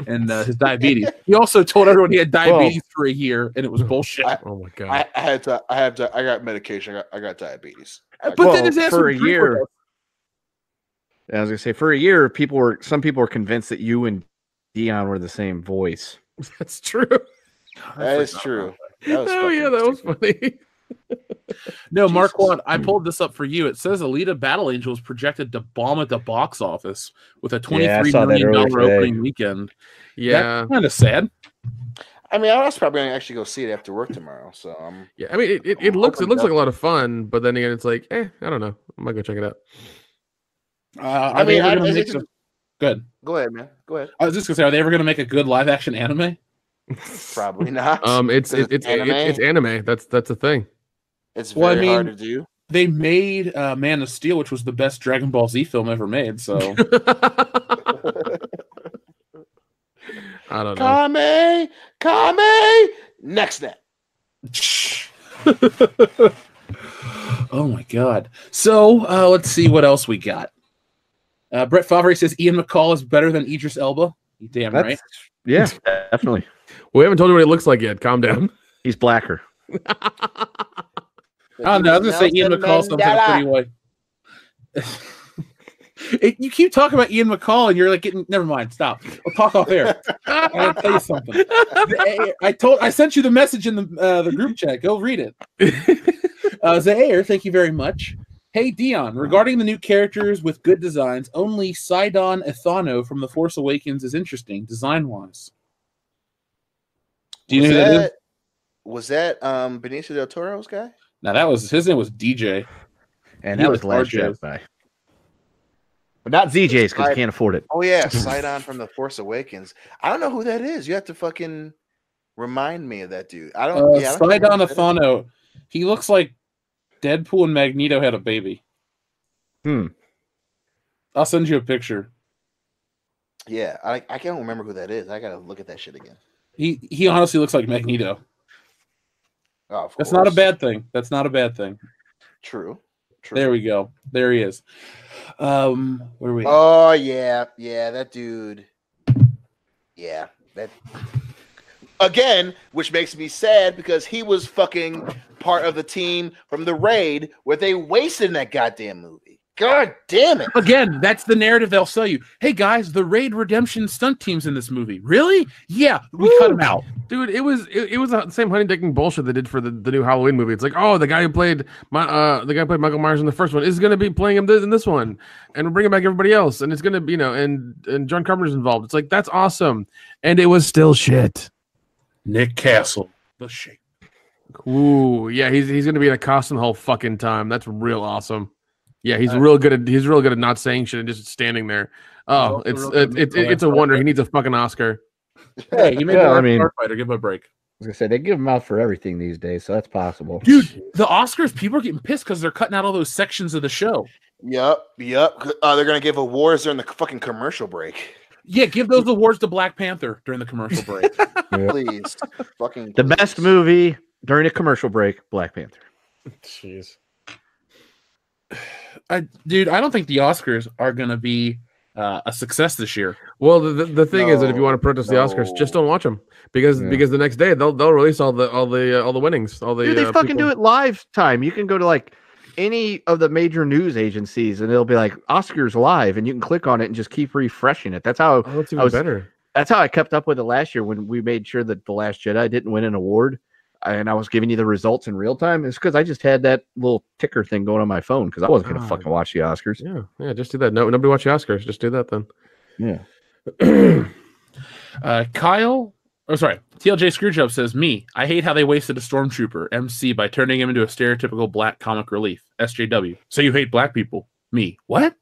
[SPEAKER 2] and his diabetes. He also told everyone he had diabetes for a year, and it was bullshit.
[SPEAKER 4] Oh my god.
[SPEAKER 3] I got medication. I got diabetes.
[SPEAKER 2] But
[SPEAKER 5] Well,
[SPEAKER 2] then his ass
[SPEAKER 5] for
[SPEAKER 2] would
[SPEAKER 5] a
[SPEAKER 2] drink
[SPEAKER 5] year-
[SPEAKER 2] with us.
[SPEAKER 5] I was going to say, for a year, some people were convinced that you and Dion were the same voice.
[SPEAKER 4] That's true.
[SPEAKER 3] That is true. That was
[SPEAKER 4] Oh yeah, that was funny.
[SPEAKER 2] No,
[SPEAKER 3] Jesus.
[SPEAKER 2] Marquand, I pulled this up for you. It says Alita Battle Angel is projected to bomb at the box office with a
[SPEAKER 5] Yeah, I
[SPEAKER 2] $23
[SPEAKER 5] saw that
[SPEAKER 2] million
[SPEAKER 5] earlier today.
[SPEAKER 2] opening weekend.
[SPEAKER 4] Yeah.
[SPEAKER 2] That's kind of sad.
[SPEAKER 3] I mean, I was probably going to actually go see it after work tomorrow. So
[SPEAKER 4] Yeah. I mean, it looks like a lot of fun, but then again, it's like, I don't know. I might go check it out.
[SPEAKER 2] Are they ever gonna make good?
[SPEAKER 3] go ahead, man. Go ahead.
[SPEAKER 2] I was just gonna say, are they ever gonna make a good live action anime?
[SPEAKER 3] Probably not.
[SPEAKER 4] It's anime. That's the thing.
[SPEAKER 3] It's
[SPEAKER 2] Well, I
[SPEAKER 3] very hard
[SPEAKER 2] mean-
[SPEAKER 3] to do.
[SPEAKER 2] They made Man of Steel, which was the best Dragon Ball Z film ever made. So
[SPEAKER 4] I don't know.
[SPEAKER 3] Kame, next net.
[SPEAKER 2] oh my god. So let's see what else we got. Brett Favre says Ian McCall is better than Idris Elba. You damn right.
[SPEAKER 5] Yeah, definitely.
[SPEAKER 4] We haven't told you what it looks like yet. Calm down.
[SPEAKER 5] He's blacker.
[SPEAKER 2] Oh no, I was gonna say Ian McCall something pretty white. You keep talking about Ian McCall, and you're like getting. Never mind. Stop. We'll talk off air. I gotta tell you something. I sent you the message in the group chat. Go read it. Zaire, thank you very much. Hey Dion, regarding the new characters with good designs, only Sidon Ethano from The Force Awakens is interesting design-wise. Do you know who that is?
[SPEAKER 3] Was that Benicio del Toro's guy?
[SPEAKER 2] Now his name was DJ.
[SPEAKER 5] And
[SPEAKER 2] He
[SPEAKER 5] that
[SPEAKER 2] was
[SPEAKER 5] was the last
[SPEAKER 2] RJ's.
[SPEAKER 5] Jedi. But not ZJ's because he can't afford it.
[SPEAKER 3] Oh yeah, Sidon from The Force Awakens. I don't know who that is. You have to fucking remind me of that dude. I don't. I don't
[SPEAKER 2] Sidon
[SPEAKER 3] know who that is.
[SPEAKER 2] Ethano. He looks like Deadpool and Magneto had a baby. I'll send you a picture.
[SPEAKER 3] Yeah, I can't remember who that is. I gotta look at that shit again.
[SPEAKER 2] He honestly looks like Magneto.
[SPEAKER 3] Oh, of
[SPEAKER 2] That's not a
[SPEAKER 3] course.
[SPEAKER 2] bad thing. That's not a bad thing.
[SPEAKER 3] True.
[SPEAKER 2] There we go. There he is. Where are we?
[SPEAKER 3] Oh yeah, that dude. Yeah, that. Again, which makes me sad because he was fucking part of the team from the raid where they wasted in that goddamn movie. God damn it!
[SPEAKER 2] Again, that's the narrative they'll sell you. Hey guys, the Raid Redemption stunt team's in this movie. Really? Yeah, we cut him out.
[SPEAKER 4] Dude, it was the same honey dicking bullshit they did for the new Halloween movie. It's like, oh, the guy who played Michael Myers in the first one is going to be playing him in this one, and we're bringing back everybody else, and it's going to be and John Carpenter's involved. It's like that's awesome, and it was still shit.
[SPEAKER 2] Nick Castle, the shape.
[SPEAKER 4] Ooh, yeah, he's going to be in a costume the whole fucking time. That's real awesome. Yeah, he's real good at not saying shit and just standing there. Oh, it's a wonder. He needs a fucking Oscar.
[SPEAKER 2] Hey, you made
[SPEAKER 5] Yeah,
[SPEAKER 2] the
[SPEAKER 5] I mean-
[SPEAKER 2] Starfighter. Give him a break.
[SPEAKER 5] I was gonna say they give him out for everything these days, so that's possible.
[SPEAKER 2] Dude, the Oscars, people are getting pissed because they're cutting out all those sections of the show.
[SPEAKER 3] Yep. They're gonna give awards during the fucking commercial break.
[SPEAKER 2] Yeah, give those awards to Black Panther during the commercial break.
[SPEAKER 3] Please, fucking.
[SPEAKER 5] The
[SPEAKER 3] please.
[SPEAKER 5] best movie during a commercial break, Black Panther.
[SPEAKER 4] Jeez.
[SPEAKER 2] Dude, I don't think the Oscars are going to be a success this year.
[SPEAKER 4] Well, the thing is that if you want to protest the Oscars, just don't watch them because the next day they'll release all the winnings, all the
[SPEAKER 5] Dude, they fucking do it live time. You can go to like any of the major news agencies and it'll be like Oscars live, and you can click on it and just keep refreshing it. That's how
[SPEAKER 4] that's even better.
[SPEAKER 5] That's how I kept up with it last year when we made sure that The Last Jedi didn't win an award, and I was giving you the results in real time. It's because I just had that little ticker thing going on my phone because I wasn't going to fucking watch the Oscars.
[SPEAKER 4] Yeah, just do that. No, nobody watch the Oscars. Just do that then.
[SPEAKER 5] Yeah.
[SPEAKER 2] Kyle, TLJ Screwjob says, I hate how they wasted a stormtrooper, MC, by turning him into a stereotypical black comic relief. SJW. So you hate black people? Me. What?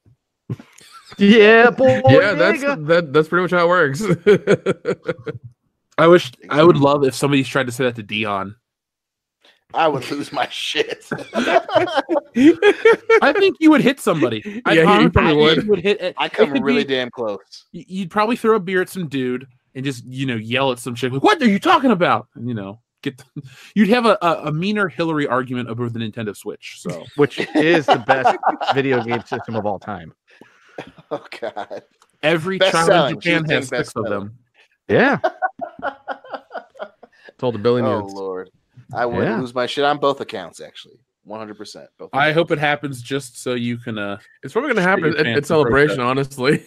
[SPEAKER 5] Yeah, boy.
[SPEAKER 4] Yeah, that's pretty much how it works.
[SPEAKER 2] I would love if somebody tried to say that to Dion.
[SPEAKER 3] I would lose my shit.
[SPEAKER 2] I think you would hit somebody.
[SPEAKER 4] Yeah, you probably would.
[SPEAKER 2] You would hit.
[SPEAKER 3] I come really damn close.
[SPEAKER 2] You'd probably throw a beer at some dude and just yell at some chick like, "What are you talking about?" And you'd have a meaner Hillary argument over the Nintendo Switch. So,
[SPEAKER 5] which is the best video game system of all time.
[SPEAKER 3] Oh God!
[SPEAKER 2] Every
[SPEAKER 3] best
[SPEAKER 2] child
[SPEAKER 3] selling.
[SPEAKER 2] in Japan has 6 of them.
[SPEAKER 5] Yeah.
[SPEAKER 4] Told a billion.
[SPEAKER 3] Oh Lord. I would lose my shit on both accounts, actually. 100%.
[SPEAKER 2] I hope it happens just so you can.
[SPEAKER 4] It's probably going to happen at Celebration, honestly.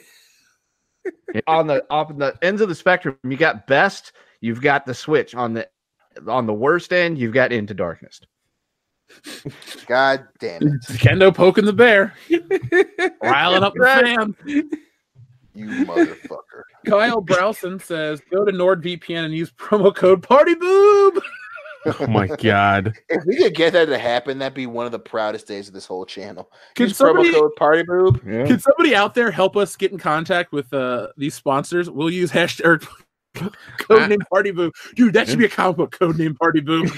[SPEAKER 5] on the ends of the spectrum, you got best. You've got the Switch. On the worst end, you've got Into Darkness.
[SPEAKER 3] God damn it!
[SPEAKER 2] Kendo poking the bear, riling up the fan.
[SPEAKER 3] You motherfucker.
[SPEAKER 2] Kyle Browson says, "Go to NordVPN and use promo code PartyBoob."
[SPEAKER 4] Oh my God!
[SPEAKER 3] If we could get that to happen, that'd be one of the proudest days of this whole channel.
[SPEAKER 2] Can
[SPEAKER 3] promo code PartyBoob.
[SPEAKER 5] Yeah.
[SPEAKER 2] Can somebody out there help us get in contact with these sponsors? We'll use hashtag codename PartyBoob. Dude, that should be a comic book, codename PartyBoob.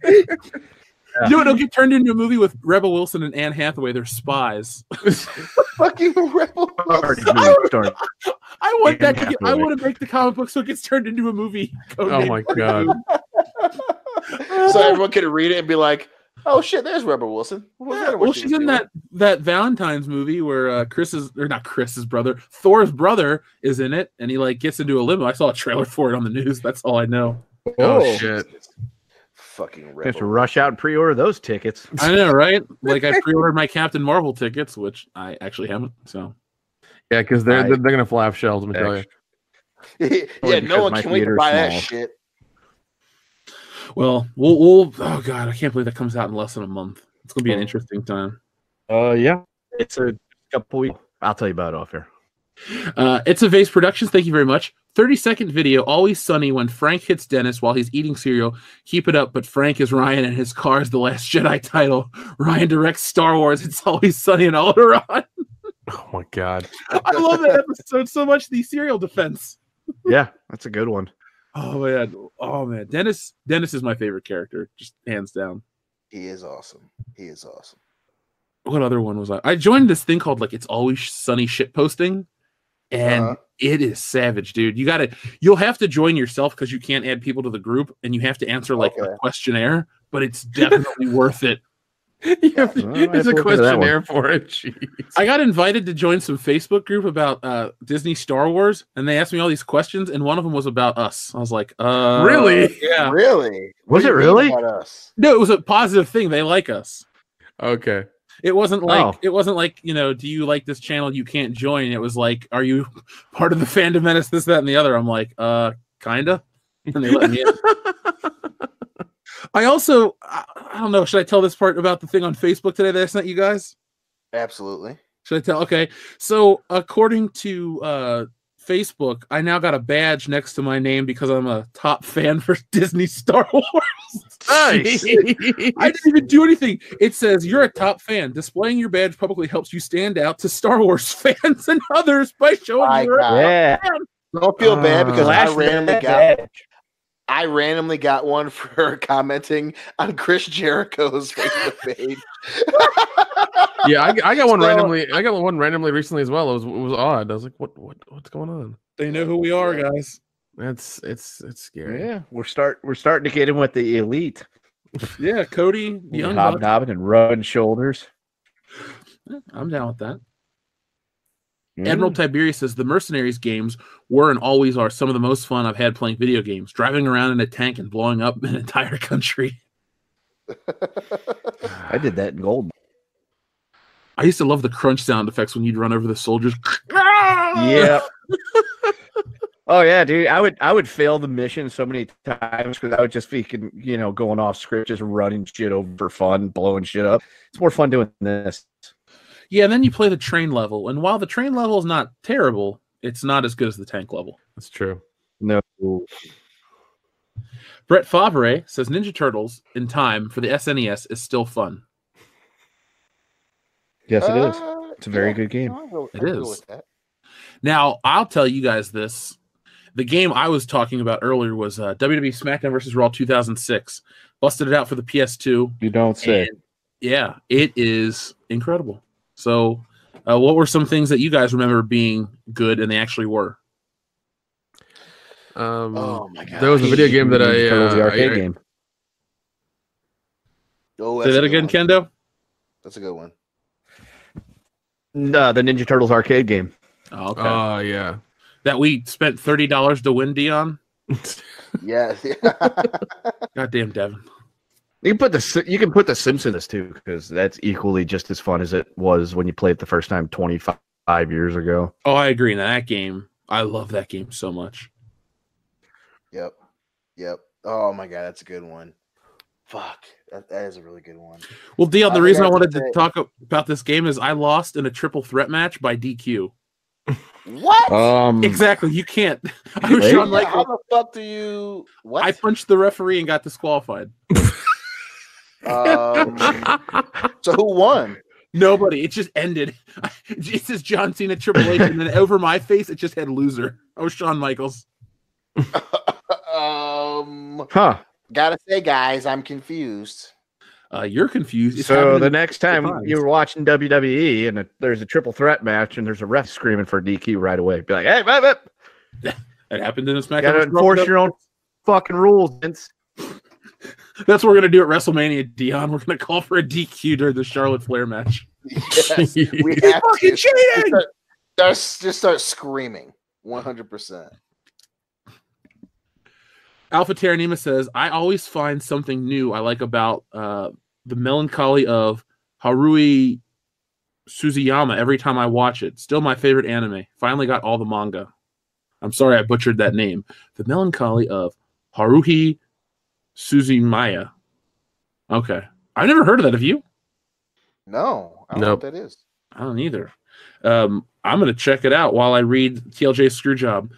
[SPEAKER 2] You know what? It'll get turned into a movie with Rebel Wilson and Anne Hathaway. They're spies.
[SPEAKER 3] Fucking Rebel Wilson.
[SPEAKER 2] I want that to I want to make the comic book so it gets turned into a movie.
[SPEAKER 4] Oh my God!
[SPEAKER 3] So everyone can read it and be like, "Oh shit, there's Rebel Wilson."
[SPEAKER 2] Well, she's in that Valentine's movie where Thor's brother is in it, and he gets into a limo. I saw a trailer for it on the news. That's all I know.
[SPEAKER 4] Oh shit!
[SPEAKER 3] Fucking Rebel.
[SPEAKER 5] You have to rush out and pre-order those tickets.
[SPEAKER 2] I know, right? I pre-ordered my Captain Marvel tickets, which I actually haven't. So
[SPEAKER 4] yeah, because they're gonna fly off shelves. Let me tell you.
[SPEAKER 3] Yeah, no one can wait to buy that shit.
[SPEAKER 2] Well, we'll. Oh God, I can't believe that comes out in less than a month. It's gonna be an interesting time.
[SPEAKER 5] Yeah, it's a couple weeks. I'll tell you about it off here.
[SPEAKER 2] It's a Vase Productions. Thank you very much. 30-second video. Always sunny when Frank hits Dennis while he's eating cereal. Keep it up. But Frank is Ryan and his car is The Last Jedi title. Ryan directs Star Wars. It's Always Sunny in Alderaan.
[SPEAKER 4] Oh my God!
[SPEAKER 2] I love that episode so much. The cereal defense.
[SPEAKER 5] Yeah, that's a good one.
[SPEAKER 2] Oh man. Dennis is my favorite character, just hands down.
[SPEAKER 3] He is awesome.
[SPEAKER 2] What other one was I? I joined this thing called It's Always Sunny shit posting. And it is savage, dude. You'll have to join yourself because you can't add people to the group, and you have to answer a questionnaire, but it's definitely worth it.
[SPEAKER 4] There's a questionnaire for it. Jeez.
[SPEAKER 2] I got invited to join some Facebook group about Disney Star Wars, and they asked me all these questions, and one of them was about us. I was like,
[SPEAKER 4] really?
[SPEAKER 2] Yeah.
[SPEAKER 3] Really?
[SPEAKER 5] Was it really?
[SPEAKER 3] About us?
[SPEAKER 2] No, it was a positive thing. They like us.
[SPEAKER 4] Okay.
[SPEAKER 2] It wasn't like do you like this channel? You can't join. It was like, are you part of the fandom menace? This, that, and the other. I'm like, kinda. And they let me in. I also, I don't know. Should I tell this part about the thing on Facebook today that I sent you guys?
[SPEAKER 3] Absolutely.
[SPEAKER 2] Should I tell? Okay. So according to Facebook, I now got a badge next to my name because I'm a top fan for Disney Star Wars.
[SPEAKER 5] Nice.
[SPEAKER 2] I didn't even do anything. It says you're a top fan. Displaying your badge publicly helps you stand out to Star Wars fans and others by showing you're a top fan.
[SPEAKER 3] Don't feel bad because I randomly got one for commenting on Chris Jericho's Facebook page.
[SPEAKER 4] Yeah, I got one randomly. I got one randomly recently as well. It was odd. I was like, what's going on?
[SPEAKER 2] They know who we are, guys.
[SPEAKER 4] It's scary.
[SPEAKER 5] Yeah, we're starting to get in with the elite.
[SPEAKER 2] Yeah, Cody, young
[SPEAKER 5] hobnobbing and rubbing shoulders.
[SPEAKER 2] I'm down with that. Admiral Tiberius says the Mercenaries games were and always are some of the most fun I've had playing video games. Driving around in a tank and blowing up an entire country.
[SPEAKER 5] I did that in Gold.
[SPEAKER 2] I used to love the crunch sound effects when you'd run over the soldiers.
[SPEAKER 5] Yeah. Oh yeah, dude. I would fail the mission so many times because I would just be, going off script, just running shit over for fun, blowing shit up. It's more fun doing this.
[SPEAKER 2] Yeah, and then you play the train level, and while the train level is not terrible, it's not as good as the tank level.
[SPEAKER 4] That's true.
[SPEAKER 5] No.
[SPEAKER 2] Brett Favre says Ninja Turtles in Time for the SNES is still fun.
[SPEAKER 5] Yes, it is. It's a very good game.
[SPEAKER 2] It is. Now, I'll tell you guys this. The game I was talking about earlier was WWE SmackDown vs. Raw 2006. Busted it out for the PS2.
[SPEAKER 5] You don't say.
[SPEAKER 2] Yeah, it is incredible. So, what were some things that you guys remember being good and they actually were?
[SPEAKER 3] Oh my god!
[SPEAKER 4] There was a video game that
[SPEAKER 5] the arcade game.
[SPEAKER 3] Oh,
[SPEAKER 2] say that again, Kendo?
[SPEAKER 3] That's a good one.
[SPEAKER 5] No, the Ninja Turtles arcade game.
[SPEAKER 2] Oh, okay.
[SPEAKER 4] Oh, yeah.
[SPEAKER 2] That we spent $30 to win, Dion?
[SPEAKER 3] Yes.
[SPEAKER 2] Goddamn, Devin.
[SPEAKER 5] You can put the Simpsons too, because that's equally just as fun as it was when you played it the first time 25 years ago.
[SPEAKER 2] Oh, I agree. Now, that game, I love that game so much.
[SPEAKER 3] Yep. Oh my god, that's a good one. Fuck, that is a really good one.
[SPEAKER 2] Well, Dion, the reason I wanted to talk about this game is I lost in a triple threat match by DQ.
[SPEAKER 3] What?
[SPEAKER 2] Exactly. You can't.
[SPEAKER 3] How the fuck do you? What?
[SPEAKER 2] I punched the referee and got disqualified.
[SPEAKER 3] So who won?
[SPEAKER 2] Nobody. It just ended. It says John Cena Triple H, and then over my face, it just had loser. Oh, Shawn Michaels.
[SPEAKER 3] Gotta say, guys, I'm confused.
[SPEAKER 2] You're confused. It's
[SPEAKER 5] so the next time you're watching WWE and there's a triple threat match and there's a ref screaming for DQ right away, be like, "Hey,
[SPEAKER 2] that happened in a SmackDown."
[SPEAKER 5] You gotta enforce your own fucking rules, Vince.
[SPEAKER 2] That's what we're gonna do at WrestleMania, Dion. We're gonna call for a DQ during the Charlotte Flair match.
[SPEAKER 3] Yes, we have to just start screaming 100%.
[SPEAKER 2] Alpha Terranima says, I always find something new I like about the melancholy of Haruhi Suzuyama every time I watch it. Still my favorite anime. Finally got all the manga. I'm sorry I butchered that name. The melancholy of Haruhi Suzumaya. Okay. I've never heard of that. Have you?
[SPEAKER 3] No. I don't know what that is.
[SPEAKER 2] I don't either. I'm going to check it out while I read TLJ Screwjob.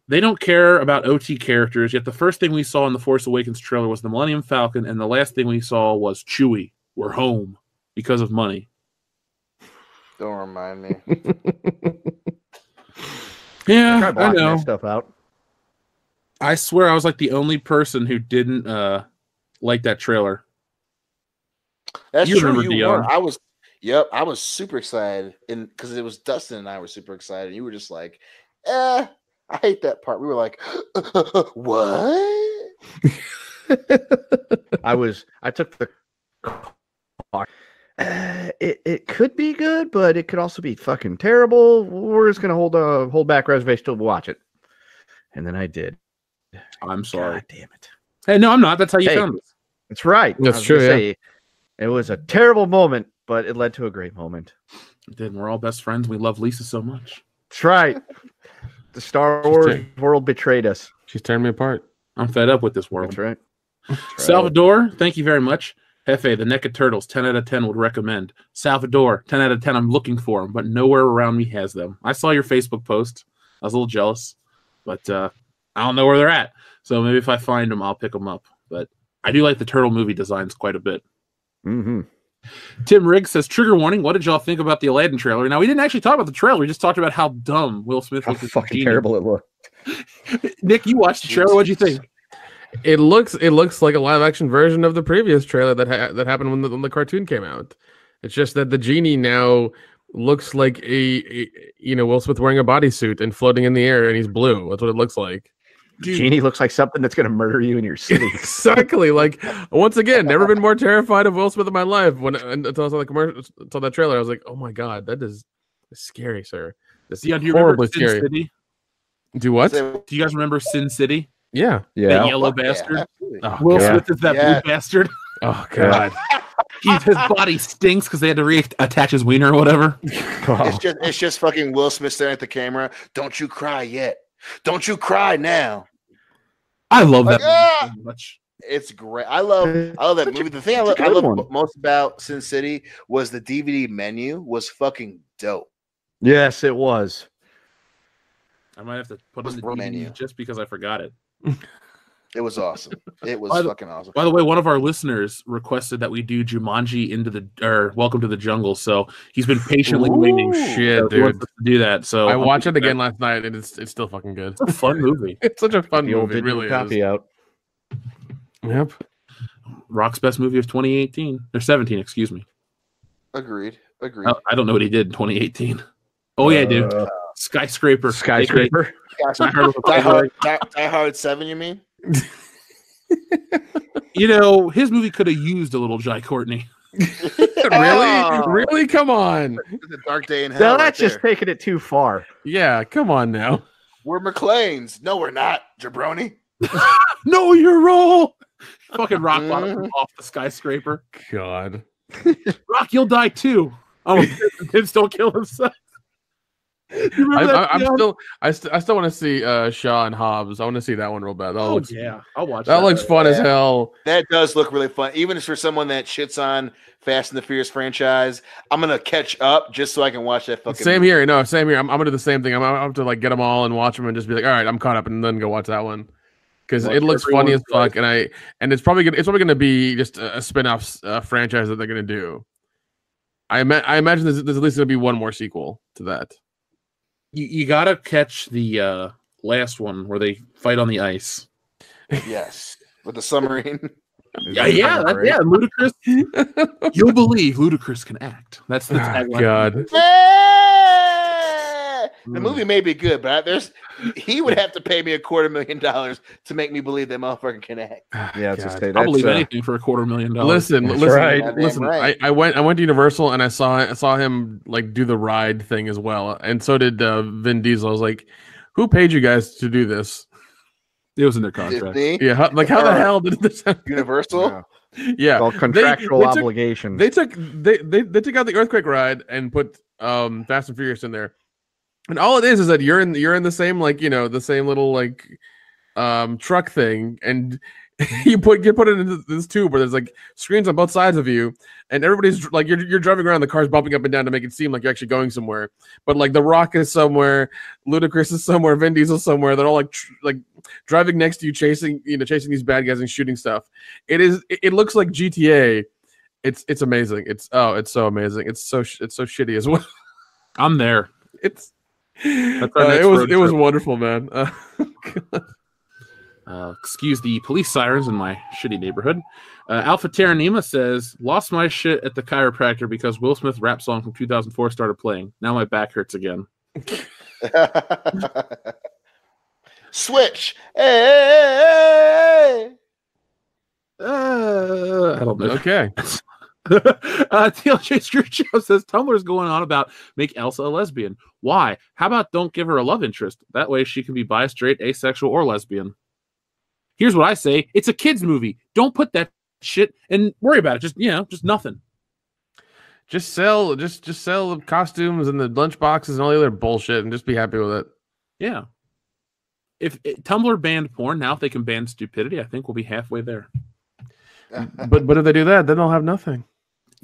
[SPEAKER 2] They don't care about OT characters, yet the first thing we saw in the Force Awakens trailer was the Millennium Falcon, and the last thing we saw was Chewie. We're home because of money.
[SPEAKER 3] Don't remind me.
[SPEAKER 2] Yeah, I know.
[SPEAKER 5] That stuff out.
[SPEAKER 2] I swear I was like the only person who didn't like that trailer.
[SPEAKER 3] That's
[SPEAKER 2] you
[SPEAKER 3] true.
[SPEAKER 2] Remember,
[SPEAKER 3] You
[SPEAKER 2] Dion.
[SPEAKER 3] were. I was. Yep, I was super excited, and because it was Dustin and I were super excited. And you were just like, I hate that part. We were like, what?
[SPEAKER 5] I took the it could be good, but it could also be fucking terrible. We're just gonna hold back reservation till we watch it. And then I did.
[SPEAKER 2] I'm sorry.
[SPEAKER 5] God damn it.
[SPEAKER 2] Hey, no, I'm not. That's how you found it.
[SPEAKER 5] That's right.
[SPEAKER 4] That's true. Yeah.
[SPEAKER 5] It was a terrible moment, but it led to a great moment.
[SPEAKER 2] It did. We're all best friends. We love Lisa so much.
[SPEAKER 5] That's right. The Star Wars world betrayed us.
[SPEAKER 4] She's tearing me apart.
[SPEAKER 2] I'm fed up with this world.
[SPEAKER 5] That's right.
[SPEAKER 2] Salvador, thank you very much. Hefe, the NECA Turtles, 10 out of 10 would recommend. Salvador, 10 out of 10. I'm looking for them, but nowhere around me has them. I saw your Facebook post. I was a little jealous, but I don't know where they're at. So maybe if I find them, I'll pick them up. But I do like the turtle movie designs quite a bit.
[SPEAKER 5] Mm-hmm.
[SPEAKER 2] Tim Riggs says, trigger warning, what did y'all think about the Aladdin trailer? Now, we didn't actually talk about the trailer. We just talked about how dumb Will Smith
[SPEAKER 5] How
[SPEAKER 2] looked.
[SPEAKER 5] fucking terrible it looked.
[SPEAKER 2] Nick, you watched the trailer. What'd you think?
[SPEAKER 4] It looks like a live action version of the previous trailer that happened when the cartoon came out. It's just that the genie now looks like a Will Smith wearing a bodysuit and floating in the air, and he's blue. That's what it looks like.
[SPEAKER 2] Dude.
[SPEAKER 5] Genie looks like something that's going to murder you in your city.
[SPEAKER 4] Exactly. Like, once again, never been more terrified of Will Smith in my life. Until I saw the commercial, saw that trailer, I was like, oh my god, that is It's scary, sir. It's
[SPEAKER 2] Dion, do you remember
[SPEAKER 4] horribly
[SPEAKER 2] Sin
[SPEAKER 4] scary.
[SPEAKER 2] City?
[SPEAKER 4] Do what?
[SPEAKER 3] So,
[SPEAKER 2] Do you guys remember Sin City?
[SPEAKER 4] Yeah.
[SPEAKER 2] That
[SPEAKER 5] Yeah.
[SPEAKER 2] yellow
[SPEAKER 3] fuck yeah,
[SPEAKER 2] bastard.
[SPEAKER 3] absolutely.
[SPEAKER 4] Oh,
[SPEAKER 2] Will
[SPEAKER 4] God.
[SPEAKER 2] Smith is that
[SPEAKER 3] Yeah.
[SPEAKER 2] blue bastard.
[SPEAKER 4] Oh God.
[SPEAKER 2] His body stinks because they had to reattach his wiener or whatever.
[SPEAKER 3] It's just fucking Will Smith staring at the camera. Don't you cry yet. Don't you cry now.
[SPEAKER 2] I love
[SPEAKER 3] Like,
[SPEAKER 2] that movie so much.
[SPEAKER 3] It's great. I love that movie. The thing I
[SPEAKER 5] it's a
[SPEAKER 3] love
[SPEAKER 5] good one.
[SPEAKER 3] most about Sin City was the DVD menu was fucking dope.
[SPEAKER 5] Yes, it was.
[SPEAKER 2] I might have to put
[SPEAKER 3] Was
[SPEAKER 2] in the
[SPEAKER 3] the
[SPEAKER 2] DVD
[SPEAKER 3] menu.
[SPEAKER 2] just because I forgot it.
[SPEAKER 3] It was awesome. It was fucking awesome.
[SPEAKER 2] By the way, one of our listeners requested that we do Jumanji Welcome to the Jungle, so he's been patiently waiting.
[SPEAKER 4] Shit,
[SPEAKER 2] So he wants
[SPEAKER 4] dude.
[SPEAKER 2] us to do that. So
[SPEAKER 4] I watched it again last night, and it's still fucking good.
[SPEAKER 2] It's a fun movie.
[SPEAKER 4] It's such a fun
[SPEAKER 5] The old
[SPEAKER 4] movie. It
[SPEAKER 5] digital
[SPEAKER 4] really
[SPEAKER 5] copy
[SPEAKER 4] is.
[SPEAKER 5] out.
[SPEAKER 4] Yep.
[SPEAKER 2] Rock's best movie of 2018 or 17, excuse me.
[SPEAKER 3] Agreed.
[SPEAKER 2] I don't know what he did in 2018. Oh yeah, dude. Skyscraper.
[SPEAKER 5] Skyscraper.
[SPEAKER 3] Die Hard 7, you mean?
[SPEAKER 2] You know, his movie could have used a little Jai Courtney.
[SPEAKER 3] Oh.
[SPEAKER 4] Really? Come on.
[SPEAKER 3] It's a dark day in hell.
[SPEAKER 5] Now
[SPEAKER 3] right
[SPEAKER 5] that's just
[SPEAKER 3] there.
[SPEAKER 5] taking it too far.
[SPEAKER 4] Yeah, come on now.
[SPEAKER 3] We're McLean's. No, we're not, jabroni.
[SPEAKER 2] No, you're wrong. Fucking Rock bottom off the skyscraper.
[SPEAKER 4] God.
[SPEAKER 2] Rock, you'll die too. Oh, kids don't kill himself. You remember that, Dion?
[SPEAKER 4] I still want to see Shaw and Hobbs. I want to see that one real bad.
[SPEAKER 2] Oh yeah, I'll watch
[SPEAKER 4] That looks fun as
[SPEAKER 3] Yeah.
[SPEAKER 4] hell.
[SPEAKER 3] That does look really fun. Even for someone that shits on Fast and the Furious franchise, I'm gonna catch up just so I can watch that fucking
[SPEAKER 4] Same
[SPEAKER 3] movie.
[SPEAKER 4] here. No, same here. I'm gonna do the same thing. I'm gonna have to like get them all and watch them and just be like, all right, I'm caught up, and then go watch that one because
[SPEAKER 2] Watch
[SPEAKER 4] it looks
[SPEAKER 2] everyone
[SPEAKER 4] funny as fuck.
[SPEAKER 2] twice.
[SPEAKER 4] And it's probably gonna be just a spin-off franchise that they're gonna do. I imagine there's at least gonna be one more sequel to that.
[SPEAKER 2] You gotta catch the last one where they fight on the ice.
[SPEAKER 3] Yes, with the submarine.
[SPEAKER 2] Yeah, Ludacris. You'll believe Ludacris can act. That's the tagline.
[SPEAKER 4] God.
[SPEAKER 3] The movie may be good, but he would have to pay me $250,000 to make me believe that motherfucker can act.
[SPEAKER 5] Yeah, it's
[SPEAKER 4] God.
[SPEAKER 5] just say
[SPEAKER 2] I'll believe
[SPEAKER 5] that's,
[SPEAKER 2] anything for $250,000.
[SPEAKER 4] Listen,
[SPEAKER 5] That's
[SPEAKER 4] listen,
[SPEAKER 5] right.
[SPEAKER 4] listen.
[SPEAKER 3] Right.
[SPEAKER 4] I went to Universal and I saw him like do the ride thing as well, and so did Vin Diesel. I was like, "Who paid you guys to do this?"
[SPEAKER 2] It was in their contract.
[SPEAKER 3] Disney,
[SPEAKER 4] Yeah, how the hell did this happen?
[SPEAKER 3] Universal.
[SPEAKER 4] Yeah,
[SPEAKER 5] called contractual
[SPEAKER 4] they took-
[SPEAKER 5] obligation.
[SPEAKER 4] They took out the earthquake ride and put Fast and Furious in there, and all it is that you're in the same the same little truck thing, and you put it into this tube where there's like screens on both sides of you, and everybody's like you're driving around, the car's bumping up and down to make it seem like you're actually going somewhere, but like The Rock is somewhere, Ludacris is somewhere, Vin Diesel somewhere. They're all like driving next to you, chasing these bad guys and shooting stuff. It looks like GTA. It's amazing. It's so amazing. It's so shitty as well.
[SPEAKER 2] I'm there.
[SPEAKER 4] It's
[SPEAKER 2] That's our next
[SPEAKER 4] it
[SPEAKER 2] road
[SPEAKER 4] was
[SPEAKER 2] trip.
[SPEAKER 4] wonderful, man.
[SPEAKER 2] Excuse the police sirens in my shitty neighborhood. Alpha Terranima says, lost my shit at the chiropractor because Will Smith rap song from 2004 started playing. Now my back hurts again.
[SPEAKER 3] Switch. Hey.
[SPEAKER 2] I don't know.
[SPEAKER 4] Okay.
[SPEAKER 2] TLJ Screwjob says Tumblr's going on about make Elsa a lesbian. Why? How about don't give her a love interest? That way she can be bi, straight, asexual, or lesbian. Here's what I say: it's a kids' movie. Don't put that shit and worry about it. Just nothing.
[SPEAKER 4] Just sell the costumes and the lunch boxes and all the other bullshit and just be happy with it.
[SPEAKER 2] Yeah. If Tumblr banned porn, now if they can ban stupidity, I think we'll be halfway there.
[SPEAKER 4] But if they do that, then they'll have nothing.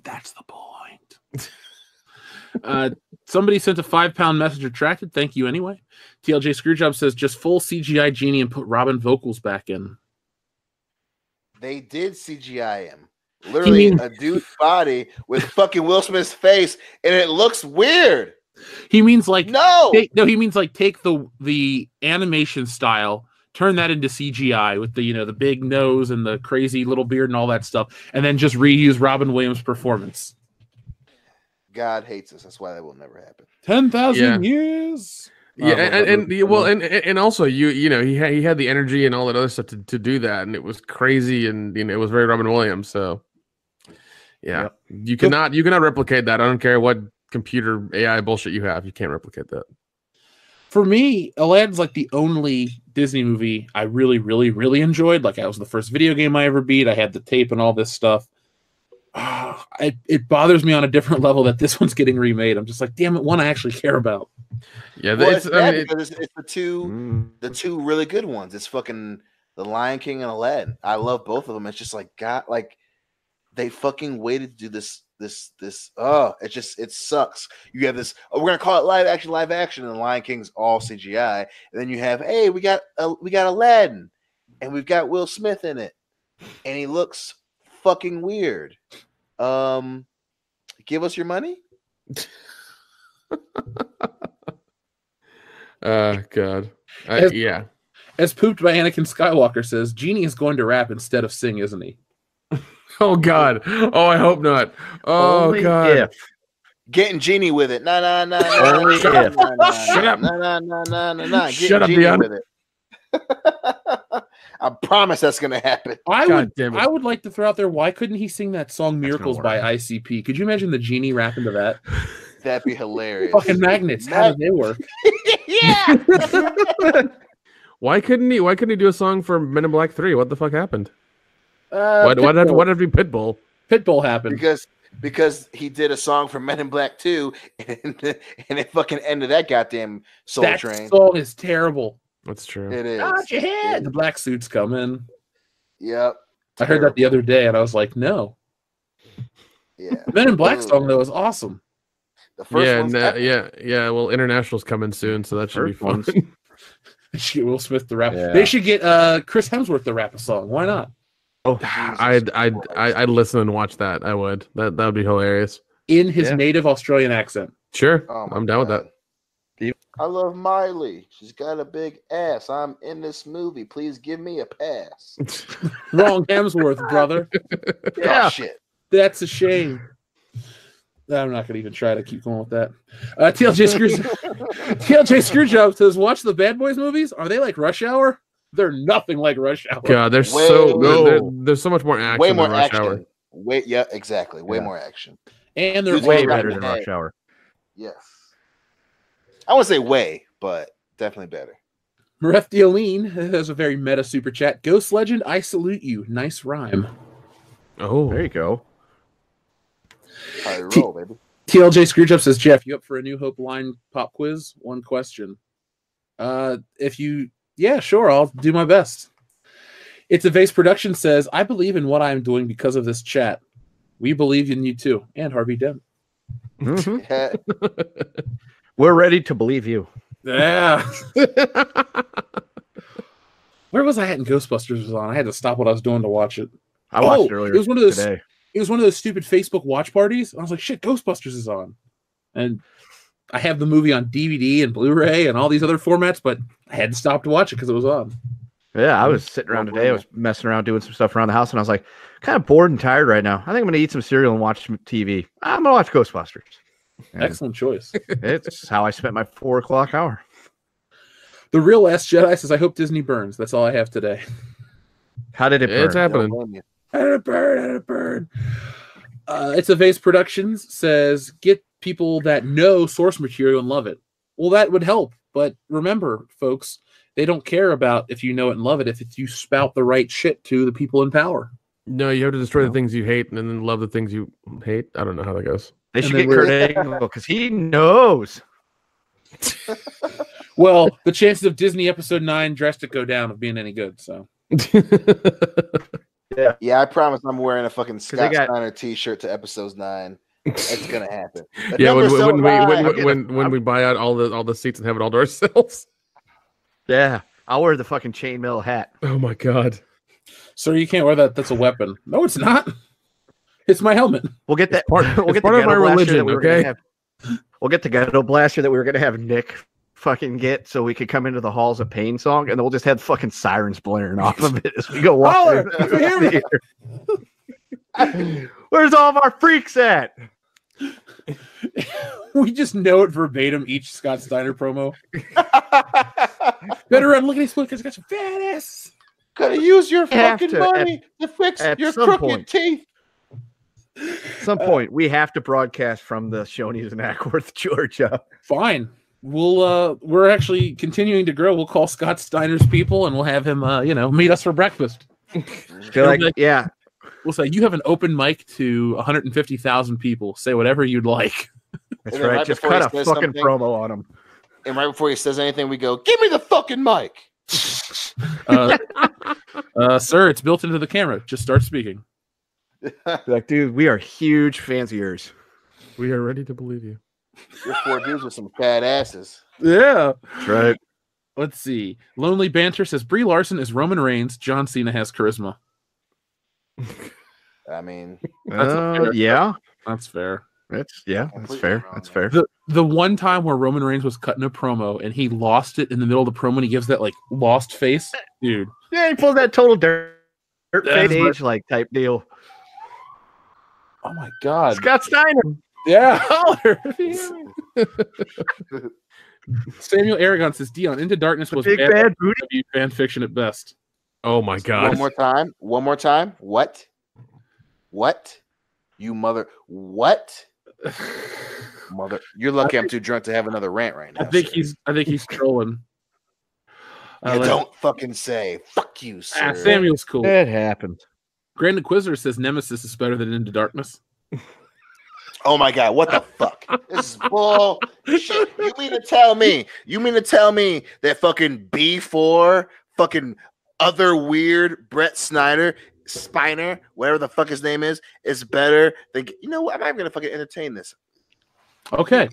[SPEAKER 2] That's the point. Somebody sent a 5-pound message retracted. Thank you anyway. TLJ Screwjob says just full CGI Genie and put Robin vocals back in.
[SPEAKER 3] They did CGI him. Literally a dude's body with fucking Will Smith's face, and it looks weird.
[SPEAKER 2] He means like
[SPEAKER 3] No.
[SPEAKER 2] he means like take the animation style, turn that into CGI with the big nose and the crazy little beard and all that stuff, and then just reuse Robin Williams' performance.
[SPEAKER 3] God hates us. That's why that will never happen.
[SPEAKER 2] 10,000 years.
[SPEAKER 4] Yeah, and also he had the energy and all that other stuff to do that, and it was crazy, and it was very Robin Williams. So yeah, you cannot replicate that. I don't care what computer AI bullshit you have. You can't replicate that.
[SPEAKER 2] For me, Aladdin's like the only Disney movie I really, really, really enjoyed. Like, that was the first video game I ever beat. I had the tape and all this stuff. It bothers me on a different level that this one's getting remade. I'm just like, damn it, one I actually care about.
[SPEAKER 3] Yeah, well, it's the two really good ones. It's fucking The Lion King and Aladdin. I love both of them. It's just like, God, like they fucking waited to do this. It sucks. You have this. We're gonna call it live action, and The Lion King's all CGI. And then you have, hey, we got Aladdin, and we've got Will Smith in it, and he looks fucking weird. Give us your money.
[SPEAKER 4] God. Yeah.
[SPEAKER 2] As Pooped by Anakin Skywalker says, Genie is going to rap instead of sing, isn't he?
[SPEAKER 4] Oh God. Oh, I hope not. Oh
[SPEAKER 5] Only
[SPEAKER 4] God.
[SPEAKER 5] If.
[SPEAKER 3] Getting Genie with it. Nah.
[SPEAKER 5] Only if.
[SPEAKER 4] Shut up.
[SPEAKER 3] Nah.
[SPEAKER 4] Shut up,
[SPEAKER 3] Genie
[SPEAKER 4] Dion.
[SPEAKER 3] with it. I promise that's gonna happen.
[SPEAKER 2] I
[SPEAKER 4] damn it.
[SPEAKER 2] would like to throw out there, why couldn't he sing that song Miracles by ICP? Could you imagine the Genie rapping to that?
[SPEAKER 3] That'd be hilarious.
[SPEAKER 2] Fucking magnets. How do they work?
[SPEAKER 3] Yeah.
[SPEAKER 4] Why couldn't he do a song for Men in Black 3? What the fuck happened? What did it be Pitbull?
[SPEAKER 2] Pitbull happened.
[SPEAKER 3] Because he did a song for Men in Black 2 and it fucking ended that goddamn Soul Train.
[SPEAKER 2] That song is terrible.
[SPEAKER 4] That's true.
[SPEAKER 3] It is.
[SPEAKER 2] Got your head. The black suits come in.
[SPEAKER 3] Yep.
[SPEAKER 2] I heard that the other day and I was like, no.
[SPEAKER 3] Yeah.
[SPEAKER 2] Men in Black song though is awesome.
[SPEAKER 3] The first
[SPEAKER 4] yeah. Well, International's coming soon, so that should be fun.
[SPEAKER 2] They should get Will Smith to rap.
[SPEAKER 5] Yeah.
[SPEAKER 2] They should get Chris Hemsworth to rap a song. Why not?
[SPEAKER 5] Oh,
[SPEAKER 4] I'd listen and watch that. I would. That would be hilarious.
[SPEAKER 2] In his native Australian accent.
[SPEAKER 4] Sure.
[SPEAKER 3] Oh
[SPEAKER 4] I'm down with that.
[SPEAKER 3] I love Miley. She's got a big ass. I'm in this movie. Please give me a pass.
[SPEAKER 2] Wrong Hemsworth, brother.
[SPEAKER 3] Yeah. Oh, shit.
[SPEAKER 2] That's a shame. I'm not going to even try to keep going with that. TLJ Screwjob says, watch the Bad Boys movies. Are they like Rush Hour? They're nothing like Rush Hour.
[SPEAKER 4] God, there's so much more action.
[SPEAKER 3] Way more
[SPEAKER 4] than Rush
[SPEAKER 3] action.
[SPEAKER 4] Hour.
[SPEAKER 3] Yeah, exactly. Way more action.
[SPEAKER 2] And they're
[SPEAKER 5] way better than Rush Hour.
[SPEAKER 3] Yes. I wouldn't say way, but definitely better.
[SPEAKER 2] Ref Deoline has a very meta super chat. Ghost Legend, I salute you. Nice rhyme.
[SPEAKER 4] Oh,
[SPEAKER 5] there you go.
[SPEAKER 3] Roll, baby.
[SPEAKER 2] TLJ Screwjob says, Jeff, you up for a New Hope line pop quiz? One question. Yeah, sure, I'll do my best. It's a Vase Production says, I believe in what I'm doing because of this chat. We believe in you too, and Harvey Dent.
[SPEAKER 5] Mm-hmm. Yeah. We're ready to believe you.
[SPEAKER 2] Yeah. Where was I at in Ghostbusters was on? I had to stop what I was doing to watch it.
[SPEAKER 5] I watched it earlier.
[SPEAKER 2] It was one of those.
[SPEAKER 5] Today.
[SPEAKER 2] It was one of those stupid Facebook watch parties. I was like, "Shit, Ghostbusters is on," and I have the movie on DVD and Blu-ray and all these other formats, but I had to stop to watch it because it was on.
[SPEAKER 5] Yeah, I was sitting around today. I was messing around doing some stuff around the house, and I was like, kind of bored and tired right now. I think I'm going to eat some cereal and watch some TV. I'm going to watch Ghostbusters. And
[SPEAKER 2] excellent choice.
[SPEAKER 5] It's how I spent my 4 o'clock hour.
[SPEAKER 2] The Real Last Jedi says, I hope Disney burns. That's all I have today.
[SPEAKER 5] How did it burn?
[SPEAKER 4] It's happening.
[SPEAKER 2] How did it burn? It's a Vase Productions says, get people that know source material and love it. Well, that would help. But remember, folks, they don't care about if you know it and love it if you spout the right shit to the people in power.
[SPEAKER 4] No, you have to destroy the things you hate and then love the things you hate. I don't know how that goes.
[SPEAKER 5] They should get Kurt Angle because he knows.
[SPEAKER 2] Well, the chances of Disney Episode 9 drastic go down of being any good. So,
[SPEAKER 3] yeah, I promise I'm wearing a fucking Scott Steiner T-shirt to Episodes 9. It's gonna happen.
[SPEAKER 4] Yeah, when we buy out all the seats and have it all to ourselves.
[SPEAKER 5] Yeah, I'll wear the fucking chainmail hat.
[SPEAKER 4] Oh my god,
[SPEAKER 2] sir, you can't wear that. That's a weapon. No, it's not. It's my helmet.
[SPEAKER 5] We'll get that. We'll get
[SPEAKER 4] part of my religion. Okay.
[SPEAKER 5] We'll get the ghetto blaster that we were gonna have Nick fucking get, so we could come into the Halls of Pain song, and then we'll just have fucking sirens blaring off of it as we go walk. Where's all of our freaks at?
[SPEAKER 2] We just know it verbatim each Scott Steiner promo. Better run, look at these because got some fat ass.
[SPEAKER 3] Gotta use your fucking money to fix your crooked teeth.
[SPEAKER 5] some point, we have to broadcast from the Shoney's in Ackworth, Georgia.
[SPEAKER 2] Fine. We're actually continuing to grow. We'll call Scott Steiner's people and we'll have him, meet us for breakfast.
[SPEAKER 5] Yeah.
[SPEAKER 2] We'll say, you have an open mic to 150,000 people. Say whatever you'd like.
[SPEAKER 5] That's right. Just cut a fucking promo on him.
[SPEAKER 3] And right before he says anything, we go, give me the fucking mic.
[SPEAKER 2] Sir, it's built into the camera. Just start speaking.
[SPEAKER 5] Like, dude, we are huge fans of yours.
[SPEAKER 4] We are ready to believe you.
[SPEAKER 3] You're 4 dudes with some fat asses.
[SPEAKER 2] Yeah.
[SPEAKER 5] That's right.
[SPEAKER 2] Let's see. Lonely Banter says Brie Larson is Roman Reigns. John Cena has charisma.
[SPEAKER 3] I mean,
[SPEAKER 5] yeah.
[SPEAKER 2] That's fair.
[SPEAKER 5] That's fair. That's fair.
[SPEAKER 2] The one time where Roman Reigns was cutting a promo and he lost it in the middle of the promo and he gives that like lost face, dude.
[SPEAKER 5] Yeah, he pulled that total dirt face age like type deal.
[SPEAKER 2] Oh my god.
[SPEAKER 5] Scott Steiner.
[SPEAKER 2] Yeah. Samuel Aragon says Dion Into Darkness was bad booty fan fiction at best.
[SPEAKER 4] Oh my god.
[SPEAKER 3] One more time. What? You mother. What? Mother. You're lucky I'm too drunk to have another rant right now.
[SPEAKER 2] I think he's trolling.
[SPEAKER 3] Don't fucking say fuck you, sir.
[SPEAKER 2] Samuel's cool.
[SPEAKER 5] It happened.
[SPEAKER 2] Grand Inquisitor says Nemesis is better than Into Darkness.
[SPEAKER 3] Oh my god, what the fuck? This is bullshit. You mean to tell me that fucking B4 fucking other weird Brett Spiner, whatever the fuck his name is better than, you know what? I'm not even gonna fucking entertain this.
[SPEAKER 2] Okay.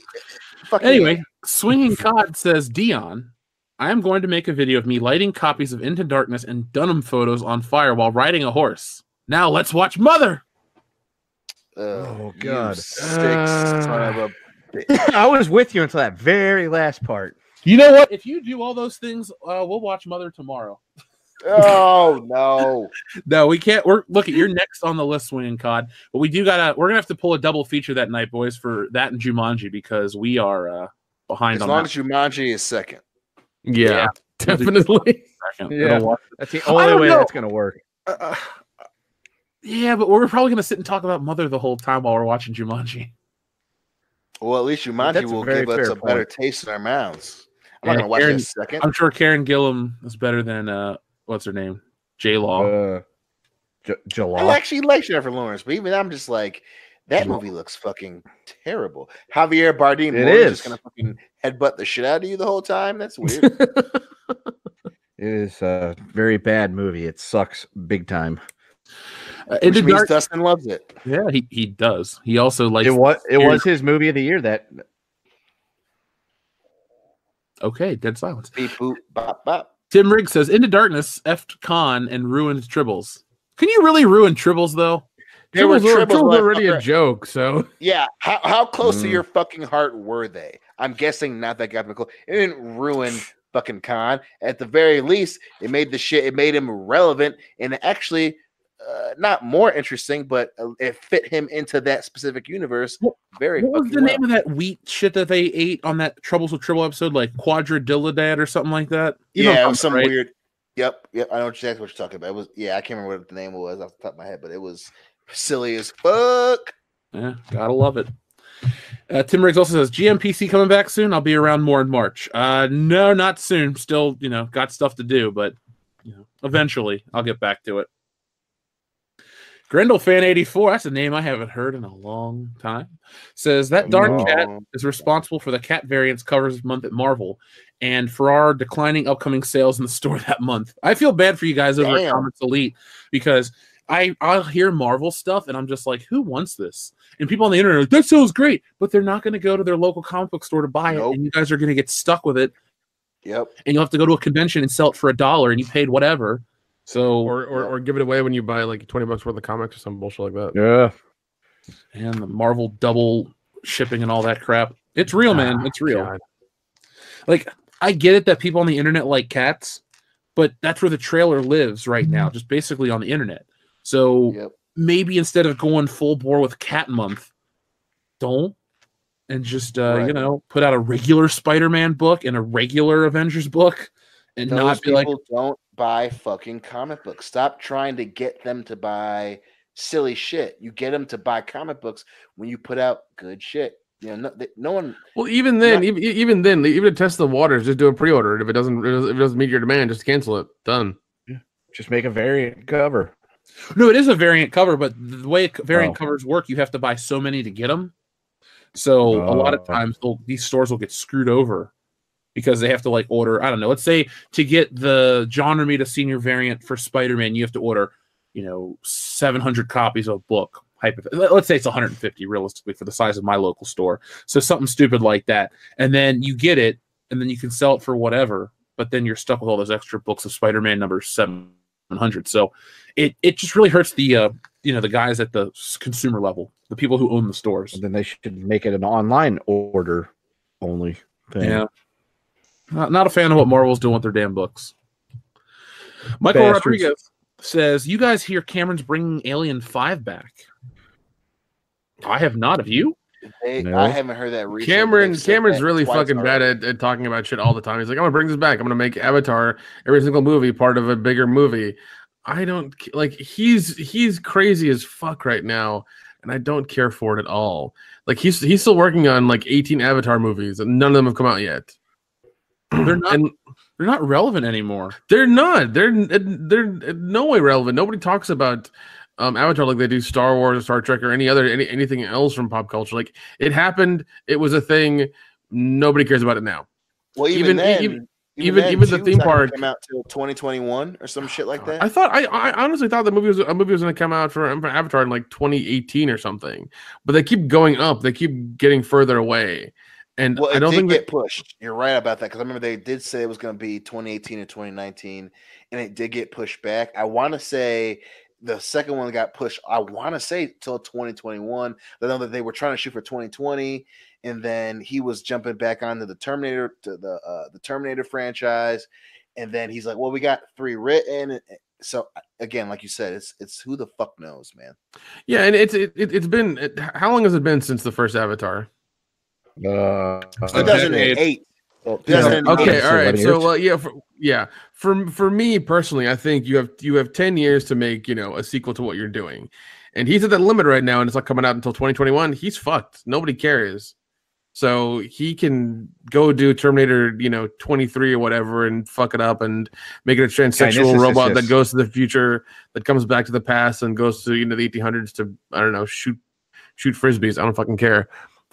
[SPEAKER 2] Anyway, Swinging Cod says Dion, I am going to make a video of me lighting copies of Into Darkness and Dunham photos on fire while riding a horse. Now let's watch Mother.
[SPEAKER 5] Oh god.
[SPEAKER 3] Son of a bitch.
[SPEAKER 5] I was with you until that very last part.
[SPEAKER 2] You know what? If you do all those things, we'll watch Mother tomorrow.
[SPEAKER 3] Oh no.
[SPEAKER 2] No, we can't. You're next on the list, Swinging Cod. But we're gonna have to pull a double feature that night, boys, for that and Jumanji, because we are behind
[SPEAKER 3] as long as Jumanji is second.
[SPEAKER 4] Yeah, definitely.
[SPEAKER 5] Yeah. That's the only way that's gonna work.
[SPEAKER 2] Yeah, but we're probably gonna sit and talk about Mother the whole time while we're watching Jumanji.
[SPEAKER 3] Well, at least Jumanji will give us a better taste in our mouths. I'm not gonna watch this second.
[SPEAKER 2] I'm sure Karen Gillan is better than what's her name? J-Law.
[SPEAKER 5] J-Law.
[SPEAKER 3] I actually like Jennifer Lawrence, but even I'm just like, that movie looks fucking terrible. Javier Bardem is just gonna fucking headbutt the shit out of you the whole time. That's weird.
[SPEAKER 5] It is a very bad movie. It sucks big time.
[SPEAKER 3] Which means Dustin loves it.
[SPEAKER 2] Yeah, he does. He also likes
[SPEAKER 5] it was his movie of the year. That
[SPEAKER 2] okay, dead silence.
[SPEAKER 3] Beep boop bop bop.
[SPEAKER 2] Tim Riggs says Into Darkness effed Khan and ruined Tribbles. Can you really ruin Tribbles though?
[SPEAKER 4] Tribbles were already a joke, so
[SPEAKER 3] yeah. How close to your fucking heart were they? I'm guessing not that goddamn close. It didn't ruin fucking Khan. At the very least, it made him relevant and actually not more interesting, but it fit him into that specific universe. What
[SPEAKER 2] was the name of that wheat shit that they ate on that Troubles with Tribble episode, like Quadradilidad or something like that?
[SPEAKER 3] It was some weird. Yep. I know exactly what you're talking about. It was I can't remember what the name was off the top of my head, but it was silly as fuck.
[SPEAKER 2] Yeah, gotta love it. Tim Riggs also says G.M.P.C. coming back soon. I'll be around more in March. No, not soon. Still, got stuff to do, but eventually I'll get back to it. Grendel Fan 84, that's a name I haven't heard in a long time, says that darn cat is responsible for the cat variants covers month at Marvel and for our declining upcoming sales in the store that month. I feel bad for you guys over at Comics Elite because I'll hear Marvel stuff and I'm just like, who wants this? And people on the internet are like, that sounds great, but they're not going to go to their local comic book store to buy it, and you guys are going to get stuck with it.
[SPEAKER 3] Yep.
[SPEAKER 2] And you'll have to go to a convention and sell it for $1 and you paid whatever. So
[SPEAKER 4] or give it away when you buy like $20 worth of comics or some bullshit like that.
[SPEAKER 5] Yeah.
[SPEAKER 2] And the Marvel double shipping and all that crap. It's real, man. It's real. God. Like, I get it that people on the internet like cats, but that's where the trailer lives right now, just basically on the internet. So maybe instead of going full bore with Cat Month, don't. And just, put out a regular Spider-Man book and a regular Avengers book. And
[SPEAKER 3] those
[SPEAKER 2] not be like,
[SPEAKER 3] don't buy fucking comic books. Stop trying to get them to buy silly shit. You get them to buy comic books when you put out good shit. You know, no one.
[SPEAKER 4] Well, even then, even to test the waters, just do a pre-order. If it doesn't meet your demand, just cancel it. Done.
[SPEAKER 5] Just make a variant cover.
[SPEAKER 2] No, it is a variant cover, but the way variant covers work, you have to buy so many to get them. So a lot of times these stores will get screwed over because they have to like order. I don't know. Let's say to get the John Romita Senior variant for Spider-Man, you have to order, 700 copies of a book. Let's say it's 150 realistically for the size of my local store. So something stupid like that, and then you get it, and then you can sell it for whatever. But then you're stuck with all those extra books of Spider-Man number 700. So it just really hurts the the guys at the consumer level, the people who own the stores.
[SPEAKER 5] And then they should make it an online order only thing.
[SPEAKER 2] Yeah, not a fan of what Marvel's doing with their damn books. Michael Rodriguez says, "You guys hear Cameron's bringing Alien 5 back?" I have not. Have you?
[SPEAKER 3] No. I haven't heard that recently.
[SPEAKER 4] Cameron's really fucking bad at talking about shit all the time. He's like, I'm gonna bring this back. I'm gonna make Avatar every single movie part of a bigger movie. I don't like. He's crazy as fuck right now, and I don't care for it at all. Like he's still working on like 18 Avatar movies, and none of them have come out yet.
[SPEAKER 2] They're not relevant anymore.
[SPEAKER 4] They're not. They're no way relevant. Nobody talks about Avatar like they do Star Wars or Star Trek or anything else from pop culture. Like it happened, it was a thing. Nobody cares about it now.
[SPEAKER 3] Well, even then,
[SPEAKER 4] the theme park
[SPEAKER 3] came out till 2021 or some shit like that.
[SPEAKER 4] I honestly thought a movie was going to come out for Avatar in like 2018 or something. But they keep going up. They keep getting further away. And I don't think
[SPEAKER 3] get pushed. You're right about that because I remember they did say it was going to be 2018 or 2019, and it did get pushed back. I want to say the second one got pushed. I want to say till 2021. I know that they were trying to shoot for 2020, and then he was jumping back onto the Terminator the Terminator franchise, and then he's like, "Well, we got 3 written." So again, like you said, it's who the fuck knows, man.
[SPEAKER 4] Yeah, and it's been how long has it been since the first Avatar?
[SPEAKER 3] 2008.
[SPEAKER 4] Okay, all right. So, for me personally, I think you have 10 years to make a sequel to what you're doing, and he's at that limit right now, and it's not coming out until 2021. He's fucked. Nobody cares. So he can go do Terminator, 23 or whatever, and fuck it up and make it a transsexual robot that goes to the future, that comes back to the past, and goes to the 1800s to shoot frisbees. I don't fucking care.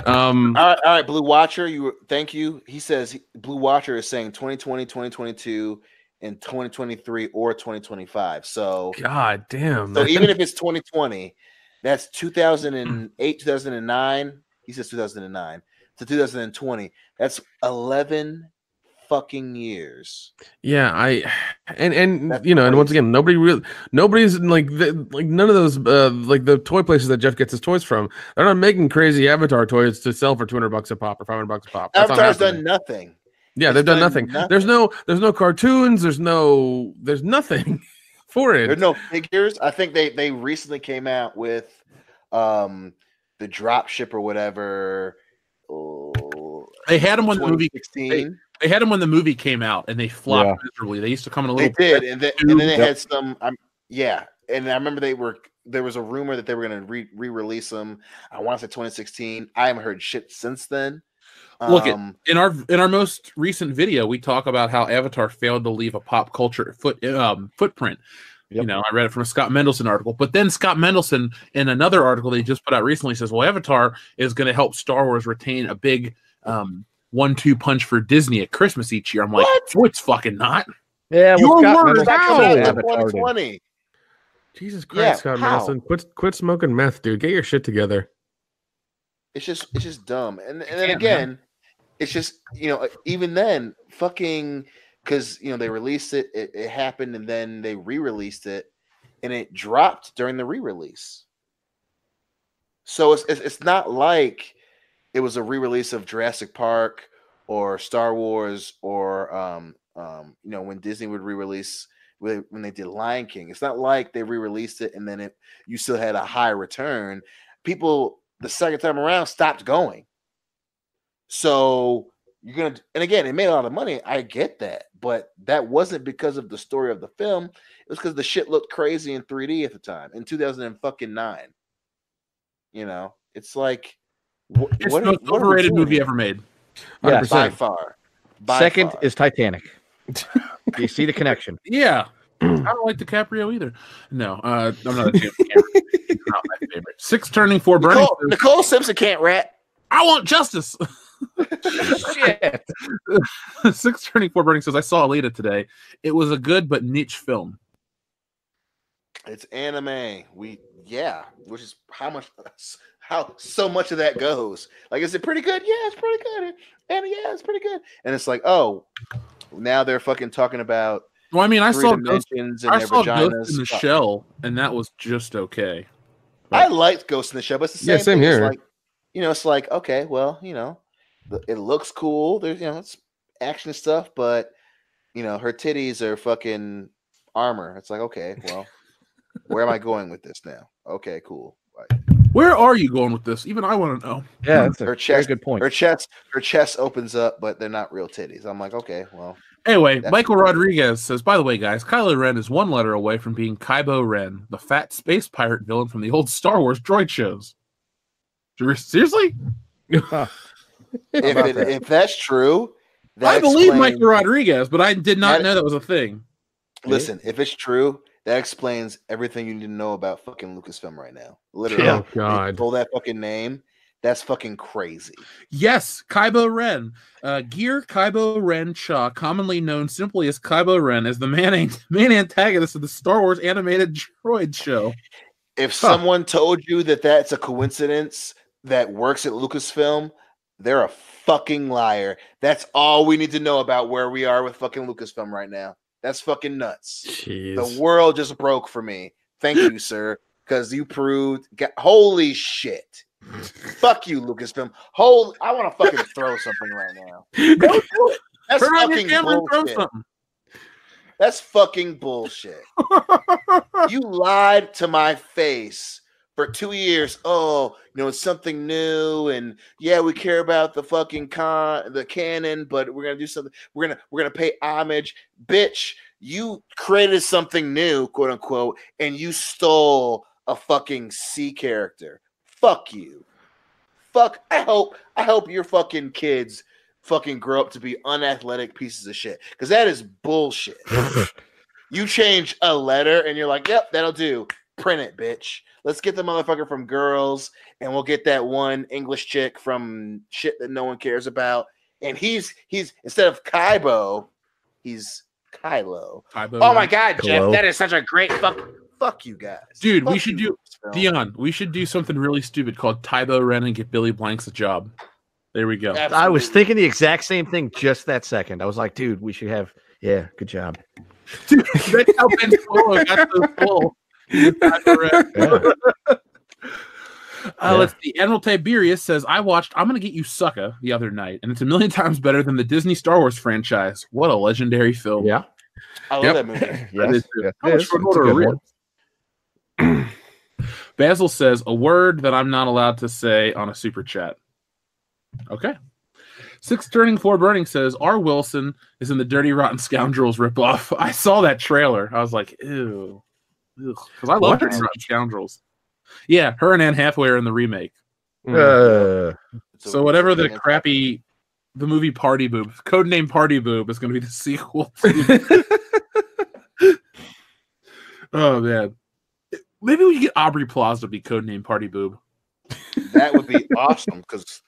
[SPEAKER 3] All right, Blue Watcher, thank you. He says Blue Watcher is saying 2020, 2022, and 2023 or 2025. So
[SPEAKER 4] God damn.
[SPEAKER 3] So even if it's 2020, that's 2008, 2009. He says 2009 to 2020. That's 11 fucking years.
[SPEAKER 4] Yeah, and once again, nobody's like none of those like the toy places that Jeff gets his toys from. They're not making crazy Avatar toys to sell for $200 a pop or $500 a pop.
[SPEAKER 3] Avatar's done nothing.
[SPEAKER 4] Yeah, they've done nothing. There's no cartoons. There's nothing for it.
[SPEAKER 3] There's no figures. I think they recently came out with the drop ship or whatever.
[SPEAKER 2] They had them when the movie
[SPEAKER 3] 2016.
[SPEAKER 2] They had them when the movie came out, and they flopped miserably. They used to come in a little.
[SPEAKER 3] They did, and then they had some. And I remember there was a rumor that they were going to re-release them. I want to say 2016. I haven't heard shit since then.
[SPEAKER 2] Look, in our most recent video, we talk about how Avatar failed to leave a pop culture footprint. Yep. I read it from a Scott Mendelson article, but then Scott Mendelson in another article they just put out recently says, well, Avatar is going to help Star Wars retain a big 1-2 punch for Disney at Christmas each year. I'm like, no, it's fucking not.
[SPEAKER 5] Yeah,
[SPEAKER 2] your words.
[SPEAKER 3] How? 2020.
[SPEAKER 4] Jesus Christ, Scott Mendelson, quit smoking meth, dude. Get your shit together.
[SPEAKER 3] It's just dumb. And then again, it's just even then, fucking. Because they released it, it happened, and then they re-released it, and it dropped during the re-release. So it's not like it was a re-release of Jurassic Park or Star Wars or when Disney would re-release when they did Lion King. It's not like they re-released it and then you still had a high return. People the second time around stopped going. So you're gonna, and again, it made a lot of money. I get that, but that wasn't because of the story of the film. It was because the shit looked crazy in 3D at the time in 2009. You know, it's like
[SPEAKER 2] It's the most overrated movie ever made.
[SPEAKER 5] Yeah,
[SPEAKER 4] 100%.
[SPEAKER 3] By far.
[SPEAKER 5] Second is Titanic. Do you see the connection?
[SPEAKER 2] Yeah. I don't like DiCaprio either. No, I'm not a James Cameron. He's not my favorite. 6 turning 4 burning.
[SPEAKER 3] Nicole Simpson can't rap.
[SPEAKER 2] I want justice.
[SPEAKER 5] Shit.
[SPEAKER 2] 6 turning 4 burning says, I saw Alita today. It was a good but niche film.
[SPEAKER 3] It's anime. Which is how so much of that goes. Like, is it pretty good? Yeah, it's pretty good. And yeah, it's pretty good. And it's like, oh, now they're fucking talking about.
[SPEAKER 2] Well, I mean, I saw
[SPEAKER 3] Ghost
[SPEAKER 2] Ghost in the Shell, and that was just okay.
[SPEAKER 3] I liked Ghost in the Shell, but it's the same
[SPEAKER 4] same
[SPEAKER 3] thing.
[SPEAKER 4] here.
[SPEAKER 3] It's like, it's like, okay, well, it looks cool. There's, it's action stuff, but her titties are fucking armor. It's like, okay, well, where am I going with this now? Okay, cool.
[SPEAKER 2] Where are you going with this? Even I want to know.
[SPEAKER 5] Yeah, that's a
[SPEAKER 3] her chest,
[SPEAKER 5] very good point.
[SPEAKER 3] Her chest opens up, but they're not real titties. I'm like, okay, well.
[SPEAKER 2] Anyway, Michael Rodriguez says, by the way, guys, Kylo Ren is 1 letter away from being Kybo Ren, the fat space pirate villain from the old Star Wars droid shows. Seriously?
[SPEAKER 3] If that's true,
[SPEAKER 2] I believe Michael Rodriguez, but I did not know that was a thing.
[SPEAKER 3] Listen, if it's true, that explains everything you need to know about fucking Lucasfilm right now. Literally.
[SPEAKER 4] Oh, God.
[SPEAKER 3] Pull that fucking name. That's fucking crazy.
[SPEAKER 2] Yes, Kybo Ren. Gear Kybo Ren Cha, commonly known simply as Kybo Ren, is the main antagonist of the Star Wars animated droid show.
[SPEAKER 3] If someone told you that that's a coincidence that works at Lucasfilm, they're a fucking liar. That's all we need to know about where we are with fucking Lucasfilm right now. That's fucking nuts.
[SPEAKER 4] Jeez.
[SPEAKER 3] The world just broke for me. Thank you, sir, because you proved. Holy shit. Fuck you, Lucasfilm. I want to fucking throw something right now. Go do it. That's fucking bullshit. That's fucking bullshit. You lied to my face for 2 years. Oh, it's something new, and yeah, we care about the fucking the canon, but we're gonna do something. We're gonna pay homage, bitch. You created something new, quote unquote, and you stole a fucking C character. Fuck you. Fuck. I hope your fucking kids fucking grow up to be unathletic pieces of shit. Because that is bullshit. You change a letter and you're like, yep, that'll do. Print it, bitch. Let's get the motherfucker from Girls, and we'll get that one English chick from shit that no one cares about. And he's instead of Kybo, he's Kylo. Oh my God, Jeff, that is such a great fuck you guys.
[SPEAKER 2] Dude, we should do Dion, we should do something really stupid called Tybo Ren and get Billy Blanks a job. There we go.
[SPEAKER 3] Absolutely.
[SPEAKER 5] I was thinking the exact same thing just that second. I was like, dude, we should have good job.
[SPEAKER 2] Dude, that's how Ben Solo got so full. Let's see. Admiral Tiberius says, I'm gonna get you Sucka the other night, and it's a million times better than the Disney Star Wars franchise. What a legendary film.
[SPEAKER 5] Yeah.
[SPEAKER 3] I love that movie.
[SPEAKER 5] Yes.
[SPEAKER 2] Basil says, a word that I'm not allowed to say on a super chat. Okay. 6 turning 4 burning says, R. Wilson is in the Dirty Rotten Scoundrels ripoff. I saw that trailer. I was like, ew. Because I love Dirty Rotten Scoundrels. Yeah, her and Anne Hathaway are in the remake. So whatever the movie Party Boob, codename Party Boob, is going to be the sequel to. Oh, man. Maybe we could get Aubrey Plaza to be codename Party Boob.
[SPEAKER 3] That would be awesome because.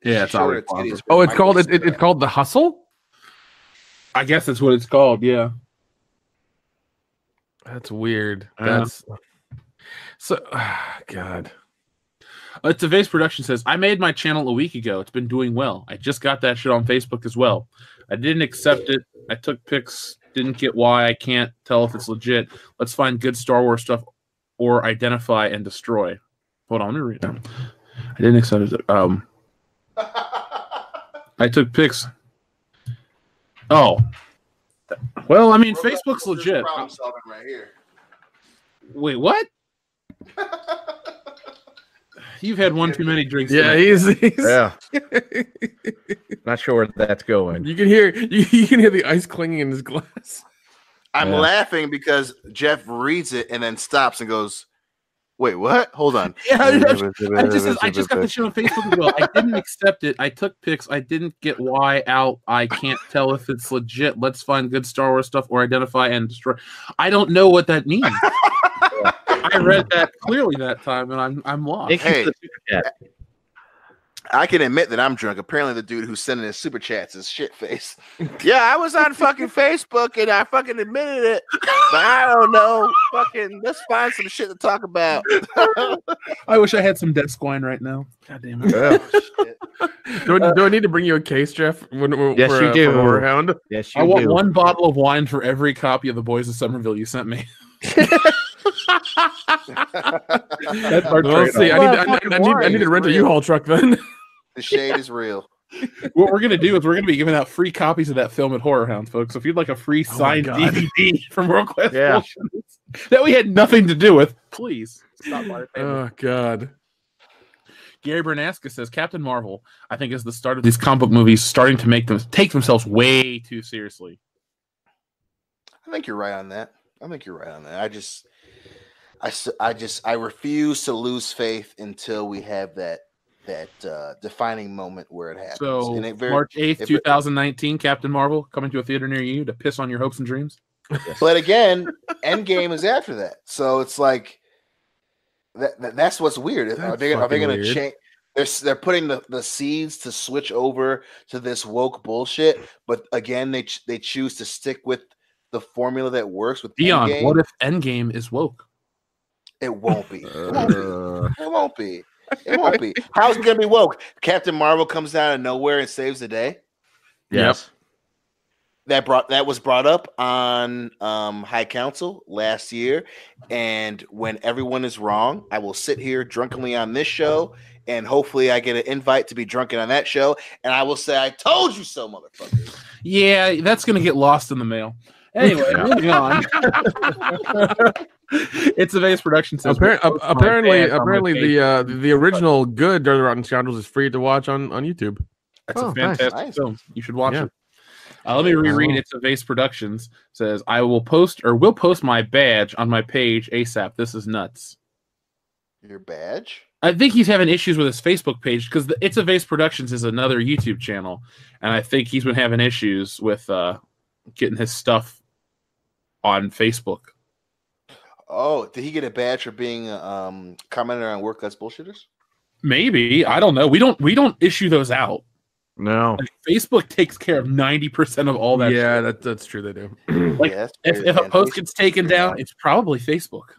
[SPEAKER 2] Yeah, it's Aubrey Plaza.
[SPEAKER 4] Oh, it's called it's called The Hustle?
[SPEAKER 2] I guess that's what it's called, yeah.
[SPEAKER 4] That's weird. That's so God.
[SPEAKER 2] Tavase Production says, I made my channel a week ago. It's been doing well. I just got that shit on Facebook as well. I didn't accept it. I took pics. Didn't get why. I can't tell if it's legit. Let's find good Star Wars stuff or identify and destroy. Hold on, let me read that. I didn't accept it. I took pics. Oh. Well, I mean, Facebook's legit.
[SPEAKER 3] Problem solving right here.
[SPEAKER 2] Wait, what? You've had one too many drinks.
[SPEAKER 4] Yeah,
[SPEAKER 2] tonight.
[SPEAKER 4] he's
[SPEAKER 5] Yeah. Not sure where that's going.
[SPEAKER 4] You can hear the ice clinging in his glass.
[SPEAKER 3] I'm laughing because Jeff reads it and then stops and goes, "Wait, what? Hold on."
[SPEAKER 2] Yeah, I just got the shit on Facebook as well. I didn't accept it. I took pics. I didn't get why out. I can't tell if it's legit. Let's find good Star Wars stuff or identify and destroy. I don't know what that means. I read that clearly that time, and I'm lost.
[SPEAKER 3] Hey, I can admit that I'm drunk. Apparently, the dude who's sending his super chats is shit face. Yeah, I was on fucking Facebook and I fucking admitted it, but I don't know. Fucking, let's find some shit to talk about.
[SPEAKER 2] I wish I had some desk wine right now. God damn it.
[SPEAKER 4] Do I need to bring you a case, Jeff?
[SPEAKER 5] Yes, you do.
[SPEAKER 4] For Hound?
[SPEAKER 5] Yes, you
[SPEAKER 2] I want
[SPEAKER 5] do.
[SPEAKER 2] one bottle of wine for every copy of The Boys of Somerville you sent me. That's our
[SPEAKER 4] Well,
[SPEAKER 2] trade-off.
[SPEAKER 4] see, I need to rent a U-Haul truck then.
[SPEAKER 3] The shade is real.
[SPEAKER 2] What we're gonna do is we're gonna be giving out free copies of that film at Horror Hound, folks. So if you'd like a free signed DVD from World Class Bullshitters that we had nothing to do with, please stop by.
[SPEAKER 4] Oh God.
[SPEAKER 2] Gary Bernaska says Captain Marvel, I think, is the start of these comic book movies starting to make them take themselves way too seriously.
[SPEAKER 3] I think you're right on that. I refuse to lose faith until we have that defining moment where it happens.
[SPEAKER 2] So
[SPEAKER 3] And
[SPEAKER 2] March 8th, 2019, Captain Marvel coming to a theater near you to piss on your hopes and dreams.
[SPEAKER 3] But again, Endgame is after that, so it's like that's what's weird. Are they going to change? They're putting the seeds to switch over to this woke bullshit, but again, they choose to stick with the formula that works with
[SPEAKER 2] Dion,
[SPEAKER 3] Endgame.
[SPEAKER 2] what if Endgame is woke?
[SPEAKER 3] It won't be. It won't be. It won't be. How's it gonna be woke? Captain Marvel comes out of nowhere and saves the day.
[SPEAKER 5] Yes.
[SPEAKER 3] That was brought up on High Council last year, and when everyone is wrong, I will sit here drunkenly on this show, and hopefully I get an invite to be drunken on that show, and I will say, "I told you so, motherfucker."
[SPEAKER 2] Yeah, that's gonna get lost in the mail. Anyway, moving on. It's a Vegas production.
[SPEAKER 4] Apparently, the original good Dirty Rotten Scoundrels is free to watch on YouTube.
[SPEAKER 2] That's a fantastic film. You should watch
[SPEAKER 4] Yeah.
[SPEAKER 2] it. Let me reread. It's a Vase Productions. Says, I will post my badge on my page ASAP. This is nuts.
[SPEAKER 3] Your badge?
[SPEAKER 2] I think he's having issues with his Facebook page because It's a Vase Productions is another YouTube channel, and I think he's been having issues with getting his stuff on Facebook.
[SPEAKER 3] Oh, did he get a badge for being commenter on Work Class Bullshitters?
[SPEAKER 2] Maybe. I don't know. We don't issue those out.
[SPEAKER 5] No.
[SPEAKER 2] Like, Facebook takes care of 90% of all that.
[SPEAKER 4] Yeah,
[SPEAKER 2] shit.
[SPEAKER 4] that's true. They do.
[SPEAKER 2] Like,
[SPEAKER 3] Yeah,
[SPEAKER 2] if a post gets taken down, it's probably Facebook.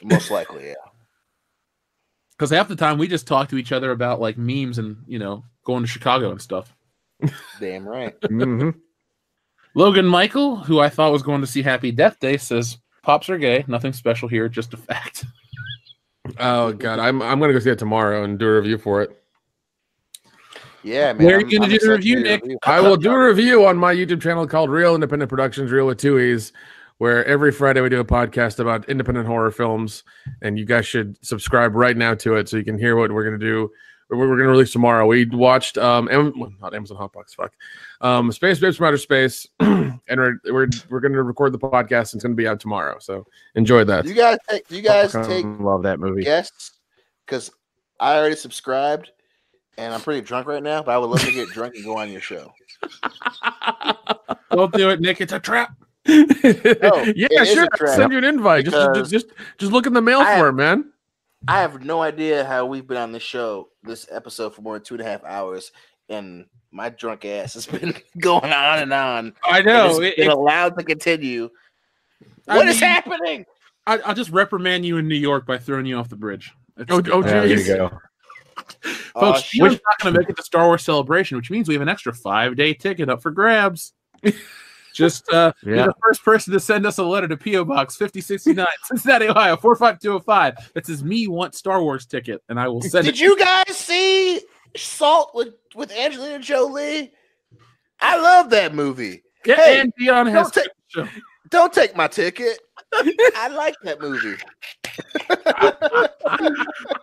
[SPEAKER 3] Most likely, yeah.
[SPEAKER 2] Because half the time we just talk to each other about like memes and going to Chicago and stuff.
[SPEAKER 3] Damn right.
[SPEAKER 5] Mm-hmm.
[SPEAKER 2] Logan Michael, who I thought was going to see Happy Death Day, says pops are gay. Nothing special here, just a fact.
[SPEAKER 4] Oh God, I'm gonna go see it tomorrow and do a review for it.
[SPEAKER 3] Yeah, man.
[SPEAKER 2] Where are you going to do the review, Nick?
[SPEAKER 4] I will do a review on my YouTube channel called Real Independent Productions, Real with 2 E's, where every Friday we do a podcast about independent horror films, and you guys should subscribe right now to it so you can hear what we're going to do. We're going to release tomorrow. We watched not Amazon Hotbox, Space Babes from Outer Space, and we're going to record the podcast, and it's going to be out tomorrow. So enjoy that.
[SPEAKER 3] Do you guys take
[SPEAKER 5] Love that movie.
[SPEAKER 3] guests? Because I already subscribed, and I'm pretty drunk right now, but I would love to get drunk and go on your show.
[SPEAKER 2] Don't do it, Nick. It's a trap.
[SPEAKER 4] Yeah,
[SPEAKER 3] it is
[SPEAKER 4] sure.
[SPEAKER 3] a trap.
[SPEAKER 4] Send you an invite. Just look in the mail for it, man.
[SPEAKER 3] I have no idea how we've been on this show, this episode, for more than 2.5 hours, and my drunk ass has been going on and on.
[SPEAKER 2] I know.
[SPEAKER 3] It's been allowed to continue. What is happening?
[SPEAKER 2] I'll just reprimand you in New York by throwing you off the bridge.
[SPEAKER 5] There you go.
[SPEAKER 2] Folks, we're not going to make it to Star Wars Celebration, which means we have an extra 5-day ticket up for grabs. Just be the first person to send us a letter to P.O. Box 5069, Cincinnati, Ohio, 45205. That says, me want Star Wars ticket, and I will send it.
[SPEAKER 3] Did you guys see Salt with Angelina Jolie? I love that movie.
[SPEAKER 2] Yeah,
[SPEAKER 3] Hey,
[SPEAKER 2] and Dion has
[SPEAKER 3] Don't take my ticket. I like that movie.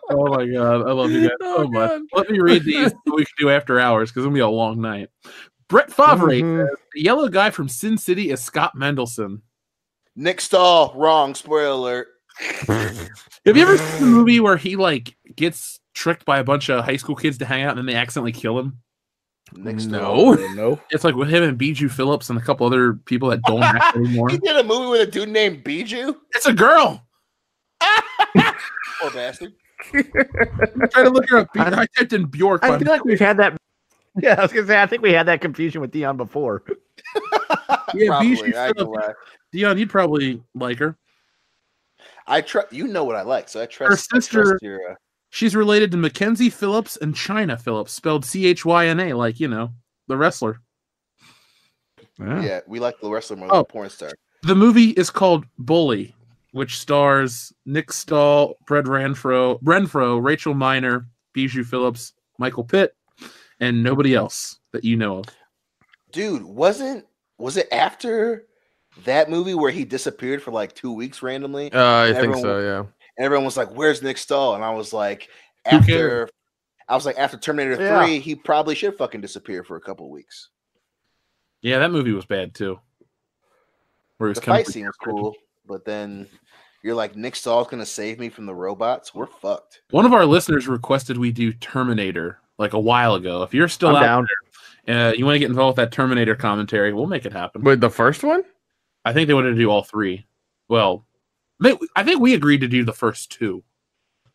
[SPEAKER 2] Oh my god, I love you guys so much. Let me read these so we can do after hours because it's gonna be a long night. Brett Favre says the yellow guy from Sin City is Scott Mendelsohn.
[SPEAKER 3] Nick Stahl, wrong. Spoiler alert.
[SPEAKER 2] Have you ever seen the movie where he like gets tricked by a bunch of high school kids to hang out and then they accidentally kill him?
[SPEAKER 5] No.
[SPEAKER 2] It's like with him and Bijou Phillips and a couple other people that don't act anymore.
[SPEAKER 3] He did a movie with a dude named Bijou.
[SPEAKER 2] It's a girl.
[SPEAKER 3] Poor bastard.
[SPEAKER 2] I'm trying to look her up. I typed in Bjork.
[SPEAKER 5] I feel like we've had that. Yeah, I was gonna say I think we had that confusion with Dion before.
[SPEAKER 2] Yeah,
[SPEAKER 3] Probably,
[SPEAKER 2] Bijou
[SPEAKER 3] I ain't gonna
[SPEAKER 2] Phillips.
[SPEAKER 3] lie.
[SPEAKER 2] Dion, you'd probably like her.
[SPEAKER 3] I trust you know what I like, so I trust.
[SPEAKER 2] Her sister.
[SPEAKER 3] I trust your,
[SPEAKER 2] She's related to Mackenzie Phillips and China Phillips, spelled Chyna, like, you know, the wrestler.
[SPEAKER 3] yeah, we like the wrestler more than the porn star.
[SPEAKER 2] The movie is called Bully, which stars Nick Stahl, Brett Renfro, Rachel Miner, Bijou Phillips, Michael Pitt, and nobody else that you know of.
[SPEAKER 3] Dude, was it after that movie where he disappeared for like 2 weeks randomly?
[SPEAKER 4] I think so, yeah.
[SPEAKER 3] And everyone was like, "Where's Nick Stahl?" And I was like,
[SPEAKER 2] Who cares?
[SPEAKER 3] after Terminator 3, he probably should fucking disappear for a couple of weeks.
[SPEAKER 2] Yeah, that movie was bad too. Where he was
[SPEAKER 3] The fight scene was cool, but then you're like, Nick Stahl's gonna save me from the robots. We're fucked.
[SPEAKER 2] One of our listeners requested we do Terminator like a while ago. If you're still out
[SPEAKER 5] down.
[SPEAKER 2] there, you want to get involved with that Terminator commentary, we'll make it happen.
[SPEAKER 4] Wait, the first one?
[SPEAKER 2] I think they wanted to do all three. Well, I think we agreed to do the first two.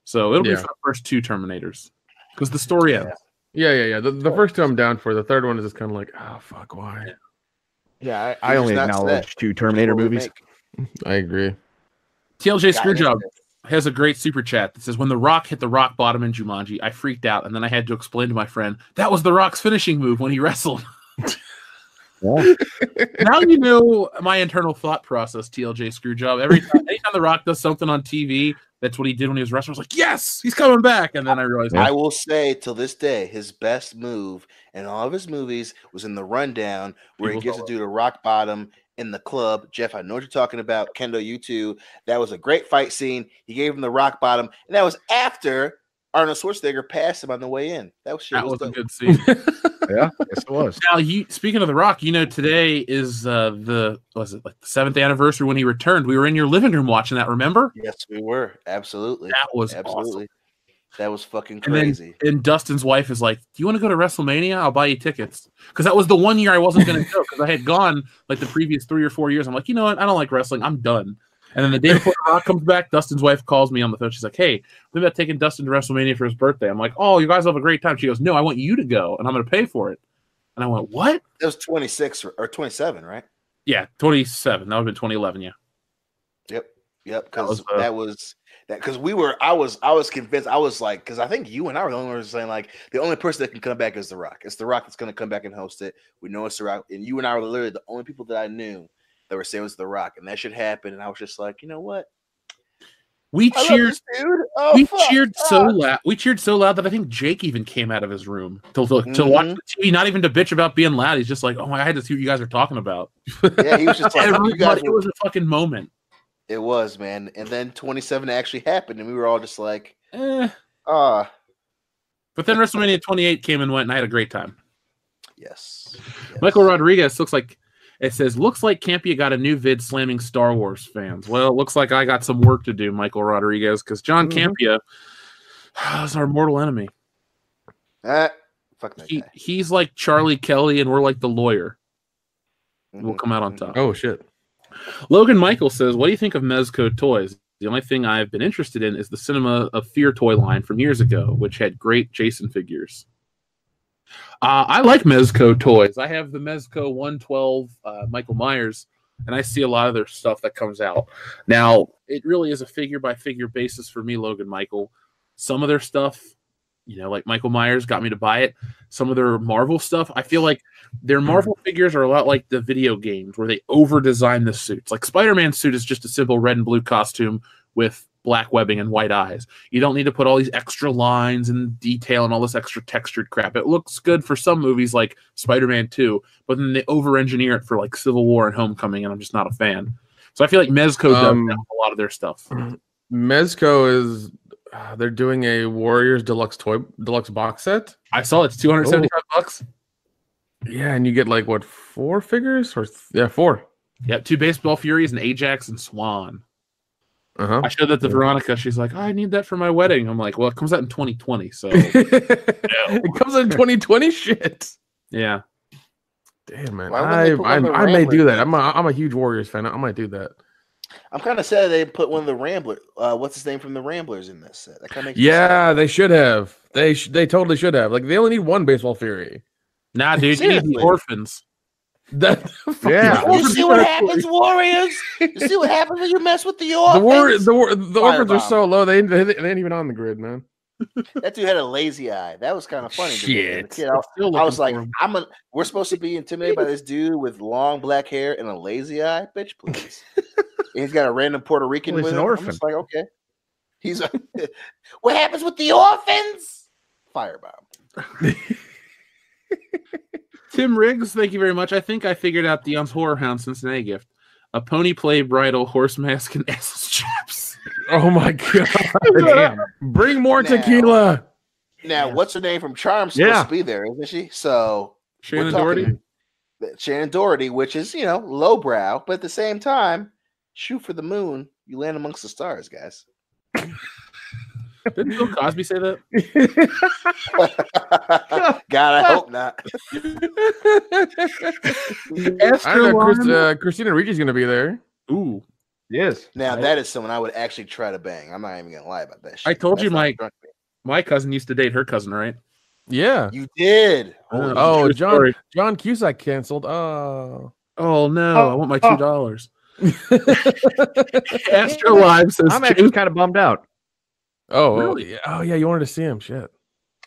[SPEAKER 2] So it'll be for the first two Terminators. Because the story ends.
[SPEAKER 4] Yeah. The first two I'm down for. The third one is just kind of like, oh, fuck, why?
[SPEAKER 5] Yeah, I only acknowledge 2 Terminator movies.
[SPEAKER 4] I agree.
[SPEAKER 2] TLJ Screwjob has a great super chat that says, when The Rock hit the rock bottom in Jumanji, I freaked out, and then I had to explain to my friend, that was The Rock's finishing move when he wrestled. Now you know my internal thought process, TLJ Screwjob. Anytime The Rock does something on TV, that's what he did when he was wrestling. I was like, yes, he's coming back. And then I realized,
[SPEAKER 3] I will say till this day, his best move in all of his movies was in the rundown where he gets to do the rock bottom in the club. Jeff, I know what you're talking about. Kendo, you too. That was a great fight scene. He gave him the rock bottom, and that was after Arnold Schwarzenegger passed him on the way in. That was
[SPEAKER 2] a good scene.
[SPEAKER 5] Yeah, yes, it was.
[SPEAKER 2] Now, speaking of The Rock, you know, today is the 7th anniversary when he returned. We were in your living room watching that, remember?
[SPEAKER 3] Yes, we were. Absolutely.
[SPEAKER 2] That was awesome.
[SPEAKER 3] That was fucking crazy.
[SPEAKER 2] And Dustin's wife is like, do you want to go to WrestleMania? I'll buy you tickets. Because that was the one year I wasn't going to go because I had gone like the previous 3 or 4 years. I'm like, you know what? I don't like wrestling. I'm done. And then the day before The Rock comes back, Dustin's wife calls me on the phone. She's like, hey, think about taking Dustin to WrestleMania for his birthday. I'm like, oh, you guys have a great time. She goes, no, I want you to go, and I'm going to pay for it. And I went, what?
[SPEAKER 3] It was 26 or 27, right?
[SPEAKER 2] Yeah, 27. That would have been 2011, yeah.
[SPEAKER 3] Yep. Because that was because I was convinced. I was like, because I think you and I were the only ones saying like the only person that can come back is The Rock. It's The Rock that's going to come back and host it. We know it's The Rock, and you and I were literally the only people that I knew that were saying it was The Rock, and that should happen. And I was just like, you know what?
[SPEAKER 2] We cheered,
[SPEAKER 3] oh,
[SPEAKER 2] we cheered so loud. We cheered so loud that I think Jake even came out of his room to watch the TV, not even to bitch about being loud. He's just like, "Oh my, I had to see what you guys are talking about."
[SPEAKER 3] Yeah, he was just like,
[SPEAKER 2] it was a fucking moment.
[SPEAKER 3] It was, man. And then 27 actually happened, and we were all just like,
[SPEAKER 2] But then WrestleMania 28 came and went, and I had a great time.
[SPEAKER 3] Yes.
[SPEAKER 2] Michael Rodriguez looks like. It says, looks like Campia got a new vid slamming Star Wars fans. Well, it looks like I got some work to do, Michael Rodriguez, because John Campia is our mortal enemy.
[SPEAKER 3] Fuck that guy.
[SPEAKER 2] He's like Charlie Kelly, and we're like the lawyer. We'll come out on top.
[SPEAKER 4] Oh, shit.
[SPEAKER 2] Logan Michael says, what do you think of Mezco toys? The only thing I've been interested in is the Cinema of Fear toy line from years ago, which had great Jason figures. I like Mezco toys. I have the Mezco 112 Michael Myers, and I see a lot of their stuff that comes out. Now, it really is a figure-by-figure basis for me, Logan Michael. Some of their stuff, you know, like Michael Myers got me to buy it. Some of their Marvel stuff, I feel like their Marvel figures are a lot like the video games where they over-design the suits. Like Spider-Man's suit is just a simple red and blue costume with black webbing and white eyes. You don't need to put all these extra lines and detail and all this extra textured crap. It looks good for some movies like Spider-Man 2, but then they over-engineer it for like Civil War and Homecoming, and I'm just not a fan. So I feel like Mezco does that with a lot of their stuff.
[SPEAKER 4] Mezco is they're doing a Warriors deluxe box set.
[SPEAKER 2] I saw it's $275.
[SPEAKER 4] Yeah, and you get like what 4 figures or 4.
[SPEAKER 2] Yep, 2 Baseball Furies, and Ajax and Swan.
[SPEAKER 4] Uh-huh.
[SPEAKER 2] I showed that to Veronica. She's like, oh, I need that for my wedding. I'm like, well, it comes out in 2020, so
[SPEAKER 4] It comes out in 2020. Shit.
[SPEAKER 2] Yeah.
[SPEAKER 4] Damn, man.
[SPEAKER 3] Why wouldn't they put one of the
[SPEAKER 4] I may do that.
[SPEAKER 3] Ramblers
[SPEAKER 4] I'm a huge Warriors fan. I might do that.
[SPEAKER 3] I'm kind of sad they put one of the Ramblers. What's his name from the Ramblers in this set? That kind of makes
[SPEAKER 4] Yeah, they should have. They totally should have. Like they only need 1 baseball Fury.
[SPEAKER 2] Nah, dude, you need the orphans.
[SPEAKER 4] That
[SPEAKER 5] Yeah.
[SPEAKER 3] You see what happens, Warriors? You see what happens when you mess with the orphans?
[SPEAKER 4] the orphans are
[SPEAKER 3] Firebomb.
[SPEAKER 4] so low. They ain't even on the grid, man.
[SPEAKER 3] That dude had a lazy eye. That was kind of funny. To me. As a
[SPEAKER 4] Shit.
[SPEAKER 3] kid,
[SPEAKER 2] Still
[SPEAKER 3] I was like,
[SPEAKER 2] looking for him.
[SPEAKER 3] we're supposed to be intimidated by this dude with long black hair and a lazy eye, bitch, please. And he's got a random Puerto Rican
[SPEAKER 5] Well, he's
[SPEAKER 3] with
[SPEAKER 5] an
[SPEAKER 3] him.
[SPEAKER 5] orphan.
[SPEAKER 3] I'm just like, okay. He's what happens with the orphans? Firebomb.
[SPEAKER 2] Tim Riggs, thank you very much. I think I figured out Dion's Horror Hound Cincinnati gift. A pony play bridle, horse mask, and ass chaps.
[SPEAKER 4] Oh my god! Damn. Bring more
[SPEAKER 3] Now-
[SPEAKER 4] tequila.
[SPEAKER 3] Now, what's her name from Charm supposed
[SPEAKER 5] Yeah.
[SPEAKER 3] to be there, isn't she? So
[SPEAKER 2] Shannon
[SPEAKER 3] we're talking
[SPEAKER 2] Doherty.
[SPEAKER 3] Shannon Doherty, which is, lowbrow, but at the same time, shoot for the moon. You land amongst the stars, guys.
[SPEAKER 2] Didn't Bill Cosby say that?
[SPEAKER 3] God, I hope not.
[SPEAKER 4] I don't know. Christina Ricci's gonna be there.
[SPEAKER 2] Ooh.
[SPEAKER 5] Yes.
[SPEAKER 3] Now, that is someone I would actually try to bang. I'm not even going to lie about that shit.
[SPEAKER 2] I told you
[SPEAKER 3] That's not
[SPEAKER 2] my-
[SPEAKER 3] drunk me.
[SPEAKER 2] My cousin used to date her cousin, right?
[SPEAKER 4] Yeah.
[SPEAKER 3] You did.
[SPEAKER 4] Oh,
[SPEAKER 2] True story.
[SPEAKER 4] John Cusack canceled. Oh.
[SPEAKER 2] Oh no,
[SPEAKER 5] Oh,
[SPEAKER 2] I want my
[SPEAKER 5] oh.
[SPEAKER 2] $2. Astro Live says
[SPEAKER 5] I'm actually kind of bummed out.
[SPEAKER 4] Oh,
[SPEAKER 2] Really?
[SPEAKER 4] yeah. Oh, yeah. You wanted to see him. Shit.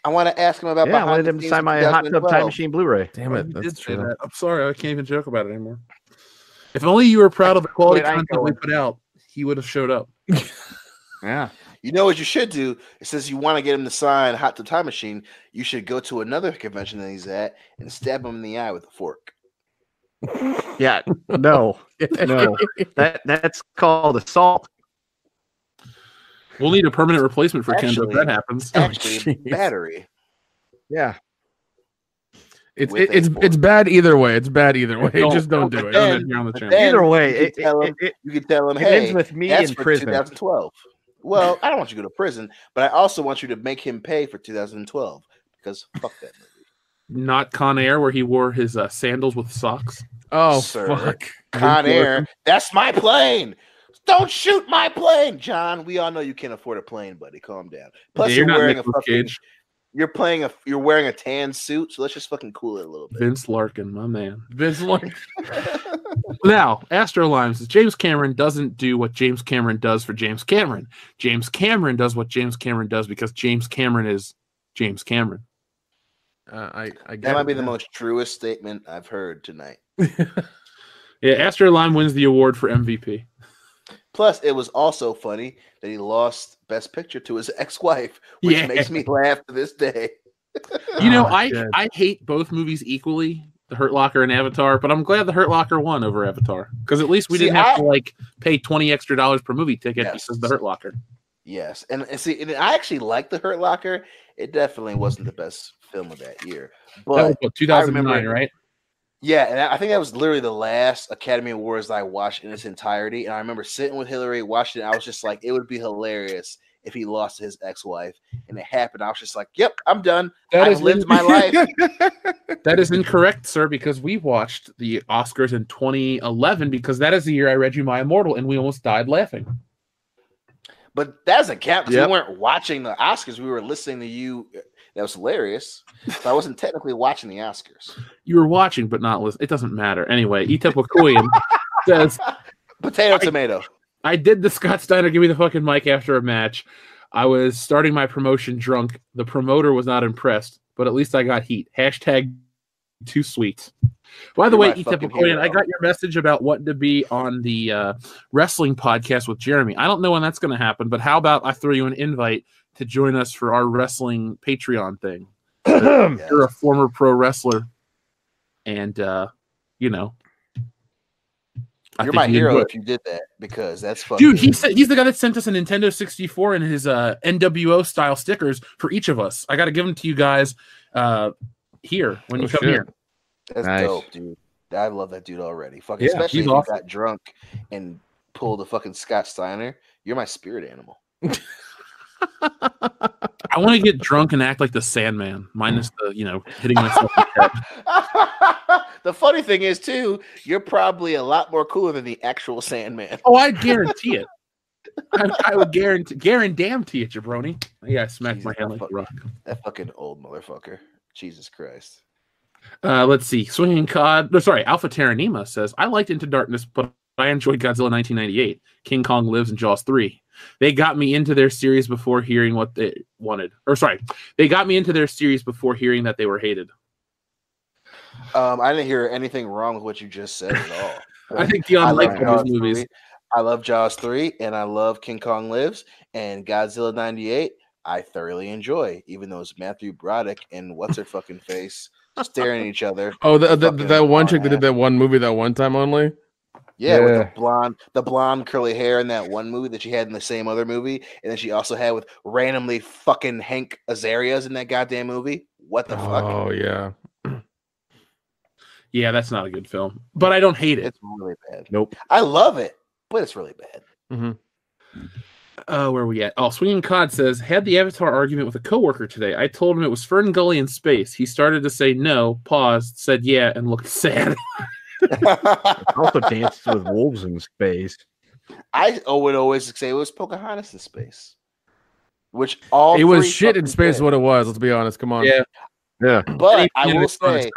[SPEAKER 3] I want to ask him about
[SPEAKER 5] Yeah, I
[SPEAKER 3] behind
[SPEAKER 5] wanted
[SPEAKER 3] the
[SPEAKER 5] him to
[SPEAKER 3] scenes
[SPEAKER 5] sign
[SPEAKER 3] of
[SPEAKER 5] my Hot Tub Time
[SPEAKER 3] 2012.
[SPEAKER 5] Machine Blu-ray.
[SPEAKER 4] Damn
[SPEAKER 2] Oh,
[SPEAKER 4] it.
[SPEAKER 2] you
[SPEAKER 4] That's
[SPEAKER 2] did say
[SPEAKER 4] true.
[SPEAKER 2] that. I'm sorry, I can't even joke about it anymore. If only you were proud of the quality
[SPEAKER 5] Wait, I ain't
[SPEAKER 2] content we
[SPEAKER 5] going.
[SPEAKER 2] put out, he would have showed up.
[SPEAKER 5] Yeah.
[SPEAKER 3] You know what you should do? It says you want to get him to sign Hot Tub Time Machine. You should go to another convention that he's at and stab him in the eye with a fork.
[SPEAKER 5] Yeah. No. No. That's called assault.
[SPEAKER 2] We'll need a permanent replacement for Kendo if
[SPEAKER 3] Actually-
[SPEAKER 2] that happens.
[SPEAKER 3] Actually,
[SPEAKER 4] jeez.
[SPEAKER 3] battery.
[SPEAKER 5] Yeah.
[SPEAKER 4] It's
[SPEAKER 3] With a
[SPEAKER 4] it's
[SPEAKER 3] fork.
[SPEAKER 4] it's bad either way. It's bad either way.
[SPEAKER 2] Don't-
[SPEAKER 4] Just don't do
[SPEAKER 2] don't
[SPEAKER 4] it.
[SPEAKER 2] do
[SPEAKER 3] Then-
[SPEAKER 2] it here on the channel.
[SPEAKER 3] then
[SPEAKER 5] Either way,
[SPEAKER 3] you can tell him. You can tell him,
[SPEAKER 5] it
[SPEAKER 3] hey,
[SPEAKER 5] ends with me
[SPEAKER 3] that's
[SPEAKER 5] in
[SPEAKER 3] for
[SPEAKER 5] prison.
[SPEAKER 3] 2012. Well, I don't want you to go to prison, but I also want you to make him pay for 2012 because fuck that movie.
[SPEAKER 2] Not Con Air, where he wore his sandals with socks.
[SPEAKER 4] Oh
[SPEAKER 3] Sir.
[SPEAKER 4] fuck.
[SPEAKER 3] Con Air, that's my plane. Don't shoot my plane, John. We all know you can't afford a plane, buddy. Calm down. Plus,
[SPEAKER 2] Yeah,
[SPEAKER 3] you're
[SPEAKER 2] not
[SPEAKER 3] wearing a
[SPEAKER 2] Nicolas
[SPEAKER 3] fucking.
[SPEAKER 2] Cage.
[SPEAKER 3] You're wearing a tan suit, so let's just fucking cool it a little bit.
[SPEAKER 2] Vince Larkin, my man.
[SPEAKER 4] Vince like
[SPEAKER 2] Now, Astro Lime says James Cameron doesn't do what James Cameron does for James Cameron. James Cameron does what James Cameron does because James Cameron is James Cameron.
[SPEAKER 4] I
[SPEAKER 3] That
[SPEAKER 4] get
[SPEAKER 3] might
[SPEAKER 4] it,
[SPEAKER 3] be the
[SPEAKER 4] yeah.
[SPEAKER 3] most truest statement I've heard tonight.
[SPEAKER 2] Yeah, Astro Lime wins the award for MVP.
[SPEAKER 3] Plus, it was also funny that he lost Best Picture to his ex-wife, which
[SPEAKER 2] Yeah.
[SPEAKER 3] makes me laugh to this day.
[SPEAKER 2] You know,
[SPEAKER 4] Oh, shit.
[SPEAKER 2] I hate both movies equally, The Hurt Locker and Avatar, but I'm glad The Hurt Locker won over Avatar because at least we
[SPEAKER 3] See,
[SPEAKER 2] didn't have to like pay $20 extra per movie ticket
[SPEAKER 3] Yes.
[SPEAKER 2] because The Hurt Locker.
[SPEAKER 3] Yes, and see, and I actually like The Hurt Locker. It definitely wasn't the best film of that year,
[SPEAKER 2] That was
[SPEAKER 3] but
[SPEAKER 2] what, 2009,
[SPEAKER 3] remember-
[SPEAKER 2] right?
[SPEAKER 3] yeah, and I think that was literally the last Academy Awards that I watched in its entirety. And I remember sitting with Hillary, watching it. I was just like, it would be hilarious if he lost to his ex-wife, and it happened. I was just like, yep, I'm done. I've lived my life.
[SPEAKER 2] That is incorrect, sir, because we watched the Oscars in 2011 because that is the year I read you My Immortal and we almost died laughing.
[SPEAKER 3] But that doesn't count because
[SPEAKER 5] Yep.
[SPEAKER 3] we weren't watching the Oscars. We were listening to you. That was hilarious. So I wasn't technically watching the Oscars.
[SPEAKER 2] You were watching but not listening. It doesn't matter. Anyway, Itepokoyan says,
[SPEAKER 3] Potato, tomato.
[SPEAKER 2] I did the Scott Steiner give me the fucking mic after a match. I was starting my promotion drunk. The promoter was not impressed, but at least I got heat. Hashtag too sweet. By the
[SPEAKER 3] You're
[SPEAKER 2] way,
[SPEAKER 3] my fucking
[SPEAKER 2] Itepokoyan, I
[SPEAKER 3] hero.
[SPEAKER 2] got your message about wanting to be on the wrestling podcast with Jeremy. I don't know when that's going to happen, but how about I throw you an invite to join us for our wrestling Patreon thing? You're a former pro wrestler, and you know,
[SPEAKER 3] You're my hero if you did that, because that's fucking.
[SPEAKER 2] Dude, he's the guy that sent us a Nintendo 64 and his NWO style stickers for each of us. I got to give them to you guys here when you come here.
[SPEAKER 3] That's dope, dude. I love that dude already. Fucking,
[SPEAKER 2] Yeah,
[SPEAKER 3] especially if
[SPEAKER 2] he's awesome.
[SPEAKER 3] you got drunk and pulled a fucking Scott Steiner. You're my spirit animal.
[SPEAKER 2] I want to get drunk and act like the Sandman, minus the hitting myself in the head.
[SPEAKER 3] The funny thing is, too, you're probably a lot more cooler than the actual Sandman.
[SPEAKER 2] Oh, I guarantee it. I would guarantee it, jabroni. Yeah, I smacked my hand like a rock.
[SPEAKER 3] That fucking old motherfucker. Jesus Christ.
[SPEAKER 2] Let's see. Swinging Cod. No, sorry, Alpha Terranema says, I liked Into Darkness, but I enjoyed Godzilla 1998, King Kong Lives, and Jaws 3. They got me into their series before hearing what they wanted. They got me into their series before hearing that they were hated.
[SPEAKER 3] I didn't hear anything wrong with what you just said at all.
[SPEAKER 2] I think Dion liked those movies.
[SPEAKER 3] I love Jaws 3, and I love King Kong Lives, and Godzilla 98, I thoroughly enjoy, even though it's Matthew Broderick and what's-her-fucking-face staring at each other.
[SPEAKER 4] Oh, that one chick that did that one movie that one time only?
[SPEAKER 3] Yeah, with the blonde curly hair in that one movie that she had in the same other movie, and then she also had with randomly fucking Hank Azaria's in that goddamn movie. What the fuck?
[SPEAKER 4] Oh, yeah.
[SPEAKER 2] Yeah, that's not a good film, but I don't hate it.
[SPEAKER 3] It's really bad.
[SPEAKER 4] Nope.
[SPEAKER 3] I love it, but it's really bad.
[SPEAKER 4] Mm-hmm.
[SPEAKER 2] Where are we at? Oh, Swinging Cod says, had the Avatar argument with a coworker today. I told him it was Fern Gully in space. He started to say no, paused, said yeah, and looked sad.
[SPEAKER 5] Also Dances with Wolves in space.
[SPEAKER 3] I would always say it was Pocahontas in space. Which all
[SPEAKER 4] it was shit in space is what it was, let's be honest. Come on.
[SPEAKER 2] Yeah.
[SPEAKER 3] But I will say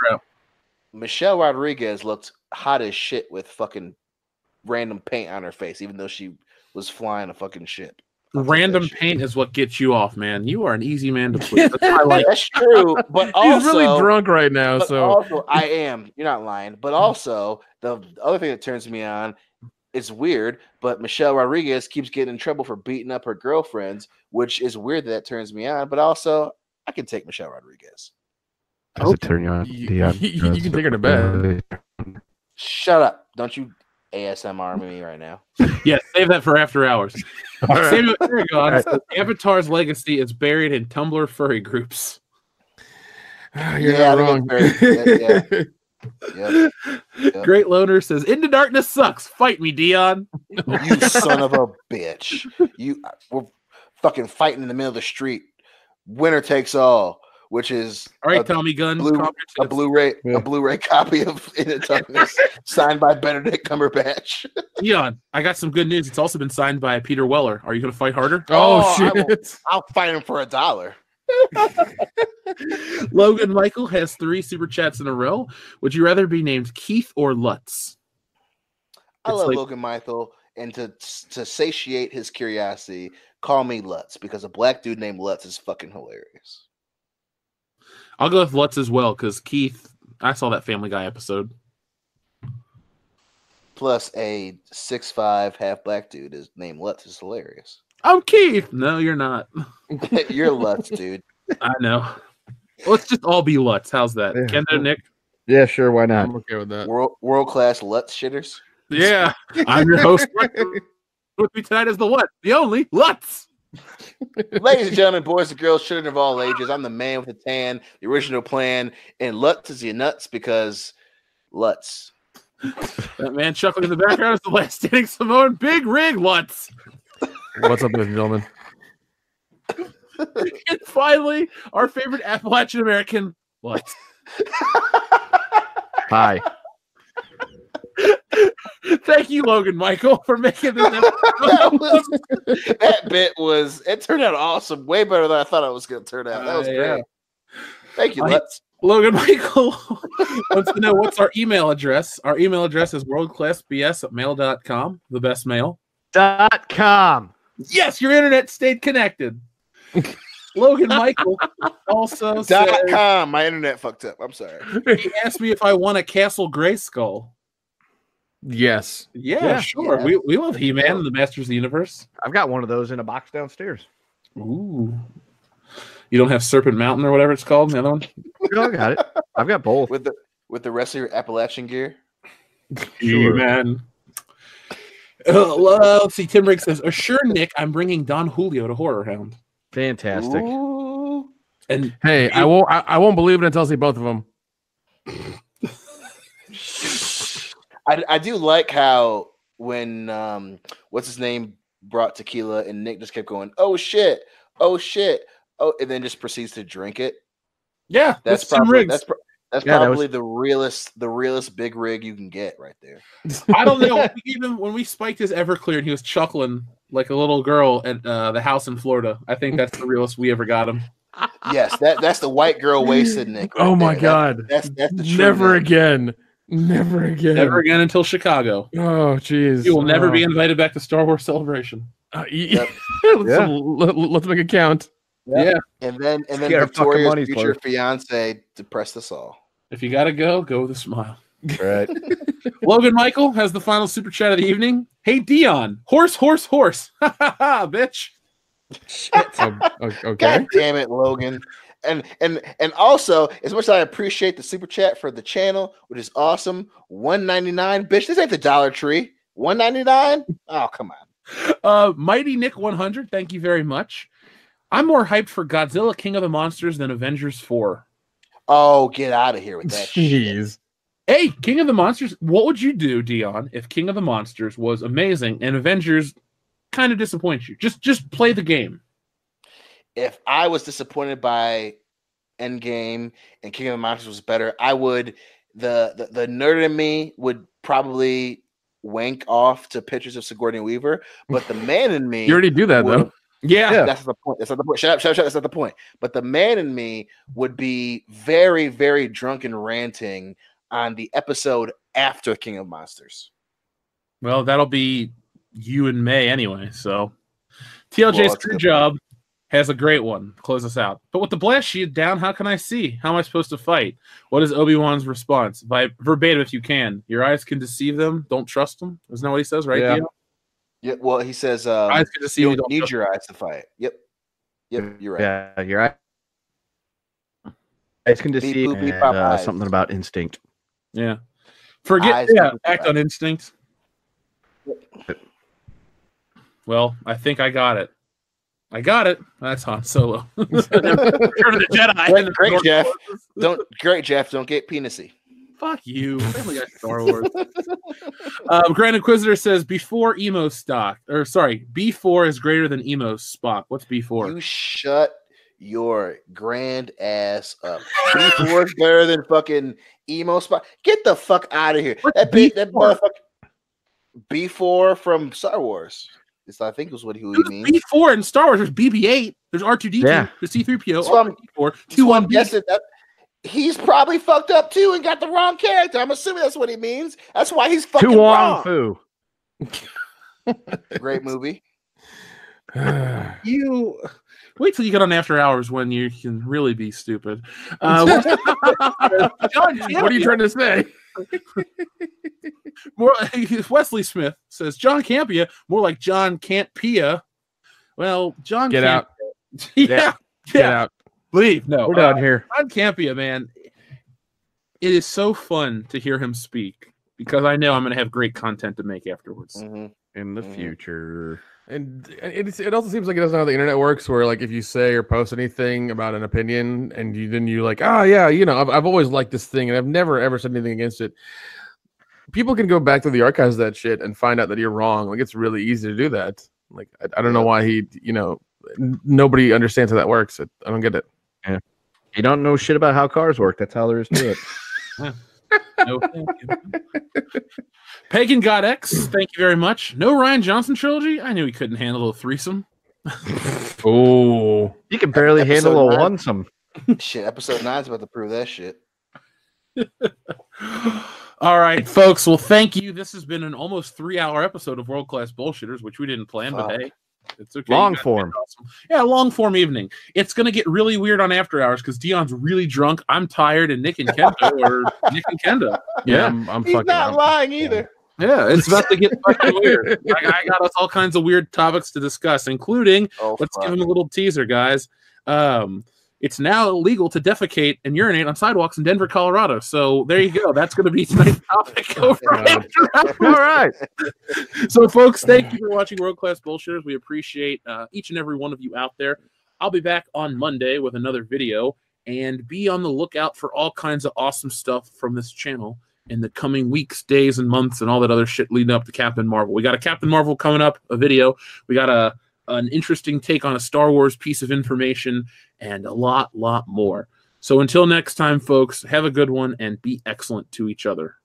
[SPEAKER 3] Michelle Rodriguez looked hot as shit with fucking random paint on her face, even though she was flying a fucking ship.
[SPEAKER 2] Random paint is what gets you off, man. You are an easy man to please.
[SPEAKER 3] That's true, but also
[SPEAKER 4] he's really drunk right now. So
[SPEAKER 3] also, I am. You're not lying. But also, the other thing that turns me on is weird. But Michelle Rodriguez keeps getting in trouble for beating up her girlfriends, which is weird that turns me on. But also, I can take Michelle Rodriguez.
[SPEAKER 5] Does it turn you on?
[SPEAKER 4] You can take her to bed.
[SPEAKER 3] Shut up! Don't you ASMR me right now?
[SPEAKER 2] Yeah, save that for after hours. Samuel Aragon says, Avatar's legacy is buried in Tumblr furry groups.
[SPEAKER 4] You're not wrong.
[SPEAKER 3] Yep.
[SPEAKER 2] Great Loner says, Into Darkness sucks. Fight me, Dion.
[SPEAKER 3] You son of a bitch. We're fucking fighting in the middle of the street. Winner takes all. Which is
[SPEAKER 2] all right, Tommy Gunn.
[SPEAKER 3] A Blu-ray copy of Into Darkness, signed by Benedict Cumberbatch.
[SPEAKER 2] Dion, I got some good news. It's also been signed by Peter Weller. Are you going to fight harder?
[SPEAKER 4] Oh shit!
[SPEAKER 3] I'll fight him for $1.
[SPEAKER 2] Logan Michael has 3 super chats in a row. Would you rather be named Keith or Lutz?
[SPEAKER 3] I love Logan Michael, and to satiate his curiosity, call me Lutz, because a black dude named Lutz is fucking hilarious.
[SPEAKER 2] I'll go with Lutz as well, because Keith, I saw that Family Guy episode.
[SPEAKER 3] Plus, a 6'5" half black dude is named Lutz is hilarious.
[SPEAKER 2] I'm Keith. No, you're not.
[SPEAKER 3] You're Lutz, dude.
[SPEAKER 2] I know. Let's just all be Lutz. How's that?
[SPEAKER 5] Yeah.
[SPEAKER 2] Kendo, Nick?
[SPEAKER 5] Yeah, sure. Why not?
[SPEAKER 4] I'm okay with that.
[SPEAKER 3] World-class Lutz shitters.
[SPEAKER 2] Yeah. I'm your host. With me tonight is the what? The only Lutz.
[SPEAKER 3] Ladies and gentlemen, boys and girls, children of all ages, I'm the man with the tan, the original plan, and Lutz is your nuts because Lutz.
[SPEAKER 2] That man chuckling in the background is the last standing Samoan Big Rig Lutz.
[SPEAKER 4] What's up, ladies and gentlemen?
[SPEAKER 2] And finally, our favorite Appalachian American, Lutz.
[SPEAKER 5] Hi.
[SPEAKER 2] Thank you, Logan Michael, for making this episode.
[SPEAKER 3] That bit it turned out awesome. Way better than I thought it was going to turn out. That was great.
[SPEAKER 2] Yeah.
[SPEAKER 3] Thank you, Lutz.
[SPEAKER 2] Logan Michael wants to know what's our email address. Our email address is worldclassbs@mail.com, the best mail.
[SPEAKER 5] .com.
[SPEAKER 2] Yes, your internet stayed connected. Logan Michael also says,
[SPEAKER 3] .com. My internet fucked up. I'm sorry.
[SPEAKER 2] He asked me if I want a Castle Grayskull.
[SPEAKER 4] Yes.
[SPEAKER 2] Yeah, sure.
[SPEAKER 3] Yeah.
[SPEAKER 2] We love He-Man and the Masters of the Universe.
[SPEAKER 5] I've got one of those in a box downstairs.
[SPEAKER 2] Ooh. You don't have Serpent Mountain or whatever it's called, the other one?
[SPEAKER 5] No, I got it. I've got both.
[SPEAKER 3] With the rest of your Appalachian gear?
[SPEAKER 2] He-Man. Let's see. Tim Riggs says, "Assure Nick I'm bringing Don Julio to Horror Hound."
[SPEAKER 5] Fantastic.
[SPEAKER 3] Ooh.
[SPEAKER 2] And
[SPEAKER 4] Hey, I won't believe it until I see both of them.
[SPEAKER 3] I do like how when what's his name brought tequila and Nick just kept going, oh shit, oh, and then just proceeds to drink it.
[SPEAKER 2] yeah,
[SPEAKER 3] That's
[SPEAKER 2] Tim
[SPEAKER 3] probably
[SPEAKER 2] Riggs.
[SPEAKER 3] that's
[SPEAKER 5] Yeah, that
[SPEAKER 3] probably the realest big rig you can get right there.
[SPEAKER 2] I don't know. When we spiked his Everclear and he was chuckling like a little girl at the house in Florida, I think that's the realest we ever got him.
[SPEAKER 3] Yes, that's the white girl wasted Nick. Right
[SPEAKER 4] Oh my
[SPEAKER 3] there.
[SPEAKER 4] God!
[SPEAKER 3] That's the true
[SPEAKER 4] Never
[SPEAKER 3] Nick.
[SPEAKER 4] again. Never again.
[SPEAKER 2] Never again until Chicago.
[SPEAKER 4] Oh, jeez.
[SPEAKER 2] You will never be invited back to Star Wars Celebration.
[SPEAKER 3] Yep.
[SPEAKER 4] Let's make it count.
[SPEAKER 2] Yeah.
[SPEAKER 3] And then
[SPEAKER 5] get our fucking
[SPEAKER 3] Victoria's
[SPEAKER 5] money's
[SPEAKER 3] future
[SPEAKER 5] worth.
[SPEAKER 3] fiance depressed us all.
[SPEAKER 2] If you gotta go with a smile.
[SPEAKER 5] Right.
[SPEAKER 2] Logan Michael has the final super chat of the evening. Hey Dion, horse, bitch.
[SPEAKER 4] Okay.
[SPEAKER 3] God damn it, Logan. And also, as much as I appreciate the super chat for the channel, which is awesome, $1.99, bitch. This ain't the Dollar Tree. $1.99? Oh, come on.
[SPEAKER 2] Mighty Nick 100, thank you very much. I'm more hyped for Godzilla King of the Monsters than Avengers 4.
[SPEAKER 3] Oh, get out of here with that shit.
[SPEAKER 4] Jeez.
[SPEAKER 2] Hey, King of the Monsters, what would you do, Dion, if King of the Monsters was amazing and Avengers kind of disappoints you? Just play the game.
[SPEAKER 3] If I was disappointed by Endgame and King of the Monsters was better, I would the nerd in me would probably wank off to pictures of Sigourney Weaver, but the man in me
[SPEAKER 4] You already do that
[SPEAKER 3] would-
[SPEAKER 4] though.
[SPEAKER 2] Yeah.
[SPEAKER 3] That's not the point. That's not the point. Shut up. That's not the point. But the man in me would be very, very drunk and ranting on the episode after King of Monsters.
[SPEAKER 2] Well, that'll be you and May anyway, so. TLJ
[SPEAKER 3] Well, that's
[SPEAKER 2] Screwjob
[SPEAKER 3] good.
[SPEAKER 2] has a great one. Close us out. But with the blast shield down, how can I see? How am I supposed to fight? What is Obi-Wan's response? Verbatim if you can. Your eyes can deceive them. Don't trust them. Isn't that what he says, right?
[SPEAKER 5] Yeah.
[SPEAKER 2] Dion?
[SPEAKER 3] Yeah, well, he says
[SPEAKER 2] Eyes can deceive
[SPEAKER 3] you
[SPEAKER 2] you.
[SPEAKER 3] don't need your eyes to fight. Yep, you're right.
[SPEAKER 5] Yeah, you're right. Eyes can deceive.
[SPEAKER 3] boop, beep,
[SPEAKER 5] And,
[SPEAKER 3] pop, eyes.
[SPEAKER 5] something about instinct.
[SPEAKER 2] Yeah. Forget,
[SPEAKER 3] Eyes
[SPEAKER 2] yeah,
[SPEAKER 3] can
[SPEAKER 2] act
[SPEAKER 3] deceive.
[SPEAKER 2] on instinct. Well, I think I got it. That's Han Solo. Return of the Jedi.
[SPEAKER 3] Great, Jeff. Don't get penisy.
[SPEAKER 2] Fuck you. Family Guy Star Wars. Grand Inquisitor says B4 is greater than emo Spock. What's B4?
[SPEAKER 3] You shut your grand ass up. B4 is better than fucking emo spot. Get the fuck out of here.
[SPEAKER 2] What's
[SPEAKER 3] That
[SPEAKER 2] B4?
[SPEAKER 3] motherfucker B4 from Star Wars. I think is what he means.
[SPEAKER 2] B4 in Star Wars. There's BB-8. There's R2D2.
[SPEAKER 5] Yeah.
[SPEAKER 2] There's C-3PO.
[SPEAKER 3] So I'm-
[SPEAKER 2] B4.
[SPEAKER 3] So I'm
[SPEAKER 2] 2-1B.
[SPEAKER 3] guessing that he's probably fucked up too and got the wrong character. I'm assuming that's what he means. That's why he's fucking
[SPEAKER 5] Tu Wong
[SPEAKER 3] wrong.
[SPEAKER 5] Fu.
[SPEAKER 3] Great movie.
[SPEAKER 2] You wait till you get on After Hours when you can really be stupid. John
[SPEAKER 4] What are you trying to say?
[SPEAKER 2] Wesley Smith says John Campia, more like John Can't-Pia. Well, John
[SPEAKER 4] Get out.
[SPEAKER 2] Yeah.
[SPEAKER 4] Get out.
[SPEAKER 2] Leave. No.
[SPEAKER 5] We're done here.
[SPEAKER 2] John Campia, man. It is so fun to hear him speak because I know I'm going to have great content to make afterwards.
[SPEAKER 3] Mhm.
[SPEAKER 5] In the
[SPEAKER 3] Mhm.
[SPEAKER 5] future.
[SPEAKER 4] And it also seems like it doesn't know how the internet works, where like if you say or post anything about an opinion and you like, oh yeah, I've always liked this thing and I've never ever said anything against it. People can go back to the archives of that shit and find out that you're wrong. Like it's really easy to do that. Like I don't know why nobody understands how that works. I don't get it.
[SPEAKER 5] You don't know shit about how cars work. That's how there is to it.
[SPEAKER 2] No, thank you. Pagan God X, thank you very much. No Rian Johnson trilogy? I knew he couldn't handle a threesome.
[SPEAKER 4] Oh,
[SPEAKER 5] You can barely
[SPEAKER 3] Episode
[SPEAKER 5] handle a
[SPEAKER 3] 9.
[SPEAKER 5] onesome.
[SPEAKER 3] Shit, episode 9 is about to prove that shit.
[SPEAKER 2] All right, folks. Well, thank you. This has been an almost 3-hour episode of World Class Bullshitters, which we didn't plan, but
[SPEAKER 3] Fuck.
[SPEAKER 2] hey, it's okay.
[SPEAKER 5] Long
[SPEAKER 2] You guys
[SPEAKER 5] form.
[SPEAKER 2] did awesome. Yeah, long form evening. It's going to get really weird on After Hours because Dion's really drunk. I'm tired, and Nick and Kendo or Nick and Kendo.
[SPEAKER 4] yeah. I'm
[SPEAKER 3] He's
[SPEAKER 4] fucking.
[SPEAKER 3] not lying either.
[SPEAKER 2] Yeah, it's about to get fucking weird. I got us all kinds of weird topics to discuss, including
[SPEAKER 3] Oh,
[SPEAKER 2] let's
[SPEAKER 3] fuck.
[SPEAKER 2] give him a little teaser, guys. it's now illegal to defecate and urinate on sidewalks in Denver, Colorado. So there you go. That's going to be tonight's topic. Over
[SPEAKER 5] All right.
[SPEAKER 2] So, folks, thank you for watching World Class Bullshitters. We appreciate each and every one of you out there. I'll be back on Monday with another video, and be on the lookout for all kinds of awesome stuff from this channel in the coming weeks, days, and months, and all that other shit leading up to Captain Marvel. We got a Captain Marvel coming up, a video. We got an interesting take on a Star Wars piece of information, and a lot more. So until next time, folks, have a good one and be excellent to each other.